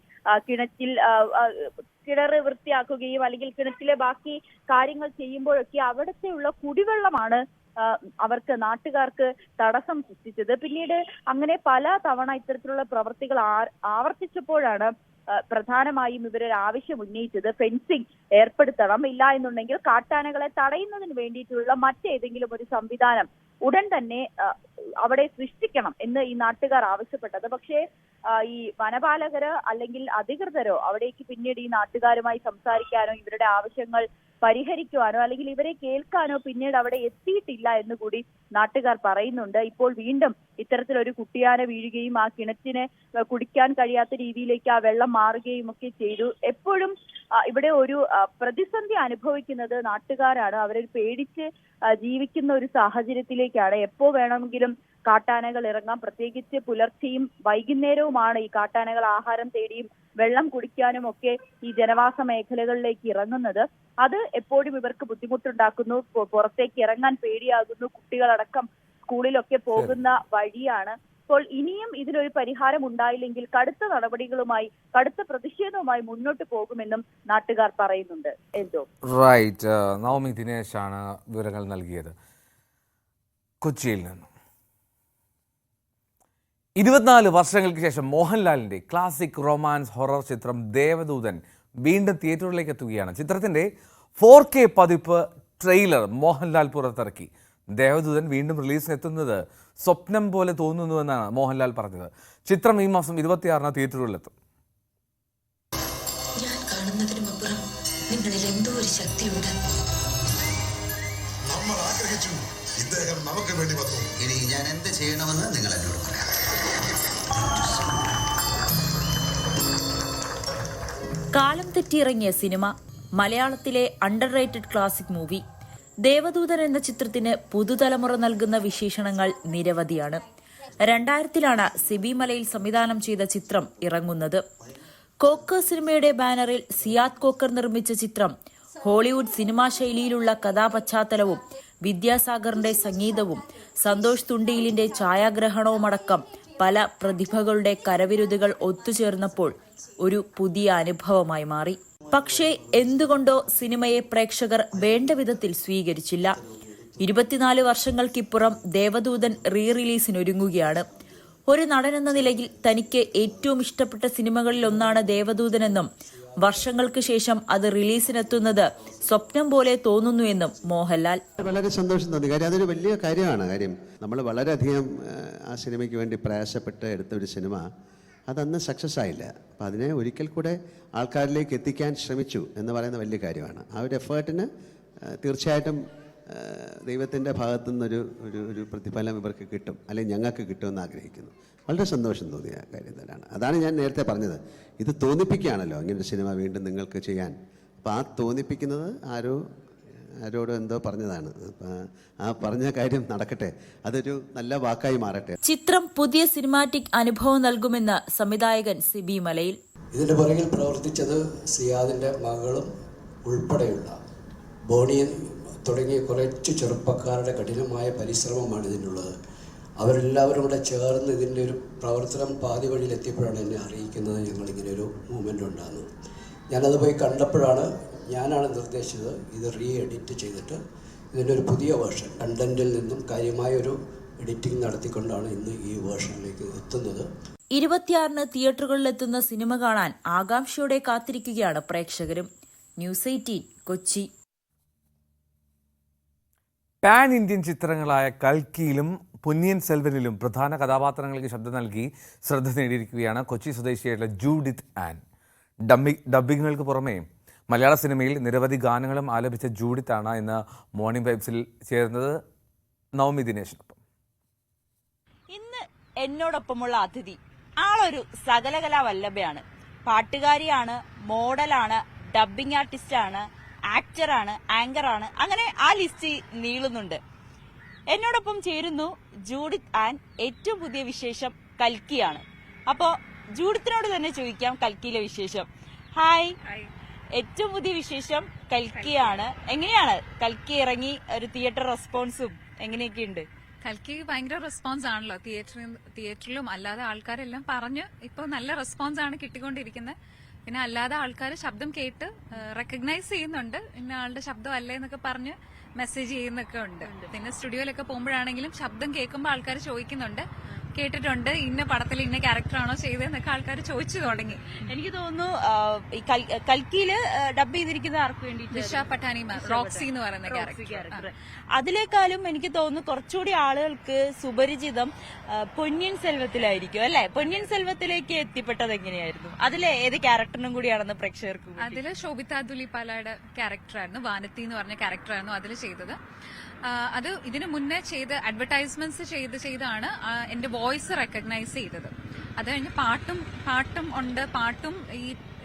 കിണർ വൃത്തിയാക്കുകയും അല്ലെങ്കിൽ കിണറ്റിലെ ബാക്കി കാര്യങ്ങൾ ചെയ്യുമ്പോഴൊക്കെ അവിടത്തെയുള്ള കുടിവെള്ളമാണ് നാട്ടുകാർക്ക് തടസ്സം സൃഷ്ടിച്ചത്. പിന്നീട് അങ്ങനെ പല തവണ ഇത്തരത്തിലുള്ള പ്രവൃത്തികൾ ആവർത്തിച്ചപ്പോഴാണ് പ്രധാനമായും ഇവരൊരു ആവശ്യം ഉന്നയിച്ചത് ഫെൻസിംഗ് ഏർപ്പെടുത്തണം, ഇല്ല എന്നുണ്ടെങ്കിൽ കാട്ടാനകളെ തടയുന്നതിന് വേണ്ടിയിട്ടുള്ള മറ്റേതെങ്കിലും ഒരു സംവിധാനം ഉടൻ തന്നെ അവിടെ സൃഷ്ടിക്കണം എന്ന് ഈ നാട്ടുകാർ ആവശ്യപ്പെട്ടത്. പക്ഷേ ഈ വനപാലകരോ അല്ലെങ്കിൽ അധികൃതരോ അവിടേക്ക് പിന്നീട് ഈ നാട്ടുകാരുമായി സംസാരിക്കാനോ ഇവരുടെ ആവശ്യങ്ങൾ പരിഹരിക്കുവാനോ അല്ലെങ്കിൽ ഇവരെ കേൾക്കാനോ പിന്നീട് അവിടെ എത്തിയിട്ടില്ല എന്നുകൂടി നാട്ടുകാർ പറയുന്നുണ്ട്. ഇപ്പോൾ വീണ്ടും ഇത്തരത്തിലൊരു കുട്ടിയാന വീഴുകയും ആ കിണറ്റിന് കുടിക്കാൻ കഴിയാത്ത രീതിയിലേക്ക് ആ വെള്ളം മാറുകയും ഒക്കെ ചെയ്തു. എപ്പോഴും ഇവിടെ ഒരു പ്രതിസന്ധി അനുഭവിക്കുന്നത് നാട്ടുകാരാണ്. അവരെ പേടിച്ച് ജീവിക്കുന്ന ഒരു സാഹചര്യത്തിലേക്കാണ്. എപ്പോ വേണമെങ്കിലും കാട്ടാനകൾ ഇറങ്ങാം. പ്രത്യേകിച്ച് പുലർച്ചെയും വൈകുന്നേരവുമാണ് ഈ കാട്ടാനകൾ ആഹാരം തേടിയും വെള്ളം കുടിക്കാനും ഒക്കെ ഈ ജനവാസ മേഖലകളിലേക്ക് ഇറങ്ങുന്നത്. അത് എപ്പോഴും ഇവർക്ക് ബുദ്ധിമുട്ടുണ്ടാക്കുന്നു. പുറത്തേക്ക് ഇറങ്ങാൻ പേടിയാകുന്നു. കുട്ടികളടക്കം സ്കൂളിലൊക്കെ പോകുന്ന വഴിയാണ്. അപ്പോൾ ഇനിയും ഇതിനൊരു പരിഹാരം ഉണ്ടായില്ലെങ്കിൽ കടുത്ത നടപടികളുമായി, കടുത്ത പ്രതിഷേധവുമായി മുന്നോട്ട് പോകുമെന്നും നാട്ടുകാർ പറയുന്നുണ്ട്. എന്തോ റൈറ്റ്. നവമി ദിനേശാണ് വിവരങ്ങൾ നൽകിയത് കൊച്ചിയിൽ നിന്ന്. 24 വർഷങ്ങൾക്ക് ശേഷം മോഹൻലാലിന്റെ ക്ലാസിക് റൊമാൻസ് ഹൊറർ ചിത്രം ദേവദൂതൻ വീണ്ടും തിയേറ്ററിലേക്ക് എത്തുകയാണ്. ചിത്രത്തിന്റെ 4K പതിപ്പ് ട്രെയിലർ മോഹൻലാൽ പുറത്തിറക്കി. ദേവദൂതൻ വീണ്ടും റിലീസിനെത്തുന്നത് സ്വപ്നം പോലെ തോന്നുന്നുവെന്നാണ് മോഹൻലാൽ പറഞ്ഞത്. ചിത്രം ഈ മാസം 26-ന് തിയേറ്ററുകളിലെത്തും. ഞാൻ കാണുന്നതിനുമപ്പുറം നിങ്ങളിൽ എന്തോ ഒരു ശക്തിയുണ്ട്. നമ്മൾ ആഗ്രഹിച്ചു, ഇദ്ദേഹം നമുക്ക് വേണ്ടി വന്നു. ഇനി ഞാൻ എന്ത് ചെയ്യണമെന്ന് നിങ്ങൾ എന്നോട് പറയാം. കാലം തെറ്റിയിറങ്ങിയ സിനിമ, മലയാളത്തിലെ under rated classic movie. Devadoothan എന്ന ചിത്രത്തിന് പുതുതലമുറ നൽകുന്ന വിശേഷണങ്ങൾ നിരവധിയാണ്. 2000-ലാണ് സിബി മലയിൽ സംവിധാനം ചെയ്ത ചിത്രം ഇറങ്ങുന്നത്. കോക്കർ സിനിമയുടെ ബാനറിൽ സിയാദ് കോക്കർ നിർമ്മിച്ച ചിത്രം ഹോളിവുഡ് സിനിമാ ശൈലിയിലുള്ള കഥാപശ്ചാത്തലവും വിദ്യാസാഗറിന്റെ സംഗീതവും സന്തോഷ് തുണ്ടിയിലിന്റെ ഛായാഗ്രഹണവുമടക്കം പല പ്രതിഭകളുടെ കരവിരുതുകൾ ഒത്തുചേർന്നപ്പോൾ ഒരു പുതിയ അനുഭവമായി മാറി. പക്ഷേ എന്തുകൊണ്ടോ സിനിമയെ പ്രേക്ഷകർ വേണ്ട വിധത്തിൽ സ്വീകരിച്ചില്ല. 24 വർഷങ്ങൾക്കിപ്പുറം ദേവദൂതൻ റീ റിലീസിനൊരുങ്ങുകയാണ്. ഒരു നടനെന്ന നിലയിൽ തനിക്ക് ഏറ്റവും ഇഷ്ടപ്പെട്ട സിനിമകളിൽ ഒന്നാണ് ദേവദൂതനെന്നും വർഷങ്ങൾക്ക് ശേഷം അത് റിലീസിനെത്തുന്നത് സ്വപ്നം പോലെ തോന്നുന്നുവെന്നും മോഹൻലാൽ. വളരെ സന്തോഷം തോന്നി. കാര്യം അതൊരു വലിയ കാര്യമാണ്. കാര്യം നമ്മൾ വളരെയധികം ആ സിനിമയ്ക്ക് വേണ്ടി പ്രയാസപ്പെട്ട് എടുത്ത ഒരു സിനിമ അതന്ന് സക്സസ് ആയില്ല. അപ്പം അതിനെ ഒരിക്കൽ കൂടെ ആൾക്കാരിലേക്ക് എത്തിക്കാൻ ശ്രമിച്ചു എന്ന് പറയുന്ന വലിയ കാര്യമാണ്. ആ ഒരു എഫേർട്ടിന് തീർച്ചയായിട്ടും ദൈവത്തിൻ്റെ ഭാഗത്തു നിന്നൊരു ഒരു പ്രതിഫലം ഇവർക്ക് കിട്ടും, അല്ലെങ്കിൽ ഞങ്ങൾക്ക് കിട്ടുമെന്ന് ആഗ്രഹിക്കുന്നു. വളരെ സന്തോഷം തോന്നിയ കാര്യം തന്നെയാണ്. അതാണ് ഞാൻ നേരത്തെ പറഞ്ഞത്. ഇത് തോന്നിപ്പിക്കുകയാണല്ലോ ഇങ്ങനൊരു സിനിമ വീണ്ടും നിങ്ങൾക്ക് ചെയ്യാൻ. അപ്പോൾ ആ തോന്നിപ്പിക്കുന്നത് ആരോടും എന്തോ പറഞ്ഞതാണ്. ആ പറഞ്ഞ കാര്യം നടക്കട്ടെ, അതൊരു നല്ല വാക്കായി മാറട്ടെ. ചിത്രം പുതിയ സിനിമാറ്റിക് അനുഭവം നൽകുമെന്ന് സംവിധായകൻ സിബി മലയിൽ. ഇതിന്റെ പുറകിൽ പ്രവർത്തിച്ചത് സിയാദിന്റെ മകളും ഉൾപ്പെടെയുള്ള ബോണിയൻ തുടങ്ങിയ കുറച്ച് ചെറുപ്പക്കാരുടെ കഠിനമായ പരിശ്രമമാണ് ഇതിനുള്ളത്. അവരെല്ലാവരും കൂടെ ചേർന്ന് ഇതിൻ്റെ ഒരു പ്രവർത്തനം പാതി വഴിയിലെത്തിയപ്പോഴാണ് എന്നെ അറിയിക്കുന്നത് ഞങ്ങളിങ്ങനെ ഒരു മൂവ്മെൻ്റ് ഉണ്ടാകുന്നത്. ഞാനത് പോയി കണ്ടപ്പോഴാണ് ഞാനാണ് നിർദ്ദേശിച്ചത് ഇത് റീ എഡിറ്റ് ചെയ്തിട്ട് ഇതിൻ്റെ ഒരു പുതിയ വേർഷൻ കണ്ടന്റിൽ നിന്നും കാര്യമായൊരു എഡിറ്റിംഗ് നടത്തിക്കൊണ്ടാണ് ഇന്ന് ഈ വേർഷനിലേക്ക് എത്തുന്നത്. 26-ന് തിയേറ്ററുകളിലെത്തുന്ന സിനിമ കാണാൻ ആകാംക്ഷയോടെ കാത്തിരിക്കുകയാണ് പ്രേക്ഷകരും. ന്യൂസ് 18 കൊച്ചി. പാൻ ഇന്ത്യൻ ചിത്രങ്ങളായ കൽക്കിയിലും പൊന്നിയിൻ സെൽവനിലും പ്രധാന കഥാപാത്രങ്ങൾക്ക് ശബ്ദം നൽകി ശ്രദ്ധ നേടിയിരിക്കുകയാണ് കൊച്ചി സ്വദേശിയായിട്ടുള്ള ജൂഡിത്ത് ആൻ. ഡബ്ബിങ്ങുകൾക്ക് പുറമെ മലയാള സിനിമയിൽ നിരവധി ഗാനങ്ങളും ആലപിച്ച ജൂഡിത്താണ് ഇന്ന് മോർണിംഗ് വൈബ്സിൽ ചേർന്നത് നവമി ദിനേശിനൊപ്പം. ഇന്ന് എന്നോടൊപ്പമുള്ള അതിഥി ആളൊരു സകലകലാ വല്ലഭയാണ്. പാട്ടുകാരിയാണ്, മോഡലാണ്, ഡബ്ബിംഗ് ആർട്ടിസ്റ്റാണ്, ആക്ടറാണ്, ആങ്കറാണ്, അങ്ങനെ ആ ലിസ്റ്റ് നീളുന്നുണ്ട്. എന്നോടൊപ്പം ചേരുന്നു ജൂഡിത്ത് ആൻ. ഏറ്റവും പുതിയ വിശേഷം കൽക്കിയാണ്. അപ്പോൾ ജൂഡിത്തിനോട് തന്നെ ചോദിക്കാം കൽക്കിയിലെ വിശേഷം. ഹായ്. ഏറ്റവും പുതിയ വിശേഷം കൽക്കിയാണ്. എങ്ങനെയാണ് കൽക്കി ഇറങ്ങി ഒരു തിയേറ്റർ റെസ്പോൺസും എങ്ങനെയൊക്കെയുണ്ട്? കൽക്കി ഭയങ്കര റെസ്പോൺസ് ആണല്ലോ. തിയേറ്ററിലും അല്ലാതെ ആൾക്കാരെല്ലാം പറഞ്ഞ് ഇപ്പോൾ നല്ല റെസ്പോൺസ് ആണ് കിട്ടിക്കൊണ്ടിരിക്കുന്നത്. പിന്നെ അല്ലാതെ ആൾക്കാർ ശബ്ദം കേട്ട് റെക്കഗ്നൈസ് ചെയ്യുന്നുണ്ട്. ഇന്ന ആളുടെ ശബ്ദം അല്ലേ എന്നൊക്കെ പറഞ്ഞ് മെസ്സേജ് ചെയ്യുന്നൊക്കെ ഉണ്ട്. പിന്നെ സ്റ്റുഡിയോയിലൊക്കെ പോകുമ്പോഴാണെങ്കിലും ശബ്ദം കേൾക്കുമ്പോൾ ആൾക്കാർ ചോദിക്കുന്നുണ്ട്, കേട്ടിട്ടുണ്ട് ഇന്ന പടത്തിൽ ഇന്ന ക്യാരക്ടറാണോ ചെയ്തതെന്നൊക്കെ ആൾക്കാർ ചോദിച്ചു തുടങ്ങി. എനിക്ക് തോന്നുന്നു കൽക്കിയില് ഡബ് ചെയ്തിരിക്കുന്ന ആർക്ക് വേണ്ടി ദിശ പട്ടാനി റോക്സി എന്ന് പറയുന്ന ക്യാരക്ടർ. അതിലേക്കാളും എനിക്ക് തോന്നുന്നു കുറച്ചുകൂടി ആളുകൾക്ക് സുപരിചിതം പൊന്നിയിൻ സെൽവത്തിലായിരിക്കും അല്ലെ? പൊന്നിയിൻ സെൽവത്തിലേക്ക് എത്തിപ്പെട്ടത് എങ്ങനെയായിരുന്നു? അതിലെ ഏത് ക്യാരക്ടറിനും കൂടിയാണെന്ന് പ്രേക്ഷകർക്ക്? അതില് ശോഭിത ദുലിപാലയുടെ ക്യാരക്ടറായിരുന്നു, വാനത്തി എന്ന് പറഞ്ഞ ക്യാരക്ടറായിരുന്നു അതിൽ ചെയ്തത്. അത് ഇതിനു മുന്നേ ചെയ്ത് അഡ്വർടൈസ്മെന്റ്സ് ചെയ്താണ് എന്റെ വോയിസ് റെക്കഗ്നൈസ് ചെയ്തത്. അത് കഴിഞ്ഞ് പാട്ടും ഉണ്ട്. പാട്ടും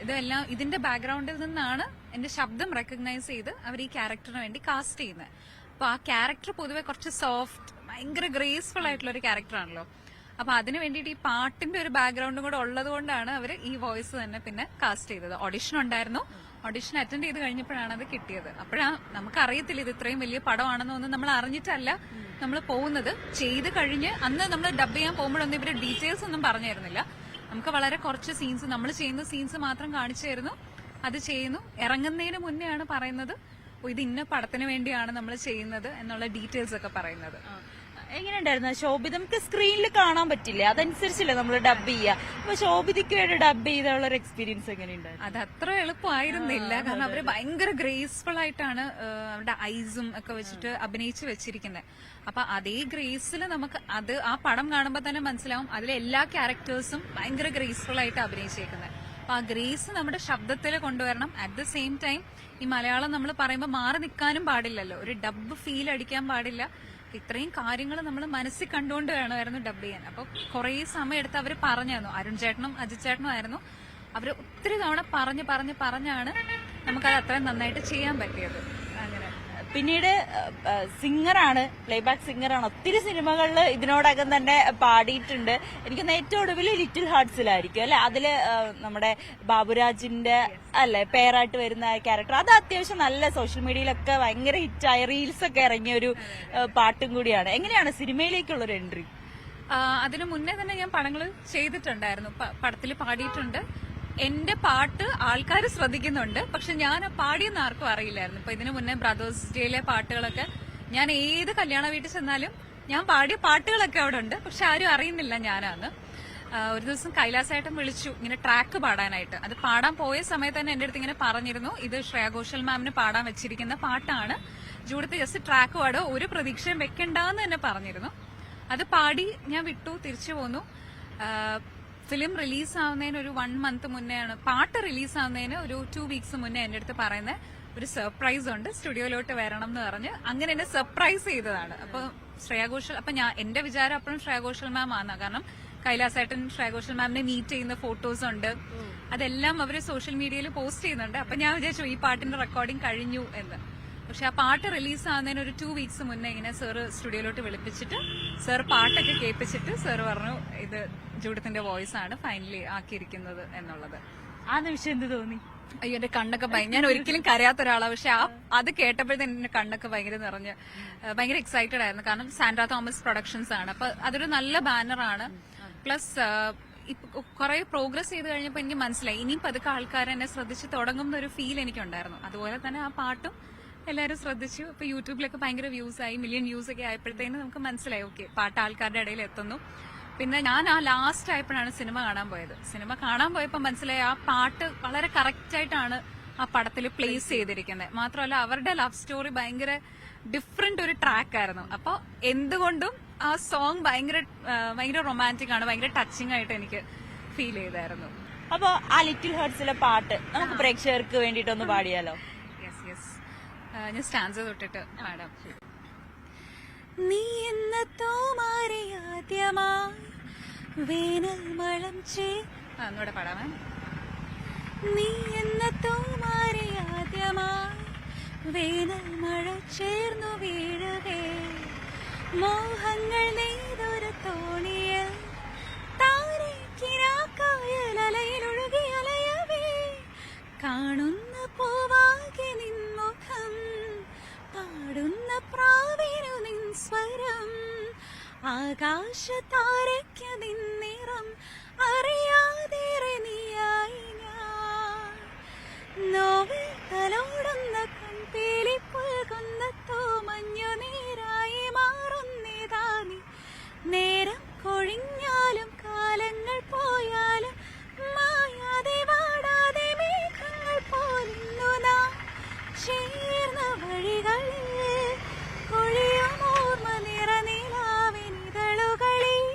ഇതെല്ലാം ഇതിന്റെ ബാക്ക്ഗ്രൗണ്ടിൽ നിന്നാണ് എന്റെ ശബ്ദം റെക്കഗ്നൈസ് ചെയ്ത് അവർ ഈ ക്യാരക്ടറിന് വേണ്ടി കാസ്റ്റ് ചെയ്യുന്നത്. അപ്പൊ ആ ക്യാരക്ടർ പൊതുവെ കുറച്ച് സോഫ്റ്റ്, ഭയങ്കര ഗ്രേസ്ഫുൾ ആയിട്ടുള്ള ഒരു ക്യാരക്ടറാണല്ലോ. അപ്പൊ അതിന് വേണ്ടിയിട്ട് ഈ പാട്ടിന്റെ ഒരു ബാക്ക്ഗ്രൗണ്ടും കൂടെ ഉള്ളത് കൊണ്ടാണ് അവർ ഈ വോയിസ് തന്നെ പിന്നെ കാസ്റ്റ് ചെയ്തത്. ഓഡിഷൻ ഉണ്ടായിരുന്നു, ഓഡിഷൻ അറ്റൻഡ് ചെയ്ത് കഴിഞ്ഞപ്പോഴാണ് അത് കിട്ടിയത്. അപ്പോഴാണ് നമുക്കറിയത്തില്ല ഇത് ഇത്രയും വലിയ പടമാണെന്നൊന്നും നമ്മൾ അറിഞ്ഞിട്ടല്ല നമ്മൾ പോകുന്നത്. ചെയ്ത് കഴിഞ്ഞ് അന്ന് നമ്മൾ ഡബ് ചെയ്യാൻ പോകുമ്പോഴൊന്നും ഇവര് ഡീറ്റെയിൽസ് ഒന്നും പറഞ്ഞു തരുന്നില്ല. നമുക്ക് വളരെ കുറച്ച് സീൻസ്, നമ്മൾ ചെയ്യുന്ന സീൻസ് മാത്രം കാണിച്ചു തരുന്നു, അത് ചെയ്യുന്നു. ഇറങ്ങുന്നതിന് മുന്നെയാണ് പറയുന്നത് ഇത് ഇന്ന പടത്തിന് വേണ്ടിയാണ് നമ്മൾ ചെയ്യുന്നത് എന്നുള്ള ഡീറ്റെയിൽസ് ഒക്കെ പറയുന്നത്. എങ്ങനെയുണ്ടായിരുന്നു ശോഭിത? നമുക്ക് സ്ക്രീനിൽ കാണാൻ പറ്റില്ല, അതനുസരിച്ചല്ലേ നമ്മൾ ഡബ് ചെയ്യുക. അപ്പൊ ശോഭിതയ്ക്ക് വേണ്ടി ഡബ് ചെയ്തുള്ള ഒരു എക്സ്പീരിയൻസ് എങ്ങനെയുണ്ടായിരുന്നു? അത് അത്ര എളുപ്പമായിരുന്നില്ല, കാരണം അവര് ഭയങ്കര ഗ്രേസ്ഫുൾ ആയിട്ടാണ് അവരുടെ ഐസും ഒക്കെ വെച്ചിട്ട് അഭിനയിച്ച് വെച്ചിരിക്കുന്നത്. അപ്പൊ അതേ ഗ്രേസിൽ നമുക്ക് അത് ആ പടം കാണുമ്പോൾ തന്നെ മനസ്സിലാവും അതിലെ എല്ലാ ക്യാരക്ടേഴ്സും ഭയങ്കര ഗ്രേസ്ഫുൾ ആയിട്ട് അഭിനയിച്ചേക്കുന്നത്. അപ്പൊ ആ ഗ്രേസ് നമ്മുടെ ശബ്ദത്തിൽ കൊണ്ടുവരണം. അറ്റ് ദ സെയിം ടൈം ഈ മലയാളം നമ്മൾ പറയുമ്പോൾ മാറി നിൽക്കാനും പാടില്ലല്ലോ, ഒരു ഡബ് ഫീൽ അടിക്കാൻ പാടില്ല. ഇത്രയും കാര്യങ്ങൾ നമ്മൾ മനസ്സിൽ കണ്ടുകൊണ്ട് വേണമായിരുന്നു ഡബ് ചെയ്യാൻ. അപ്പൊ കുറെ സമയം എടുത്ത് അവര് പറഞ്ഞായിരുന്നു, അരുൺ ചേട്ടനും അജിത് ചേട്ടനും ആയിരുന്നു. അവര് ഒത്തിരി തവണ പറഞ്ഞാണ് നമുക്കത് അത്രയും നന്നായിട്ട് ചെയ്യാൻ പറ്റിയത്. അങ്ങനെ പിന്നീട് സിംഗറാണ്, പ്ലേബാക്ക് സിംഗറാണ്. ഒത്തിരി സിനിമകളിൽ ഇതിനോടകം തന്നെ പാടിയിട്ടുണ്ട്. എനിക്കൊന്ന് ഏറ്റവും ഒടുവിൽ ലിറ്റിൽ ഹാർട്സിലായിരിക്കും അല്ലെ, അതില് നമ്മുടെ ബാബുരാജിന്റെ അല്ലെ പേരായിട്ട് വരുന്ന ക്യാരക്ടർ. അത് അത്യാവശ്യം നല്ല സോഷ്യൽ മീഡിയയിലൊക്കെ ഭയങ്കര ഹിറ്റായ റീൽസ് ഒക്കെ ഇറങ്ങിയ ഒരു പാട്ടും കൂടിയാണ്. എങ്ങനെയാണ് സിനിമയിലേക്കുള്ള ഒരു എൻട്രി? അതിനു മുന്നേ തന്നെ ഞാൻ പടങ്ങൾ ചെയ്തിട്ടുണ്ടായിരുന്നു, പടത്തിൽ പാടിയിട്ടുണ്ട്. എന്റെ പാട്ട് ആൾക്കാർ ശ്രദ്ധിക്കുന്നുണ്ട്, പക്ഷെ ഞാൻ പാടിയെന്ന് ആർക്കും അറിയില്ലായിരുന്നു. ഇപ്പൊ ഇതിനു മുന്നേ ബ്രദേഴ്സ് ഡേയിലെ പാട്ടുകളൊക്കെ ഞാൻ ഏത് കല്യാണ വീട്ടിൽ ചെന്നാലും ഞാൻ പാടിയ പാട്ടുകളൊക്കെ അവിടെ ഉണ്ട്, പക്ഷെ ആരും അറിയുന്നില്ല ഞാനാന്ന്. ഒരു ദിവസം കൈലാസേട്ടൻ വിളിച്ചു ഇങ്ങനെ ട്രാക്ക് പാടാനായിട്ട്. അത് പാടാൻ പോയ സമയത്ത് തന്നെ എന്റെ അടുത്ത് ഇങ്ങനെ പറഞ്ഞിരുന്നു, ഇത് ശ്രേയ ഘോഷൽ മാമിന് പാടാൻ വെച്ചിരിക്കുന്ന പാട്ടാണ്, ജൂഡത്ത് ജസ്റ്റ് ട്രാക്ക് പാടോ, ഒരു പ്രതീക്ഷയും വെക്കണ്ടെന്ന് തന്നെ പറഞ്ഞിരുന്നു. അത് പാടി ഞാൻ വിട്ടു, തിരിച്ചു പോന്നു. ഫിലിം റിലീസാവുന്നതിന് ഒരു 1 മന്ത് മുന്നെയാണ്, പാട്ട് റിലീസാവുന്നതിന് ഒരു 2 വീക്സ് മുന്നേ എന്റെ അടുത്ത് പറയുന്നത് ഒരു സർപ്രൈസ് ഉണ്ട്, സ്റ്റുഡിയോയിലോട്ട് വരണം എന്ന് പറഞ്ഞ് അങ്ങനെ എന്നെ സർപ്രൈസ് ചെയ്തതാണ്. അപ്പൊ ശ്രേയ ഘോഷൽ, അപ്പൊ എന്റെ വിചാരം അപ്പോഴും ശ്രേയ ഘോഷൽ മാം ആണ്, കാരണം കൈലാസേട്ടൻ ശ്രേയ ഘോഷൽ മാമിനെ മീറ്റ് ചെയ്യുന്ന ഫോട്ടോസ് ഉണ്ട്, അതെല്ലാം അവര് സോഷ്യൽ മീഡിയയിൽ പോസ്റ്റ് ചെയ്യുന്നുണ്ട്. അപ്പൊ ഞാൻ വിചാരിച്ചു ഈ പാട്ടിന്റെ റെക്കോർഡിംഗ് കഴിഞ്ഞു എന്ന്. പക്ഷെ ആ പാട്ട് റിലീസാവുന്നതിന് ഒരു 2 വീക്സ് മുന്നേ ഇങ്ങനെ സാറ് സ്റ്റുഡിയോയിലോട്ട് വിളിപ്പിച്ചിട്ട് സാർ പാട്ടൊക്കെ കേൾപ്പിച്ചിട്ട് സാർ പറഞ്ഞു ഇത് ജൂഡത്തിന്റെ വോയിസ് ആണ് ഫൈനലി ആക്കിയിരിക്കുന്നത് എന്നുള്ളത്. ആ നിമിഷം എന്ത് തോന്നി? അയ്യോ എന്റെ കണ്ണൊക്കെ ഞാൻ ഒരിക്കലും കരയാത്ത ഒരാളാണ്, പക്ഷെ അത് കേട്ടപ്പോഴത്തേന് എന്റെ കണ്ണൊക്കെ ഭയങ്കര നിറഞ്ഞ് ഭയങ്കര എക്സൈറ്റഡ് ആയിരുന്നു. കാരണം സാൻഡ്ര തോമസ് പ്രൊഡക്ഷൻസ് ആണ്, അപ്പൊ അതൊരു നല്ല ബാനറാണ്. പ്ലസ് കുറെ പ്രോഗ്രസ് ചെയ്ത് കഴിഞ്ഞപ്പോൾ എനിക്ക് മനസ്സിലായി ഇനിയും പതുക്കെ ആൾക്കാർ എന്നെ ശ്രദ്ധിച്ച് തുടങ്ങുന്ന ഒരു ഫീൽ എനിക്കുണ്ടായിരുന്നു. അതുപോലെ തന്നെ ആ പാട്ടും എല്ലാവരും ശ്രദ്ധിച്ചു. ഇപ്പൊ യൂട്യൂബിലൊക്കെ ഭയങ്കര വ്യൂസ് ആയി, മില്യൺ വ്യൂസ് ഒക്കെ ആയപ്പോഴത്തേന് നമുക്ക് മനസ്സിലായി ഓക്കെ പാട്ട് ആൾക്കാരുടെ ഇടയിൽ എത്തുന്നു. പിന്നെ ഞാൻ ആ ലാസ്റ്റ് ആയപ്പോഴാണ് സിനിമ കാണാൻ പോയത്. സിനിമ കാണാൻ പോയപ്പോൾ മനസ്സിലായി ആ പാട്ട് വളരെ കറക്റ്റ് ആയിട്ടാണ് ആ പടത്തിൽ പ്ലേസ് ചെയ്തിരിക്കുന്നത്. മാത്രമല്ല അവരുടെ ലവ് സ്റ്റോറി ഭയങ്കര ഡിഫറെന്റ് ഒരു ട്രാക്ക് ആയിരുന്നു. അപ്പൊ എന്തുകൊണ്ടും ആ സോങ് ഭയങ്കര റൊമാൻറ്റിക് ആണ്, ഭയങ്കര ടച്ചിങ് ആയിട്ട് എനിക്ക് ഫീൽ ചെയ്തായിരുന്നു. അപ്പൊ ആ ലിറ്റിൽ ഹാർട്സിലെ പാട്ട് നമുക്ക് പ്രേക്ഷകർക്ക് വേണ്ടിയിട്ടൊന്ന് പാടിയാലോ? ഞാൻ സ്റ്റാൻസ് തൊട്ടിട്ട് പാടാം. നീ എന്ന തോമാരെ ആദ്യമായി വേനൽ മളം ഒന്നുകൂടെ പാടാമേ. നീ എന്ന തോമാരെ ആദ്യമായി വേനൽ മഴ ചേർന്നു വീഴവേ, മോഹങ്ങൾ നെയ്തൊരു തോണിയിൽ താരക്കിനാക്കായലയിലൊഴുകി അലയവേ, കാണുന്ന പൂവാകെ നിൻമുഖം, പാടുന്ന പ്രാവിനു നിൻ സ്വരം, ആകാശതാരയ്ക്ക് നിന്നിറം, അറിയാതേറെ നീയായി ഞാൻ, നോവിൽ തലോടുന്ന കൺപീലി പുൽകുന്ന തോമഞ്ഞു നീരായി മാറുന്നേതാ നീ, നേരം കൊഴിഞ്ഞാലും കാലങ്ങൾ പോയാലും മായാതെ വാടാതെ മേഘങ്ങൾ പോലുന്നു നാം ചേർന്ന വഴികളിൽ, കൊഴിയുമോർമ്മ നിറനിലാവിനിതളുകളിൽ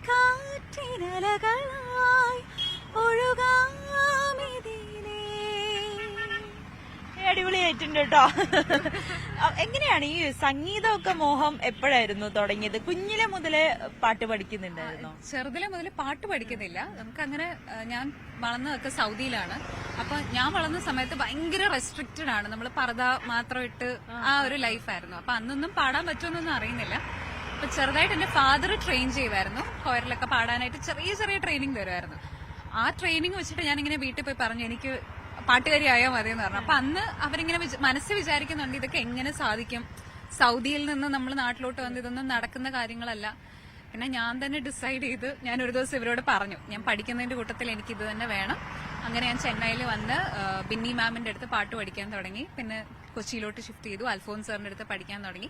കാറ്റിനലകളായി ഒഴുകാമിതിലേ. അടിപൊളിയായിട്ടുണ്ട് കേട്ടോ. എങ്ങനെയാണ് ഈ സംഗീതമൊക്കെ മോഹം എപ്പോഴായിരുന്നു തുടങ്ങിയത്? കുഞ്ഞിലെ മുതലേ പാട്ട് പഠിക്കുന്നുണ്ടായിരുന്നോ? ചെറുതിലെ മുതൽ പാട്ട് പഠിക്കുന്നില്ല. നമുക്കങ്ങനെ ഞാൻ വളർന്നതൊക്കെ സൗദിയിലാണ്. അപ്പൊ ഞാൻ വളർന്ന സമയത്ത് ഭയങ്കര റെസ്ട്രിക്റ്റഡ് ആണ്, നമ്മൾ പർദ്ദ മാത്രം ഇട്ട് ആ ഒരു ലൈഫായിരുന്നു. അപ്പൊ അന്നൊന്നും പാടാൻ പറ്റുമെന്നൊന്നും അറിയുന്നില്ല. അപ്പൊ ചെറുതായിട്ട് എന്റെ ഫാദർ ട്രെയിൻ ചെയ്യുമായിരുന്നു, കൊയറിലൊക്കെ പാടാനായിട്ട് ചെറിയ ചെറിയ ട്രെയിനിങ് തരുമായിരുന്നു. ആ ട്രെയിനിങ് വെച്ചിട്ട് ഞാനിങ്ങനെ വീട്ടിൽ പോയി പറഞ്ഞു എനിക്ക് പാട്ടുകാരി ആയാൽ മതി എന്ന് പറഞ്ഞു. അപ്പൊ അന്ന് അവരിങ്ങനെ മനസ്സിൽ വിചാരിക്കുന്നുണ്ട് ഇതൊക്കെ എങ്ങനെ സാധിക്കും, സൗദിയിൽ നിന്ന് നമ്മൾ നാട്ടിലോട്ട് വന്ന് ഇതൊന്നും നടക്കുന്ന കാര്യങ്ങളല്ല. പിന്നെ ഞാൻ തന്നെ ഡിസൈഡ് ചെയ്ത് ഞാൻ ഒരു ദിവസം ഇവരോട് പറഞ്ഞു ഞാൻ പഠിക്കുന്നതിന്റെ കൂട്ടത്തിൽ എനിക്ക് ഇത് തന്നെ വേണം. അങ്ങനെ ഞാൻ ചെന്നൈയിൽ വന്ന് ബിന്നി മാമിന്റെ അടുത്ത് പാട്ട് പഠിക്കാൻ തുടങ്ങി. പിന്നെ കൊച്ചിയിലോട്ട് ഷിഫ്റ്റ് ചെയ്തു, അൽഫോൻസ് സാറിന്റെ അടുത്ത് പഠിക്കാൻ തുടങ്ങി.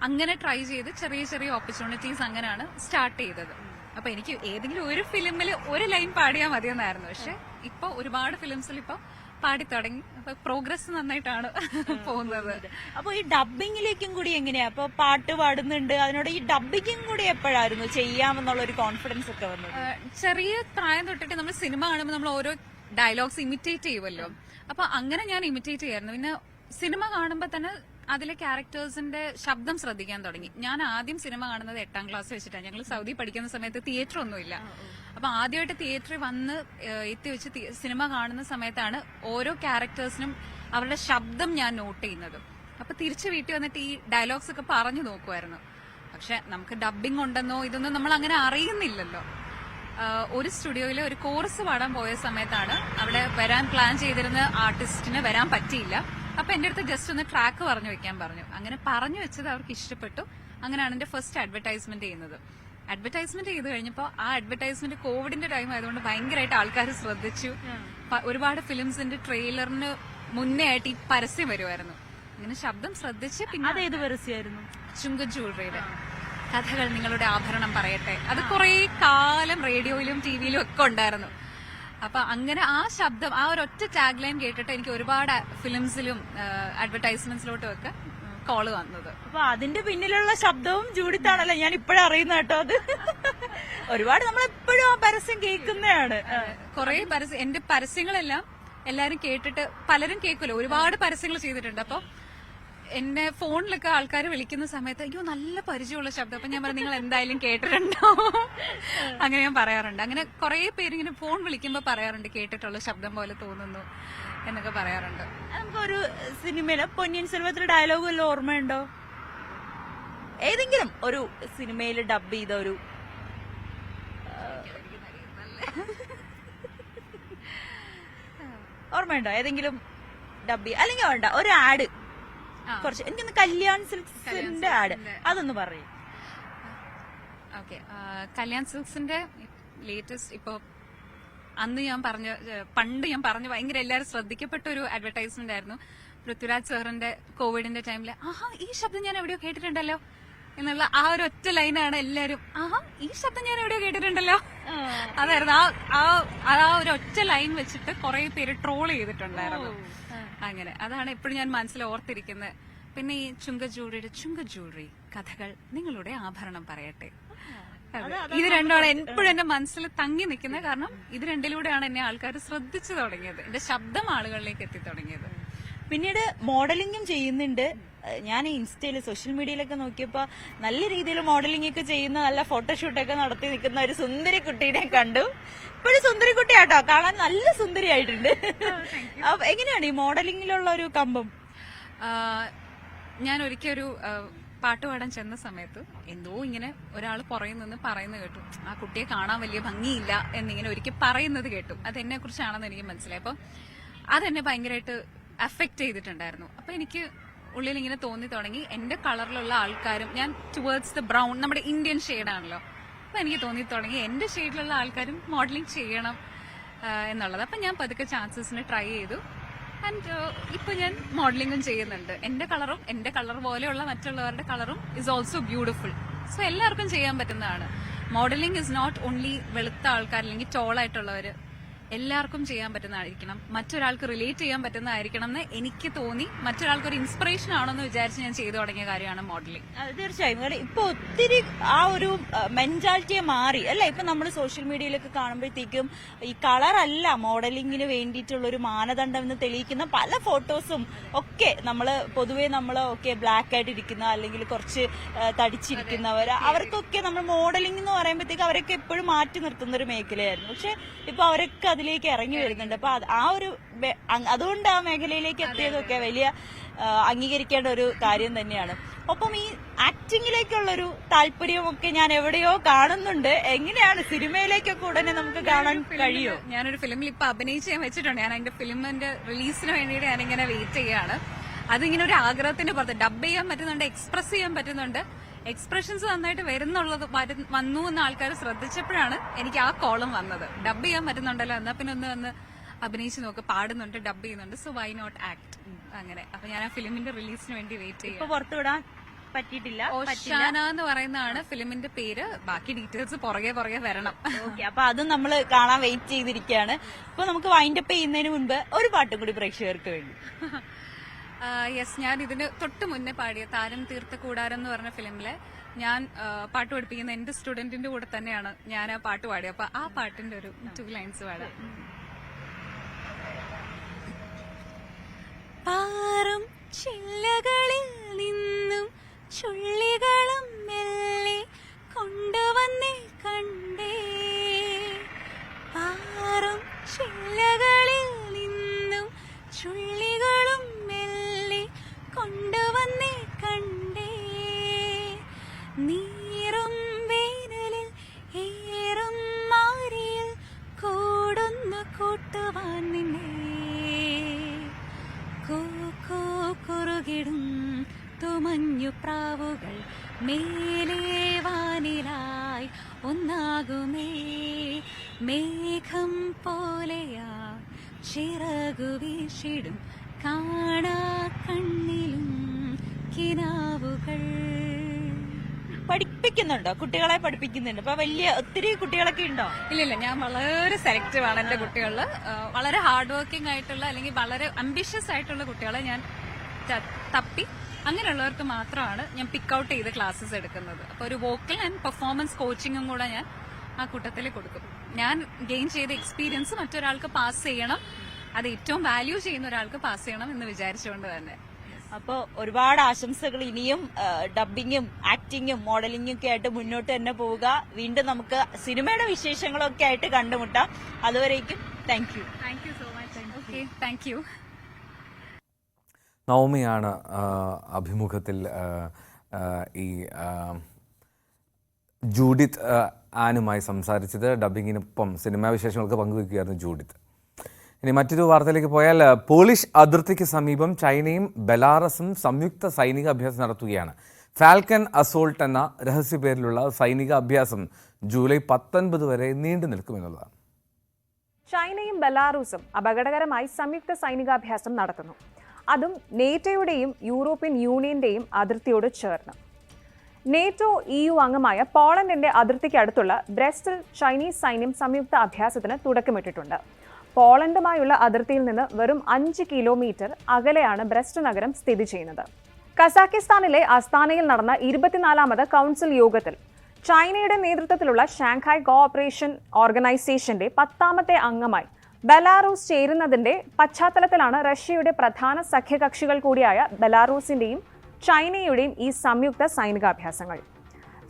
അങ്ങനെ ട്രൈ ചെയ്ത് ചെറിയ ചെറിയ ഓപ്പർച്യൂണിറ്റീസ് അങ്ങനെയാണ് സ്റ്റാർട്ട് ചെയ്തത്. അപ്പൊ എനിക്ക് ഏതെങ്കിലും ഒരു ഫിലിമിൽ ഒരു ലൈൻ പാടിയാൽ മതിയെന്നായിരുന്നു. പക്ഷെ ഇപ്പൊ ഒരുപാട് ഫിലിംസിൽ ഇപ്പൊ പാടി തുടങ്ങി. അപ്പൊ പ്രോഗ്രസ് നന്നായിട്ടാണ് പോകുന്നത്. അപ്പൊ ഈ ഡബിങ്ങിലേക്കും കൂടി എങ്ങനെയാ? അപ്പൊ പാട്ട് പാടുന്നുണ്ട്, അതിനോട് ഈ ഡബിങ്ങും കൂടി എപ്പോഴായിരുന്നു ചെയ്യാമെന്നുള്ള ഒരു കോൺഫിഡൻസ് ഒക്കെ വന്നത്? ചെറിയ പ്രായം തൊട്ടിട്ട് നമ്മൾ സിനിമ കാണുമ്പോൾ നമ്മൾ ഓരോ ഡയലോഗ്സ് ഇമിറ്റേറ്റ് ചെയ്യുമല്ലോ. അപ്പൊ അങ്ങനെ ഞാൻ ഇമിറ്റേറ്റ് ചെയ്യായിരുന്നു. പിന്നെ സിനിമ കാണുമ്പോൾ തന്നെ അതിലെ ക്യാരക്ടേഴ്സിന്റെ ശബ്ദം ശ്രദ്ധിക്കാൻ തുടങ്ങി. ഞാൻ ആദ്യം സിനിമ കാണുന്നത് 8ാം ക്ലാസ് വെച്ചിട്ടാണ്. ഞങ്ങൾ സൗദി പഠിക്കുന്ന സമയത്ത് തിയേറ്റർ ഒന്നുമില്ല. അപ്പൊ ആദ്യമായിട്ട് തിയേറ്ററിൽ വന്ന് എത്തി വെച്ച് സിനിമ കാണുന്ന സമയത്താണ് ഓരോ ക്യാരക്ടേഴ്സിനും അവരുടെ ശബ്ദം ഞാൻ നോട്ട് ചെയ്യുന്നത്. അപ്പൊ തിരിച്ചു വീട്ടിൽ വന്നിട്ട് ഈ ഡയലോഗ്സ് ഒക്കെ പറഞ്ഞു നോക്കുമായിരുന്നു. പക്ഷെ നമുക്ക് ഡബിങ് ഉണ്ടെന്നോ ഇതൊന്നും നമ്മൾ അങ്ങനെ അറിയുന്നില്ലല്ലോ. ഒരു സ്റ്റുഡിയോയിൽ ഒരു കോഴ്സ് പാടാൻ പോയ സമയത്താണ് അവിടെ വരാൻ പ്ലാൻ ചെയ്തിരുന്ന ആർട്ടിസ്റ്റിന് വരാൻ പറ്റിയില്ല. അപ്പൊ എന്റെ അടുത്ത് ജസ്റ്റ് ഒന്ന് ട്രാക്ക് പറഞ്ഞു വെക്കാൻ പറഞ്ഞു. അങ്ങനെ പറഞ്ഞു വെച്ചത് അവർക്ക് ഇഷ്ടപ്പെട്ടു. അങ്ങനെയാണ് എന്റെ ഫസ്റ്റ് അഡ്വർടൈസ്മെന്റ് ചെയ്യുന്നത്. അഡ്വർടൈസ്മെന്റ് ചെയ്ത് കഴിഞ്ഞപ്പോൾ ആ അഡ്വർടൈസ്മെന്റ് കോവിഡിന്റെ ടൈം ആയതുകൊണ്ട് ഭയങ്കരമായിട്ട് ആൾക്കാർ ശ്രദ്ധിച്ചു. ഒരുപാട് ഫിലിംസിന്റെ ട്രെയിലറിന് മുന്നേ ആയിട്ട് ഈ പരസ്യം വരുമായിരുന്നു. അങ്ങനെ ശബ്ദം ശ്രദ്ധിച്ച് പിന്നെ അതേത് പരസ്യമായിരുന്നു? ചുങ്ക ജ്വല്ലറിയുടെ കഥകൾ നിങ്ങളുടെ ആഭരണം പറയട്ടെ. അത് കുറെ കാലം റേഡിയോയിലും ടിവിയിലും ഒക്കെ ഉണ്ടായിരുന്നു. അപ്പൊ അങ്ങനെ ആ ശബ്ദം, ആ ഒരു ഒറ്റ ടാഗ് ലൈൻ കേട്ടിട്ട് എനിക്ക് ഒരുപാട് ഫിലിംസിലും അഡ്വർടൈസ്മെന്റ്സിലോട്ടും ഒക്കെ കോള് വന്നത്. അപ്പൊ അതിന്റെ പിന്നിലുള്ള ശബ്ദവും ജൂഡിത്താണല്ലോ. ഞാൻ ഇപ്പോഴും അറിയുന്ന കേട്ടോ. അത് ഒരുപാട് നമ്മൾ എപ്പോഴും ആ പരസ്യം കേൾക്കുന്നതാണ്. കുറെ പരസ്യം, എന്റെ പരസ്യങ്ങളെല്ലാം എല്ലാരും കേട്ടിട്ട് പലരും കേൾക്കുമല്ലോ, ഒരുപാട് പരസ്യങ്ങൾ ചെയ്തിട്ടുണ്ട്. അപ്പൊ എന്നെ ഫോണിലൊക്കെ ആൾക്കാർ വിളിക്കുന്ന സമയത്ത് അയ്യോ നല്ല പരിചയമുള്ള ശബ്ദം. അപ്പൊ ഞാൻ പറഞ്ഞു നിങ്ങൾ എന്തായാലും കേട്ടിട്ടുണ്ടോ, അങ്ങനെ ഞാൻ പറയാറുണ്ട്. അങ്ങനെ കുറെ പേര് ഇങ്ങനെ ഫോൺ വിളിക്കുമ്പോ പറയാറുണ്ട് കേട്ടിട്ടുള്ള ശബ്ദം പോലെ തോന്നുന്നു എന്നൊക്കെ പറയാറുണ്ട്. നമുക്കൊരു സിനിമയില് പൊന്നിയിൻ സെൽവത്തിൽ ഡയലോഗ് വല്ല ഓർമ്മയുണ്ടോ? ഏതെങ്കിലും ഒരു സിനിമയിൽ ഡബ് ചെയ്ത ഒരു ഓർമ്മയുണ്ടോ? ഏതെങ്കിലും ഡബ് അല്ലെങ്കിൽ വേണ്ട ഒരു ആഡ് കുറച്ച് എനിക്കൊന്ന് കല്യാൺ സിൽക്സിന്റെ ആഡ് അതൊന്ന് പറയും. ഓക്കെ, കല്യാൺ സിൽക്സിന്റെ ലേറ്റസ്റ്റ് ഇപ്പൊ അന്ന് ഞാൻ പണ്ട് ഞാൻ പറഞ്ഞ ഭയങ്കര എല്ലാവരും ശ്രദ്ധിക്കപ്പെട്ട ഒരു അഡ്വർടൈസ്മെന്റ് ആയിരുന്നു. പൃഥ്വിരാജ് സാറിന്റെ കോവിഡിന്റെ ടൈമില് ആഹാ ഈ ശബ്ദം ഞാൻ എവിടെയോ കേട്ടിട്ടുണ്ടല്ലോ എന്നുള്ള ആ ഒരു ഒറ്റ ലൈനാണ് എല്ലാരും ആഹാ ഈ ശബ്ദം ഞാൻ എവിടെയോ കേട്ടിട്ടുണ്ടല്ലോ. അതായിരുന്നു ആ ഒരു ഒറ്റ ലൈൻ വെച്ചിട്ട് കുറെ പേര് ട്രോൾ ചെയ്തിട്ടുണ്ടായിരുന്നു. അങ്ങനെ അതാണ് എപ്പോഴും ഞാൻ മനസ്സിൽ ഓർത്തിരിക്കുന്നത്. പിന്നെ ഈ ചുങ്ക ജ്വല്ലറി കഥകൾ നിങ്ങളുടെ ആഭരണം പറയട്ടെ, ഇത് രണ്ടാണ് എപ്പോഴും എന്റെ മനസ്സിൽ തങ്ങി നിൽക്കുന്നത്. കാരണം ഇത് രണ്ടിലൂടെയാണ് എന്നെ ആൾക്കാർ ശ്രദ്ധിച്ചു തുടങ്ങിയത്, എന്റെ ശബ്ദം ആളുകളിലേക്ക് എത്തി തുടങ്ങിയത്. പിന്നീട് മോഡലിംഗും ചെയ്യുന്നുണ്ട്. ഞാൻ ഇൻസ്റ്റയിൽ സോഷ്യൽ മീഡിയയിലൊക്കെ നോക്കിയപ്പോ നല്ല രീതിയിൽ മോഡലിംഗ് ഒക്കെ ചെയ്യുന്ന നല്ല ഫോട്ടോഷൂട്ടൊക്കെ നടത്തി നിൽക്കുന്ന ഒരു സുന്ദരി കുട്ടീനെ കണ്ടു. ഇപ്പോഴും സുന്ദരി കുട്ടിയാട്ടോ, കാണാൻ നല്ല സുന്ദരിയായിട്ടുണ്ട്. അപ്പൊ എങ്ങനെയാണ് ഈ മോഡലിംഗിലുള്ള ഒരു കമ്പം? ഞാൻ ഒരിക്കലൊരു പാട്ട് പാടാൻ ചെന്ന സമയത്ത് എന്തോ ഇങ്ങനെ ഒരാൾ പുറകിൽ നിന്ന് പറയുന്നത് കേട്ടു, ആ കുട്ടിയെ കാണാൻ വലിയ ഭംഗിയില്ല എന്നിങ്ങനെ ഒരിക്കൽ പറയുന്നത് കേട്ടു. അത് എന്നെ കുറിച്ചാണെന്ന് എനിക്ക് മനസ്സിലായി. അപ്പൊ അതെന്നെ ഭയങ്കരമായിട്ട് അഫക്റ്റ് ചെയ്തിട്ടുണ്ടായിരുന്നു. അപ്പൊ എനിക്ക് ഉള്ളിൽ ഇങ്ങനെ തോന്നി തുടങ്ങി എന്റെ കളറിലുള്ള ആൾക്കാരും, ഞാൻ ടുവേർഡ്സ് ദ ബ്രൗൺ നമ്മുടെ ഇന്ത്യൻ ഷെയ്ഡാണല്ലോ, അപ്പൊ എനിക്ക് തോന്നി തുടങ്ങി എന്റെ ഷെയ്ഡിലുള്ള ആൾക്കാരും മോഡലിംഗ് ചെയ്യണം എന്നുള്ളത്. അപ്പൊ ഞാൻ പതുക്കെ ചാൻസസിന് ട്രൈ ചെയ്തു. ആൻഡ് ഇപ്പൊ ഞാൻ മോഡലിംഗും ചെയ്യുന്നുണ്ട്. എന്റെ കളറും എന്റെ കളർ പോലെയുള്ള മറ്റുള്ളവരുടെ കളറും ഇസ് ഓൾസോ ബ്യൂട്ടിഫുൾ. സോ എല്ലാവർക്കും ചെയ്യാൻ പറ്റുന്നതാണ്. മോഡലിംഗ് ഇസ് നോട്ട് ഓൺലി വെളുത്ത ആൾക്കാർ അല്ലെങ്കിൽ ടോളായിട്ടുള്ളവർ, എല്ലാവർക്കും ചെയ്യാൻ പറ്റുന്നതായിരിക്കണം, മറ്റൊരാൾക്ക് റിലേറ്റ് ചെയ്യാൻ പറ്റുന്നതായിരിക്കണം എന്ന് എനിക്ക് തോന്നി. മറ്റൊരാൾക്ക് ഒരു ഇൻസ്പിറേഷൻ ആണെന്ന് വിചാരിച്ച് ഞാൻ ചെയ്തു തുടങ്ങിയ കാര്യമാണ് മോഡലിംഗ്. തീർച്ചയായും. ഇപ്പൊ ഒത്തിരി ആ ഒരു മെന്റാലിറ്റിയെ മാറി അല്ലെ. ഇപ്പൊ നമ്മൾ സോഷ്യൽ മീഡിയയിലൊക്കെ കാണുമ്പോഴത്തേക്കും ഈ കളറല്ല മോഡലിംഗിന് വേണ്ടിയിട്ടുള്ള ഒരു മാനദണ്ഡം എന്ന് തെളിയിക്കുന്ന പല ഫോട്ടോസും ഒക്കെ പൊതുവെ ഒക്കെ ബ്ലാക്ക് ആയിട്ട് ഇരിക്കുന്ന അല്ലെങ്കിൽ കുറച്ച് തടിച്ചിരിക്കുന്നവർ, അവർക്കൊക്കെ നമ്മൾ മോഡലിംഗ് എന്ന് പറയുമ്പോഴത്തേക്ക് അവരൊക്കെ എപ്പോഴും മാറ്റി നിർത്തുന്ന ഒരു മേഖലയായിരുന്നു. പക്ഷെ ഇപ്പൊ അവരൊക്കെ അതിലേക്ക് ഇറങ്ങി വരുന്നുണ്ട്. അപ്പൊ ആ ഒരു അതുകൊണ്ട് ആ മേഖലയിലേക്ക് എത്തിയതൊക്കെ വലിയ അംഗീകരിക്കേണ്ട ഒരു കാര്യം തന്നെയാണ്. ഒപ്പം ഈ ആക്ടിങ്ങിലേക്കുള്ളൊരു താല്പര്യമൊക്കെ ഞാൻ എവിടെയോ കാണുന്നുണ്ട്. എങ്ങനെയാണ് സിനിമയിലേക്കൊക്കെ ഉടനെ നമുക്ക് കാണാൻ കഴിയുമോ? ഞാനൊരു ഫിലിമിൽ ഇപ്പൊ അഭിനയിച്ച് ഞാൻ വെച്ചിട്ടുണ്ട്. ഞാൻ അതിന്റെ ഫിലിമിന്റെ റിലീസിന് വേണ്ടിയിട്ട് ഞാനിങ്ങനെ വെയിറ്റ് ചെയ്യാണ്. അതിങ്ങനെ ഒരു ആഗ്രഹത്തിന്റെ പുറത്ത് ഡബ് ചെയ്യാൻ പറ്റുന്നുണ്ട്, എക്സ്പ്രസ് ചെയ്യാൻ പറ്റുന്നുണ്ട്. എക്സ്പ്രഷൻസ് നന്നായിട്ട് വന്നു എന്ന് ആൾക്കാർ ശ്രദ്ധിച്ചപ്പോഴാണ് എനിക്ക് ആ കോളം വന്നത്. ഡബ് ചെയ്യാൻ പറ്റുന്നുണ്ടല്ലോ, എന്നാ പിന്നെ ഒന്ന് അഭിനയിച്ച് നോക്ക്, പാടുന്നുണ്ട്, ഡബ് ചെയ്യുന്നുണ്ട്, സോ വൈ നോട്ട് ആക്ട്. അങ്ങനെ അപ്പൊ ഞാൻ ആ ഫിലിമിന്റെ റിലീസിന് വേണ്ടി വെയിറ്റ് ചെയ്യാം. പുറത്തുവിടാൻ പറ്റിയിട്ടില്ല. ഓഷാന എന്ന് പറയുന്നതാണ് ഫിലിമിന്റെ പേര്. ബാക്കി ഡീറ്റെയിൽസ് പുറകെ വരണം. ഓക്കെ, അപ്പൊ അതും നമ്മൾ കാണാൻ വെയിറ്റ് ചെയ്തിരിക്കുകയാണ്. അപ്പൊ നമുക്ക് വൈൻഡപ്പ് ചെയ്യുന്നതിന് മുൻപ് ഒരു പാട്ടും കൂടി പ്രേക്ഷകർക്ക് വേണ്ടി. യെസ്, ഞാൻ ഇതിന് തൊട്ട് മുന്നേ പാടിയ താരം തീർത്ത കൂടാരം എന്ന് പറഞ്ഞ ഫിലിമിലെ ഞാൻ പാട്ട് പഠിപ്പിക്കുന്ന എന്റെ സ്റ്റുഡന്റിന്റെ കൂടെ തന്നെയാണ് ഞാൻ ആ പാട്ട് പാടിയത്. അപ്പൊ ആ പാട്ടിന്റെ ഒരു 2 ലൈൻസ് പാടാം. പാറും ചില്ലകളിൽ നിന്നും ചുള്ളികളും മെല്ലെ കൊണ്ടുവന്നേ കണ്ടേ. പാറും ചില്ലകളിൽ നിന്നും ചുള്ളികളും മെല്ലെ കൊണ്ടുവന്നേ കണ്ടേ. നീറും വേനലിൽ ഏറും മാരിയിൽ കൂടുന്നു കൂട്ടുവാൻ നിന്നെ. കുറുകിടും തുമഞ്ഞു പ്രാവുകൾ മേലേ വാനിലായി ഒന്നാകുമേ. മേഘം പോലെയാ ചിറകു വീശിടും കാണാ കണ്ണിലും കിനാവുകൾ. പഠിപ്പിക്കുന്നുണ്ടോ? കുട്ടികളെ പഠിപ്പിക്കുന്നുണ്ട്. ഇപ്പൊ ഒത്തിരി കുട്ടികളൊക്കെ ഉണ്ടോ? ഇല്ല, ഞാൻ വളരെ സെലക്റ്റീവ് ആണ്. എന്റെ കുട്ടികളില് വളരെ ഹാർഡ് വർക്കിംഗ് ആയിട്ടുള്ള അല്ലെങ്കിൽ വളരെ അംബിഷ്യസ് ആയിട്ടുള്ള കുട്ടികളെ ഞാൻ തപ്പി അങ്ങനെയുള്ളവർക്ക് മാത്രമാണ് ഞാൻ പിക്ക് ഔട്ട് ചെയ്ത് ക്ലാസ്സസ് എടുക്കുന്നത്. അപ്പൊ ഒരു വോക്കൽ ആൻഡ് പെർഫോമൻസ് കോച്ചിങ്ങും കൂടെ ഞാൻ ആ കൂട്ടത്തിൽ കൊടുക്കും. ഞാൻ ഗെയിൻ ചെയ്ത എക്സ്പീരിയൻസ് മറ്റൊരാൾക്ക് പാസ് ചെയ്യണം, അത് ഏറ്റവും വാല്യൂ ചെയ്യുന്ന ഒരാൾക്ക് പാസ് ചെയ്യണം എന്ന് വിചാരിച്ചുകൊണ്ട് തന്നെ. അപ്പോൾ ഒരുപാട് ആശംസകൾ. ഇനിയും ഡബിങ്ങും ആക്ടിങ്ങും മോഡലിംഗും ഒക്കെ ആയിട്ട് മുന്നോട്ട് തന്നെ പോവുക. വീണ്ടും നമുക്ക് സിനിമയുടെ വിശേഷങ്ങളൊക്കെ ആയിട്ട് കണ്ടുമുട്ടാം. അതുവരേക്കും thank you. Thank you so much. Okay, thank you. നവമിയാണ് അഭിമുഖത്തിൽ ഈ ജൂഡിത്ത് ആനുമായി സംസാരിച്ചത്. ഡബിങ്ങിനൊപ്പം സിനിമാ വിശേഷങ്ങൾക്ക് പങ്കുവയ്ക്കുകയായിരുന്നു ജൂഡിത്ത്. ഇനി മറ്റൊരു വാർത്തയിലേക്ക് പോയാൽ, പോളിഷ് അതിർത്തിക്ക് സമീപം ചൈനയും ബെലാറസും സംയുക്ത സൈനിക അഭ്യാസം നടത്തുകയാണ്. ഫാൽക്കൺ അസോൾട്ട് എന്ന രഹസ്യപേരിലുള്ള സൈനിക അഭ്യാസം ജൂലൈ 19 വരെ നീണ്ടു നിൽക്കുമെന്നുള്ളതാണ്. ചൈനയും ബെലാറൂസും അപകടകരമായി സംയുക്ത സൈനികാഭ്യാസം നടത്തുന്നു. അതും നേറ്റോയുടെയും യൂറോപ്യൻ യൂണിയന്റെയും അതിർത്തിയോട് ചേർന്ന്. നേറ്റോ EU അംഗമായ പോളണ്ടിന്റെ അതിർത്തിക്കടുത്തുള്ള ബ്രെസ്റ്റിൽ ചൈനീസ് സൈന്യം സംയുക്ത അഭ്യാസത്തിന് തുടക്കമിട്ടിട്ടുണ്ട്. പോളണ്ടുമായുള്ള അതിർത്തിയിൽ നിന്ന് വെറും 5 കിലോമീറ്റർ അകലെയാണ് ബ്രെസ്റ്റ് നഗരം സ്ഥിതി ചെയ്യുന്നത്. കസാക്കിസ്ഥാനിലെ അസ്താനയിൽ നടന്ന 24ാമത് കൗൺസിൽ യോഗത്തിൽ ചൈനയുടെ നേതൃത്വത്തിലുള്ള ഷാങ്ഹായ് കോഓപ്പറേഷൻ ഓർഗനൈസേഷന്റെ 10ാമത്തെ അംഗമായി ബെലാറൂസ് ചേരുന്നതിന്റെ പശ്ചാത്തലത്തിലാണ് റഷ്യയുടെ പ്രധാന സഖ്യകക്ഷികൾ കൂടിയായ ബെലാറൂസിന്റെയും ചൈനയുടെയും ഈ സംയുക്ത സൈനികാഭ്യാസങ്ങൾ.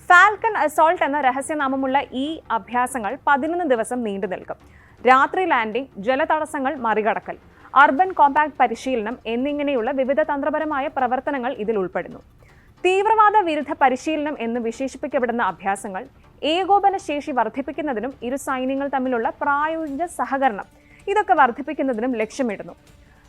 ഫാൽക്കൺ അസോൾട്ട് എന്ന രഹസ്യനാമമുള്ള ഈ അഭ്യാസങ്ങൾ 11 ദിവസം നീണ്ടു നിൽക്കും. രാത്രി ലാൻഡിംഗ്, ജലതടസ്സങ്ങൾ മറികടക്കൽ, അർബൻ കോമ്പാക്ട് പരിശീലനം എന്നിങ്ങനെയുള്ള വിവിധ തന്ത്രപരമായ പ്രവർത്തനങ്ങൾ ഇതിൽ ഉൾപ്പെടുന്നു. തീവ്രവാദ വിരുദ്ധ പരിശീലനം എന്ന് വിശേഷിപ്പിക്കപ്പെടുന്ന അഭ്യാസങ്ങൾ ഏകോപന ശേഷി വർദ്ധിപ്പിക്കുന്നതിനും ഇരു സൈന്യങ്ങൾ തമ്മിലുള്ള പ്രായോഗിക സഹകരണം ഇതൊക്കെ വർദ്ധിപ്പിക്കുന്നതിനും ലക്ഷ്യമിടുന്നു.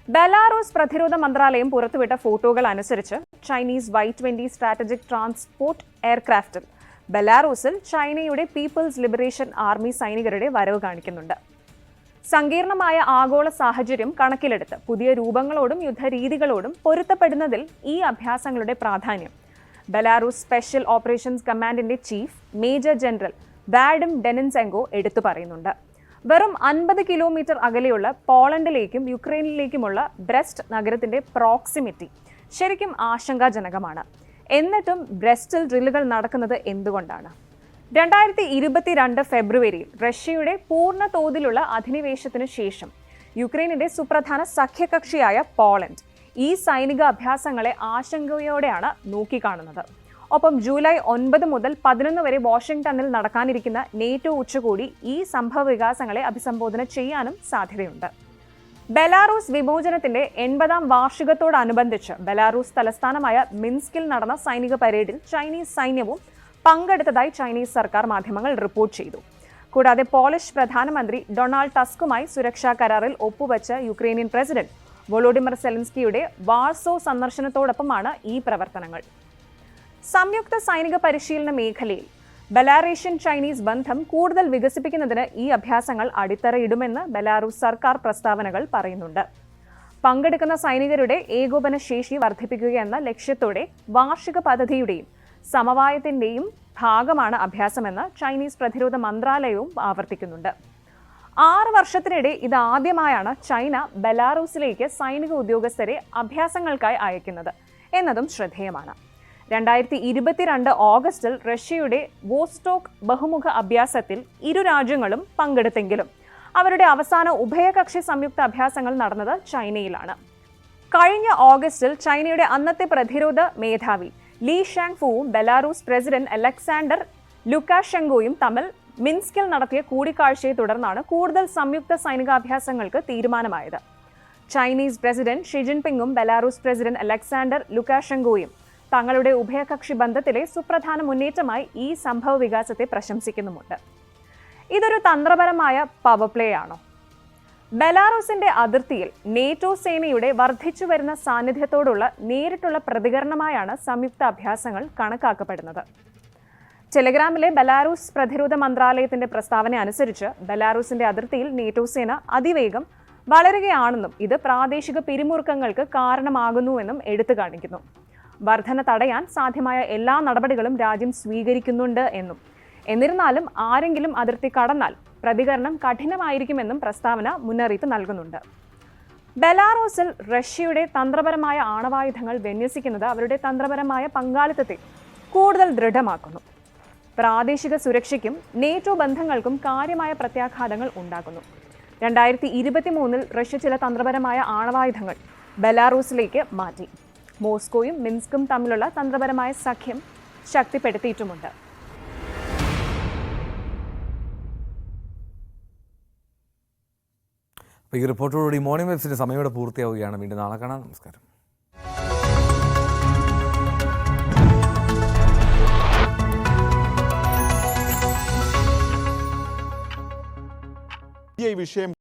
ബെലാറൂസ് പ്രതിരോധ മന്ത്രാലയം പുറത്തുവിട്ട ഫോട്ടോകൾ അനുസരിച്ച് ചൈനീസ് Y-20 സ്ട്രാറ്റജിക് ട്രാൻസ്പോർട്ട് എയർക്രാഫ്റ്റിൽ ബെലാറൂസിൽ ചൈനയുടെ പീപ്പിൾസ് ലിബറേഷൻ ആർമി സൈനികരുടെ വരവ് കാണിക്കുന്നുണ്ട്. സങ്കീർണമായ ആഗോള സാഹചര്യം കണക്കിലെടുത്ത് പുതിയ രൂപങ്ങളോടും യുദ്ധരീതികളോടും പൊരുത്തപ്പെടുന്നതിൽ ഈ അഭ്യാസങ്ങളുടെ പ്രാധാന്യം ബെലാറൂസ് സ്പെഷ്യൽ ഓപ്പറേഷൻസ് കമാൻഡിന്റെ ചീഫ് മേജർ ജനറൽ വാഡിം ഡെനിൻസെങ്കോ എടുത്തു പറയുന്നുണ്ട്. വെറും 50 കിലോമീറ്റർ അകലെയുള്ള പോളണ്ടിലേക്കും യുക്രൈനിലേക്കുമുള്ള ബ്രെസ്റ്റ് നഗരത്തിന്റെ പ്രോക്സിമിറ്റി ശരിക്കും ആശങ്കാജനകമാണ്. എന്നിട്ടും ബ്രെസ്റ്റിൽ ഡ്രില്ലുകൾ നടക്കുന്നത് എന്തുകൊണ്ടാണ്? 2022 ഫെബ്രുവരിയിൽ റഷ്യയുടെ പൂർണ്ണ തോതിലുള്ള അധിനിവേശത്തിനു ശേഷം യുക്രൈനിന്റെ സുപ്രധാന സഖ്യകക്ഷിയായ പോളണ്ട് ഈ സൈനിക അഭ്യാസങ്ങളെ ആശങ്കയോടെയാണ് നോക്കിക്കാണുന്നത്. ഒപ്പം ജൂലൈ 9 മുതൽ 11 വരെ വാഷിംഗ്ടണിൽ നടക്കാനിരിക്കുന്ന നേറ്റോ ഉച്ചകോടി ഈ സംഭവ വികാസങ്ങളെ അഭിസംബോധന ചെയ്യാനും സാധ്യതയുണ്ട്. ബെലാറൂസ് വിമോചനത്തിന്റെ 80ാം വാർഷികത്തോടനുബന്ധിച്ച് ബെലാറൂസ് തലസ്ഥാനമായ മിൻസ്കിൽ നടന്ന സൈനിക പരേഡിൽ ചൈനീസ് സൈന്യവും പങ്കെടുത്തതായി ചൈനീസ് സർക്കാർ മാധ്യമങ്ങൾ റിപ്പോർട്ട് ചെയ്തു. കൂടാതെ പോളിഷ് പ്രധാനമന്ത്രി ഡൊണാൾഡ് ടസ്കുമായി സുരക്ഷാ കരാറിൽ ഒപ്പുവെച്ച യുക്രൈനിയൻ പ്രസിഡന്റ് വോളോഡിമർ സെലൻസ്കിയുടെ വാർസോ സന്ദർശനത്തോടൊപ്പമാണ് ഈ പ്രവർത്തനങ്ങൾ. സംയുക്ത സൈനിക പരിശീലന മേഖലയിൽ ബെലാറേഷ്യൻ ചൈനീസ് ബന്ധം കൂടുതൽ വികസിപ്പിക്കുന്നതിന് ഈ അഭ്യാസങ്ങൾ അടിത്തറയിടുമെന്ന് ബെലാറൂസ് സർക്കാർ പ്രസ്താവനകൾ പറയുന്നുണ്ട്. പങ്കെടുക്കുന്ന സൈനികരുടെ ഏകോപന ശേഷി വർദ്ധിപ്പിക്കുകയെന്ന ലക്ഷ്യത്തോടെ വാർഷിക പദ്ധതിയുടെയും സമവായത്തിന്റെയും ഭാഗമാണ് അഭ്യാസമെന്ന് ചൈനീസ് പ്രതിരോധ മന്ത്രാലയവും ആവർത്തിക്കുന്നുണ്ട്. 6 വർഷത്തിനിടെ ഇതാദ്യമായാണ് ചൈന ബെലാറൂസിലേക്ക് സൈനിക ഉദ്യോഗസ്ഥരെ അഭ്യാസങ്ങൾക്കായി അയക്കുന്നത് എന്നതും ശ്രദ്ധേയമാണ്. 2022 ഓഗസ്റ്റിൽ റഷ്യയുടെ വോസ്റ്റോക്ക് ബഹുമുഖ അഭ്യാസത്തിൽ ഇരു രാജ്യങ്ങളും പങ്കെടുത്തെങ്കിലും അവരുടെ അവസാന ഉഭയകക്ഷി സംയുക്ത അഭ്യാസങ്ങൾ നടന്നത് ചൈനയിലാണ്. കഴിഞ്ഞ ഓഗസ്റ്റിൽ ചൈനയുടെ അന്നത്തെ പ്രതിരോധ മേധാവി ലീ ഷാങ്ഫുവും ബെലാറൂസ് പ്രസിഡന്റ് അലക്സാണ്ടർ ലുക്കാഷെങ്കോയും തമ്മിൽ മിൻസ്കിൽ നടത്തിയ കൂടിക്കാഴ്ചയെ തുടർന്നാണ് കൂടുതൽ സംയുക്ത സൈനികാഭ്യാസങ്ങൾക്ക് തീരുമാനമായത്. ചൈനീസ് പ്രസിഡന്റ് ഷി ജിൻപിങ്ങും ബെലാറൂസ് പ്രസിഡന്റ് അലക്സാണ്ടർ ലുക്കാഷെങ്കോയും തങ്ങളുടെ ഉഭയകക്ഷി ബന്ധത്തിലെ സുപ്രധാന മുന്നേറ്റമായി ഈ സംഭവ വികാസത്തെ പ്രശംസിക്കുന്നുമുണ്ട്. ഇതൊരു തന്ത്രപരമായ പവർ പ്ലേ ആണോ? ബെലാറൂസിന്റെ അതിർത്തിയിൽ നേറ്റോ സേനയുടെ വർദ്ധിച്ചുവരുന്ന സാന്നിധ്യത്തോടുള്ള നേരിട്ടുള്ള പ്രതികരണമായാണ് സംയുക്ത അഭ്യാസങ്ങൾ കണക്കാക്കപ്പെടുന്നത്. ടെലഗ്രാമിലെ ബെലാറൂസ് പ്രതിരോധ മന്ത്രാലയത്തിന്റെ പ്രസ്താവന അനുസരിച്ച് ബെലാറൂസിന്റെ അതിർത്തിയിൽ നേറ്റോ സേന അതിവേഗം വളരുകയാണെന്നും ഇത് പ്രാദേശിക പിരിമുറുക്കങ്ങൾക്ക് കാരണമാകുന്നുവെന്നും എടുത്തു കാണിക്കുന്നു. വർധന തടയാൻ സാധ്യമായ എല്ലാ നടപടികളും രാജ്യം സ്വീകരിക്കുന്നുണ്ട് എന്നും, എന്നിരുന്നാലും ആരെങ്കിലും അതിർത്തി കടന്നാൽ പ്രതികരണം കഠിനമായിരിക്കുമെന്നും പ്രസ്താവന മുന്നറിയിപ്പ് നൽകുന്നുണ്ട്. ബെലാറൂസിൽ റഷ്യയുടെ തന്ത്രപരമായ ആണവായുധങ്ങൾ വിന്യസിക്കുന്നത് അവരുടെ തന്ത്രപരമായ പങ്കാളിത്തത്തെ കൂടുതൽ ദൃഢമാക്കുന്നു. പ്രാദേശിക സുരക്ഷയ്ക്കും നേറ്റോ ബന്ധങ്ങൾക്കും കാര്യമായ പ്രത്യാഘാതങ്ങൾ ഉണ്ടാകുന്നു. 2023 റഷ്യ ചില തന്ത്രപരമായ ആണവായുധങ്ങൾ ബെലാറൂസിലേക്ക് മാറ്റി. മോസ്കോയും മിൻസ്കും തമ്മിലുള്ള തന്ത്രപരമായ സഖ്യം ശക്തിപ്പെടുത്തിയിട്ടുമുണ്ട്. ഈ റിപ്പോർട്ടോടുകൂടി മോർണിംഗ് വെബ്സിൻ്റെ സമയം ഇവിടെ പൂർത്തിയാവുകയാണ്. വീണ്ടും നാളെ കാണാം. നമസ്കാരം. ഈ വിഷയം